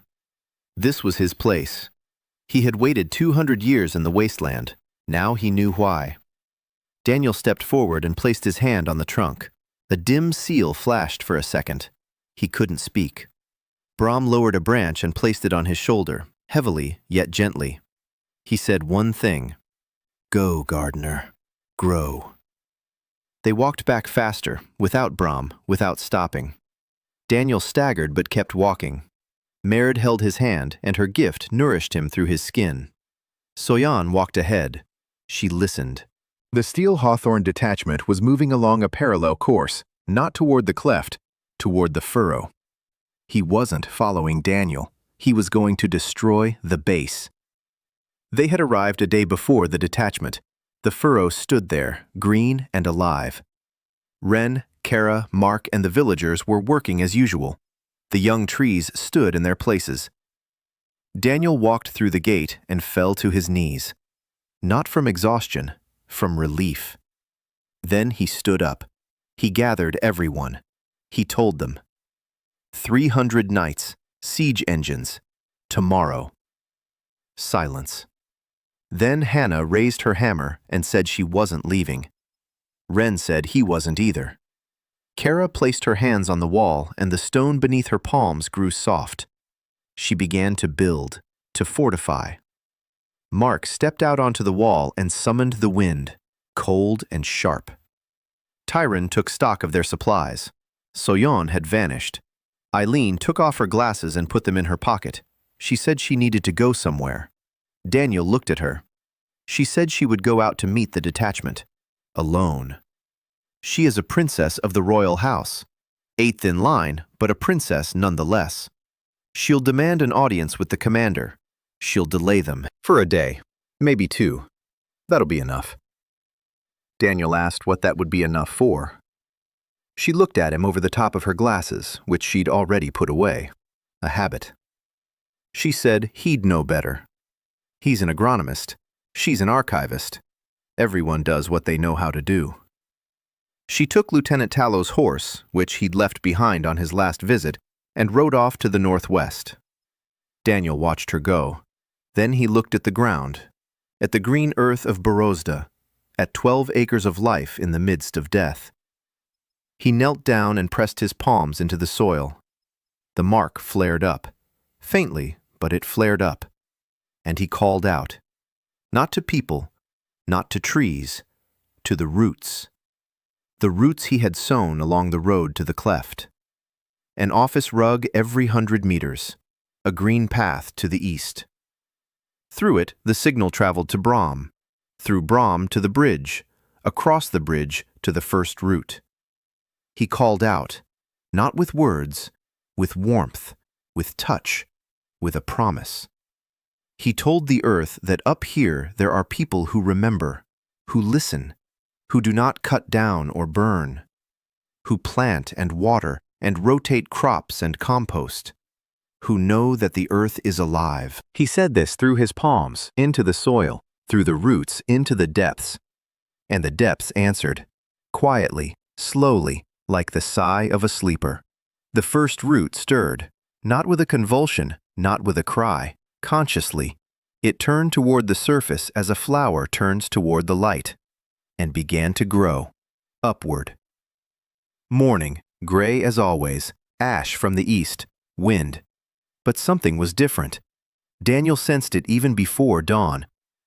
This was his place. He had waited 200 years in the wasteland. Now he knew why. Daniel stepped forward and placed his hand on the trunk. A dim seal flashed for a second. He couldn't speak. Brom lowered a branch and placed it on his shoulder, heavily yet gently. He said one thing. Go, gardener. Grow. They walked back faster, without Brom, without stopping. Daniel staggered but kept walking. Mairead held his hand, and her gift nourished him through his skin. Soyan walked ahead. She listened. The steel hawthorn detachment was moving along a parallel course, not toward the cleft, toward the furrow. He wasn't following Daniel. He was going to destroy the base. They had arrived a day before the detachment. The furrow stood there, green and alive. Wren, Kara, Mark, and the villagers were working as usual. The young trees stood in their places. Daniel walked through the gate and fell to his knees. Not from exhaustion, from relief. Then he stood up. He gathered everyone. He told them. 300 knights, siege engines, tomorrow. Silence. Then Hannah raised her hammer and said she wasn't leaving. Wren said he wasn't either. Kara placed her hands on the wall, and the stone beneath her palms grew soft. She began to build, to fortify. Mark stepped out onto the wall and summoned the wind, cold and sharp. Tyron took stock of their supplies. Soyan had vanished. Eileen took off her glasses and put them in her pocket. She said she needed to go somewhere. Daniel looked at her. She said she would go out to meet the detachment. Alone. She is a princess of the royal house. 8th in line, but a princess nonetheless. She'll demand an audience with the commander. She'll delay them for a day, maybe 2. That'll be enough. Daniel asked what that would be enough for. She looked at him over the top of her glasses, which she'd already put away. A habit. She said he'd know better. He's an agronomist. She's an archivist. Everyone does what they know how to do. She took Lieutenant Tallow's horse, which he'd left behind on his last visit, and rode off to the northwest. Daniel watched her go. Then he looked at the ground, at the green earth of Borozda, at 12 acres of life in the midst of death. He knelt down and pressed his palms into the soil. The mark flared up. Faintly, but it flared up. And he called out. Not to people, not to trees, to the roots. The roots he had sown along the road to the cleft. An office rug every 100 meters. A green path to the east. Through it, the signal traveled to Brom. Through Brom to the bridge. Across the bridge to the first route. He called out, not with words, with warmth, with touch, with a promise. He told the earth that up here there are people who remember, who listen, who do not cut down or burn, who plant and water and rotate crops and compost, who know that the earth is alive. He said this through his palms, into the soil, through the roots, into the depths. And the depths answered, quietly, slowly, like the sigh of a sleeper. The first root stirred, not with a convulsion, not with a cry, consciously. It turned toward the surface as a flower turns toward the light, and began to grow, upward. Morning, gray as always, ash from the east, wind. But something was different. Daniel sensed it even before dawn.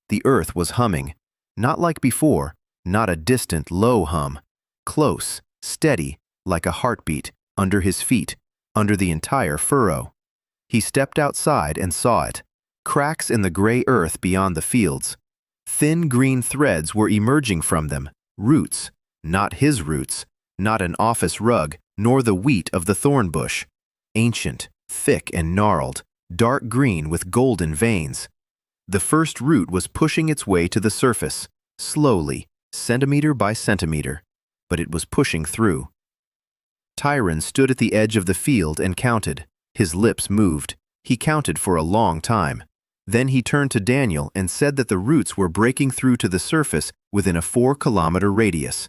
The earth was humming, not like before, not a distant, low hum, close, steady, like a heartbeat, under his feet, under the entire furrow. He stepped outside and saw it. Cracks in the gray earth beyond the fields. Thin green threads were emerging from them, roots, not his roots, not an office rug, nor the wheat of the thornbush. Ancient, thick and gnarled, dark green with golden veins. The first root was pushing its way to the surface, slowly, centimeter by centimeter, but it was pushing through. Tyron stood at the edge of the field and counted. His lips moved. He counted for a long time. Then he turned to Daniel and said that the roots were breaking through to the surface within a 4-kilometer radius.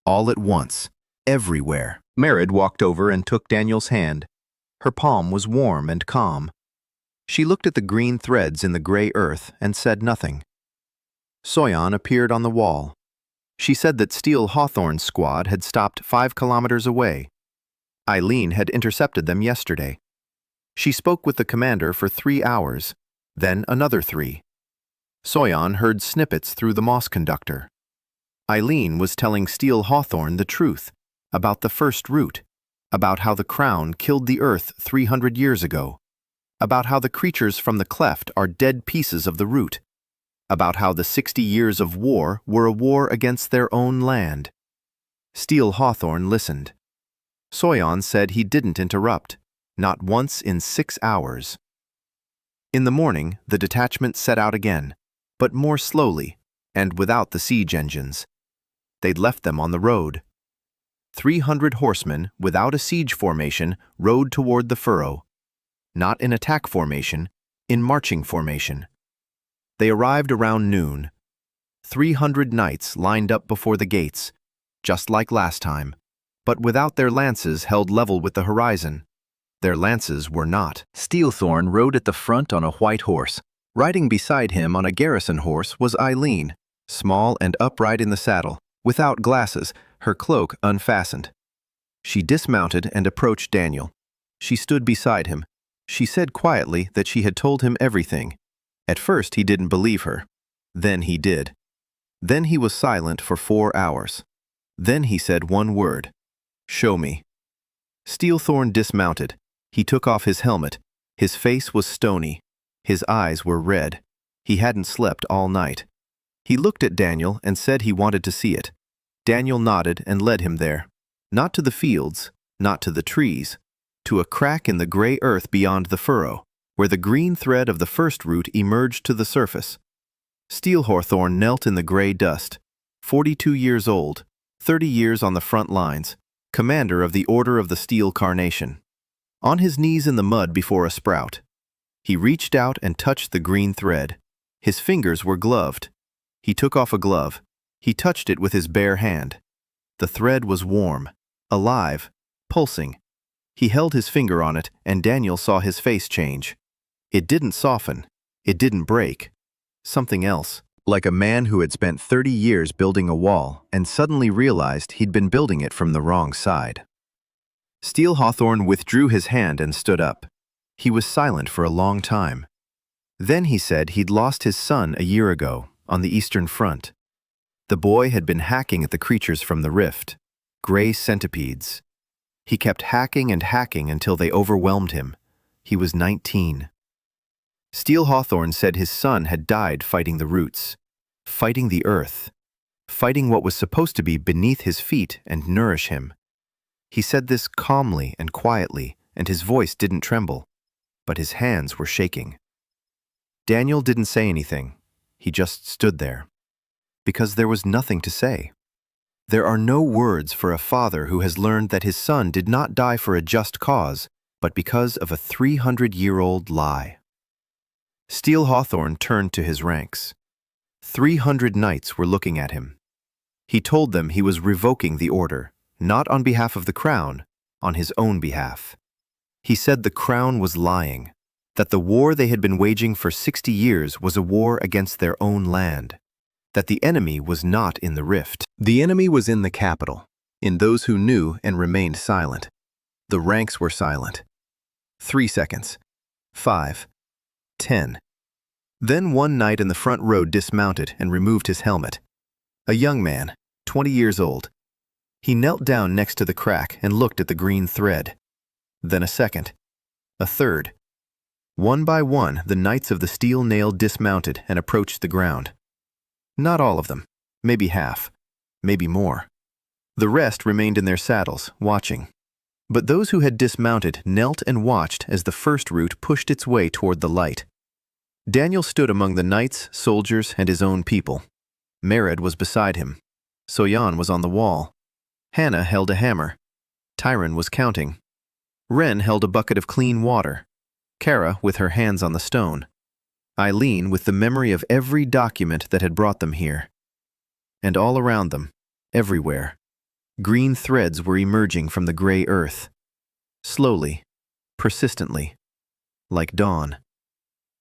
All at once, everywhere. Mairead walked over and took Daniel's hand. Her palm was warm and calm. She looked at the green threads in the gray earth and said nothing. Soyan appeared on the wall. She said that Steel Hawthorne's squad had stopped 5 kilometers away. Eileen had intercepted them yesterday. She spoke with the commander for 3 hours, then another 3. Soyan heard snippets through the moss conductor. Eileen was telling Steel Hawthorne the truth about the first root, about how the crown killed the earth 300 years ago, about how the creatures from the cleft are dead pieces of the root, about how the 60 years of war were a war against their own land. Steel Hawthorne listened. Soyan said he didn't interrupt, not once in 6 hours. In the morning, the detachment set out again, but more slowly, and without the siege engines. They'd left them on the road. 300 horsemen, without a siege formation, rode toward the furrow. Not in attack formation, in marching formation. They arrived around noon. 300 knights lined up before the gates, just like last time, but without their lances held level with the horizon. Their lances were not. Steelthorn rode at the front on a white horse. Riding beside him on a garrison horse was Eileen, small and upright in the saddle, without glasses, her cloak unfastened. She dismounted and approached Daniel. She stood beside him. She said quietly that she had told him everything. At first he didn't believe her. Then he did. Then he was silent for 4 hours. Then he said one word. "Show me." Steelthorn dismounted. He took off his helmet. His face was stony. His eyes were red. He hadn't slept all night. He looked at Daniel and said he wanted to see it. Daniel nodded and led him there. Not to the fields, not to the trees, to a crack in the gray earth beyond the furrow, where the green thread of the first root emerged to the surface. Steel Hawthorne knelt in the gray dust, 42 years old, 30 years on the front lines, commander of the Order of the Steel Carnation. On his knees in the mud before a sprout. He reached out and touched the green thread. His fingers were gloved. He took off a glove. He touched it with his bare hand. The thread was warm, alive, pulsing. He held his finger on it, and Daniel saw his face change. It didn't soften. It didn't break. Something else, like a man who had spent 30 years building a wall and suddenly realized he'd been building it from the wrong side. Steel Hawthorne withdrew his hand and stood up. He was silent for a long time. Then he said he'd lost his son a year ago, on the Eastern Front. The boy had been hacking at the creatures from the rift, gray centipedes. He kept hacking and hacking until they overwhelmed him. He was 19. Steel Hawthorne said his son had died fighting the roots, fighting the earth, fighting what was supposed to be beneath his feet and nourish him. He said this calmly and quietly, and his voice didn't tremble, but his hands were shaking. Daniel didn't say anything. He just stood there. Because there was nothing to say. There are no words for a father who has learned that his son did not die for a just cause, but because of a 300-year-old lie. Steel Hawthorne turned to his ranks. 300 knights were looking at him. He told them he was revoking the order, not on behalf of the crown, on his own behalf. He said the crown was lying, that the war they had been waging for 60 years was a war against their own land, that the enemy was not in the rift. The enemy was in the capital, in those who knew and remained silent. The ranks were silent. 3 seconds. 5. 10. Then one knight in the front row dismounted and removed his helmet. A young man, 20 years old. He knelt down next to the crack and looked at the green thread. Then a second. A third. One by one, the knights of the steel nail dismounted and approached the ground. Not all of them. Maybe half. Maybe more. The rest remained in their saddles, watching. But those who had dismounted knelt and watched as the first root pushed its way toward the light. Daniel stood among the knights, soldiers, and his own people. Mairead was beside him. Soyan was on the wall. Hannah held a hammer. Tyron was counting. Wren held a bucket of clean water. Kara with her hands on the stone. Eileen with the memory of every document that had brought them here. And all around them, everywhere, green threads were emerging from the gray earth. Slowly, persistently, like dawn.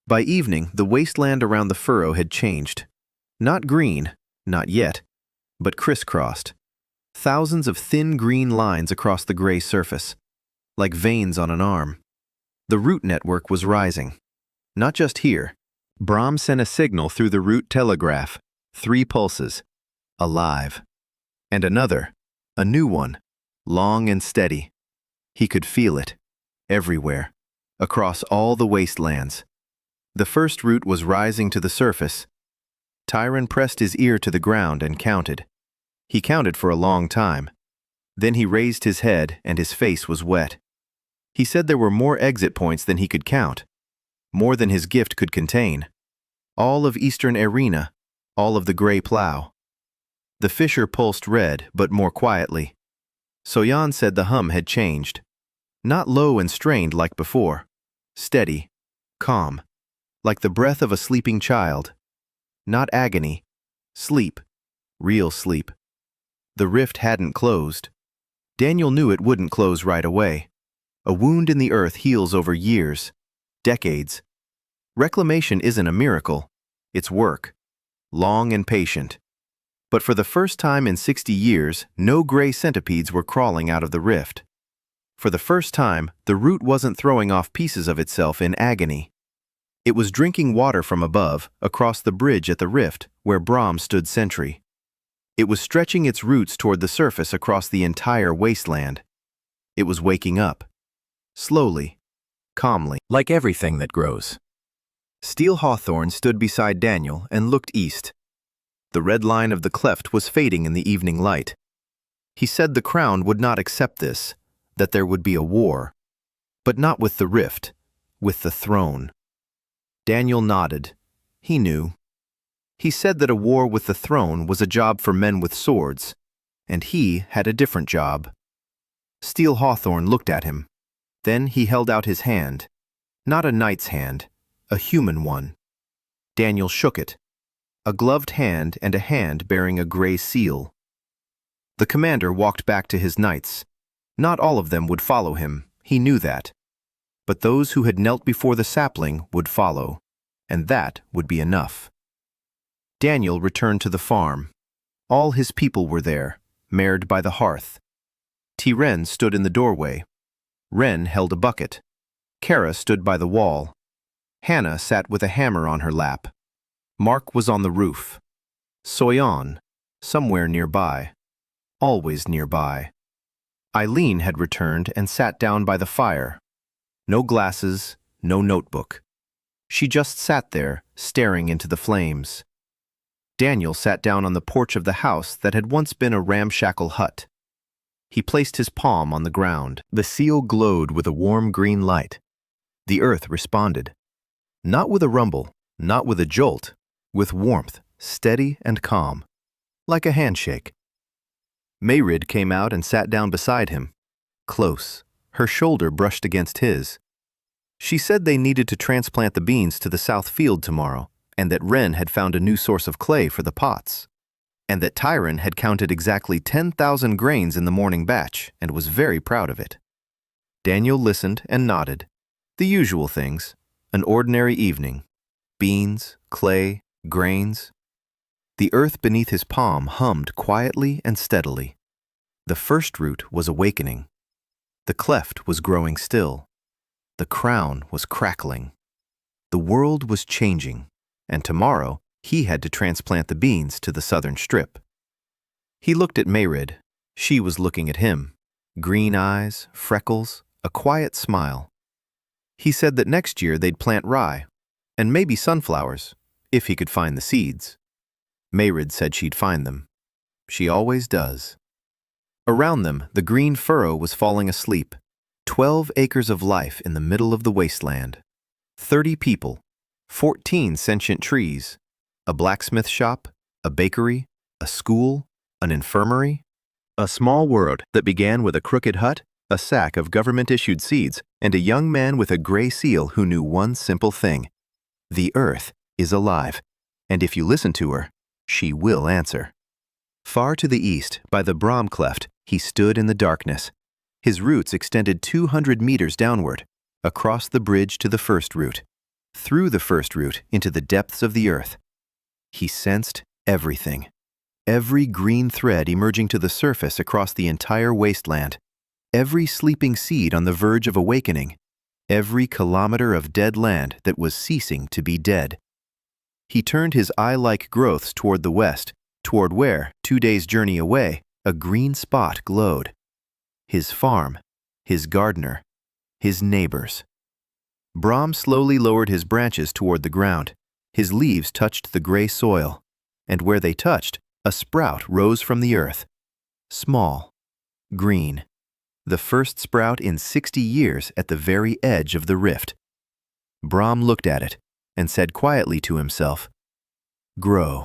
By evening, the wasteland around the furrow had changed. Not green, not yet, but crisscrossed. Thousands of thin green lines across the gray surface, like veins on an arm. The root network was rising. Not just here. Brahm sent a signal through the root telegraph. 3 pulses. Alive. And another, a new one, long and steady. He could feel it, everywhere, across all the wastelands. The first root was rising to the surface. Tyron pressed his ear to the ground and counted. He counted for a long time. Then he raised his head and his face was wet. He said there were more exit points than he could count, more than his gift could contain. All of eastern Arena, all of the gray plow. The fissure pulsed red, but more quietly. Soyan said the hum had changed. Not low and strained like before. Steady, calm, like the breath of a sleeping child. Not agony. Sleep. Real sleep. The rift hadn't closed. Daniel knew it wouldn't close right away. A wound in the earth heals over years, decades. Reclamation isn't a miracle. It's work. Long and patient. But for the first time in 60 years, no gray centipedes were crawling out of the rift. For the first time, the root wasn't throwing off pieces of itself in agony. It was drinking water from above, across the bridge at the rift, where Brahm stood sentry. It was stretching its roots toward the surface across the entire wasteland. It was waking up. Slowly. Calmly. Like everything that grows. Steel Hawthorne stood beside Daniel and looked east. The red line of the cleft was fading in the evening light. He said the crown would not accept this, that there would be a war. But not with the rift, with the throne. Daniel nodded. He knew. He said that a war with the throne was a job for men with swords, and he had a different job. Steel Hawthorne looked at him. Then he held out his hand. Not a knight's hand, a human one. Daniel shook it. A gloved hand and a hand bearing a gray seal. The commander walked back to his knights. Not all of them would follow him, he knew that. But those who had knelt before the sapling would follow, and that would be enough. Daniel returned to the farm. All his people were there, marred by the hearth. Tiren stood in the doorway. Ren held a bucket. Kara stood by the wall. Hannah sat with a hammer on her lap. Mark was on the roof. Soyan, somewhere nearby. Always nearby. Eileen had returned and sat down by the fire. No glasses, no notebook. She just sat there, staring into the flames. Daniel sat down on the porch of the house that had once been a ramshackle hut. He placed his palm on the ground. The seal glowed with a warm green light. The earth responded. Not with a rumble, not with a jolt, with warmth, steady and calm, like a handshake. Mairead came out and sat down beside him, close, her shoulder brushed against his. She said they needed to transplant the beans to the south field tomorrow, and that Ren had found a new source of clay for the pots, and that Tyron had counted exactly 10,000 grains in the morning batch and was very proud of it. Daniel listened and nodded. The usual things, an ordinary evening. Beans, clay, grains. The earth beneath his palm hummed quietly and steadily. The first root was awakening. The cleft was growing still. The crown was crackling. The world was changing, and tomorrow he had to transplant the beans to the southern strip. He looked at Mairead. She was looking at him. Green eyes, freckles, a quiet smile. He said that next year they'd plant rye, and maybe sunflowers, if he could find the seeds. Mairead said she'd find them. She always does. Around them, the green furrow was falling asleep. 12 acres of life in the middle of the wasteland. 30 people, 14 sentient trees, a blacksmith shop, a bakery, a school, an infirmary. A small world that began with a crooked hut, a sack of government-issued seeds, and a young man with a gray seal who knew one simple thing. The earth is alive, and if you listen to her, she will answer. Far to the east, by the Brahm cleft, he stood in the darkness. His roots extended 200 meters downward, across the bridge to the first root, through the first root into the depths of the earth. He sensed everything. Every green thread emerging to the surface across the entire wasteland. Every sleeping seed on the verge of awakening. Every kilometer of dead land that was ceasing to be dead. He turned his eye-like growths toward the west, toward where, 2 days' journey away, a green spot glowed. His farm, his gardener, his neighbors. Brahm slowly lowered his branches toward the ground. His leaves touched the gray soil, and where they touched, a sprout rose from the earth. Small, green, the first sprout in 60 years at the very edge of the rift. Brahm looked at it and said quietly to himself, "Grow."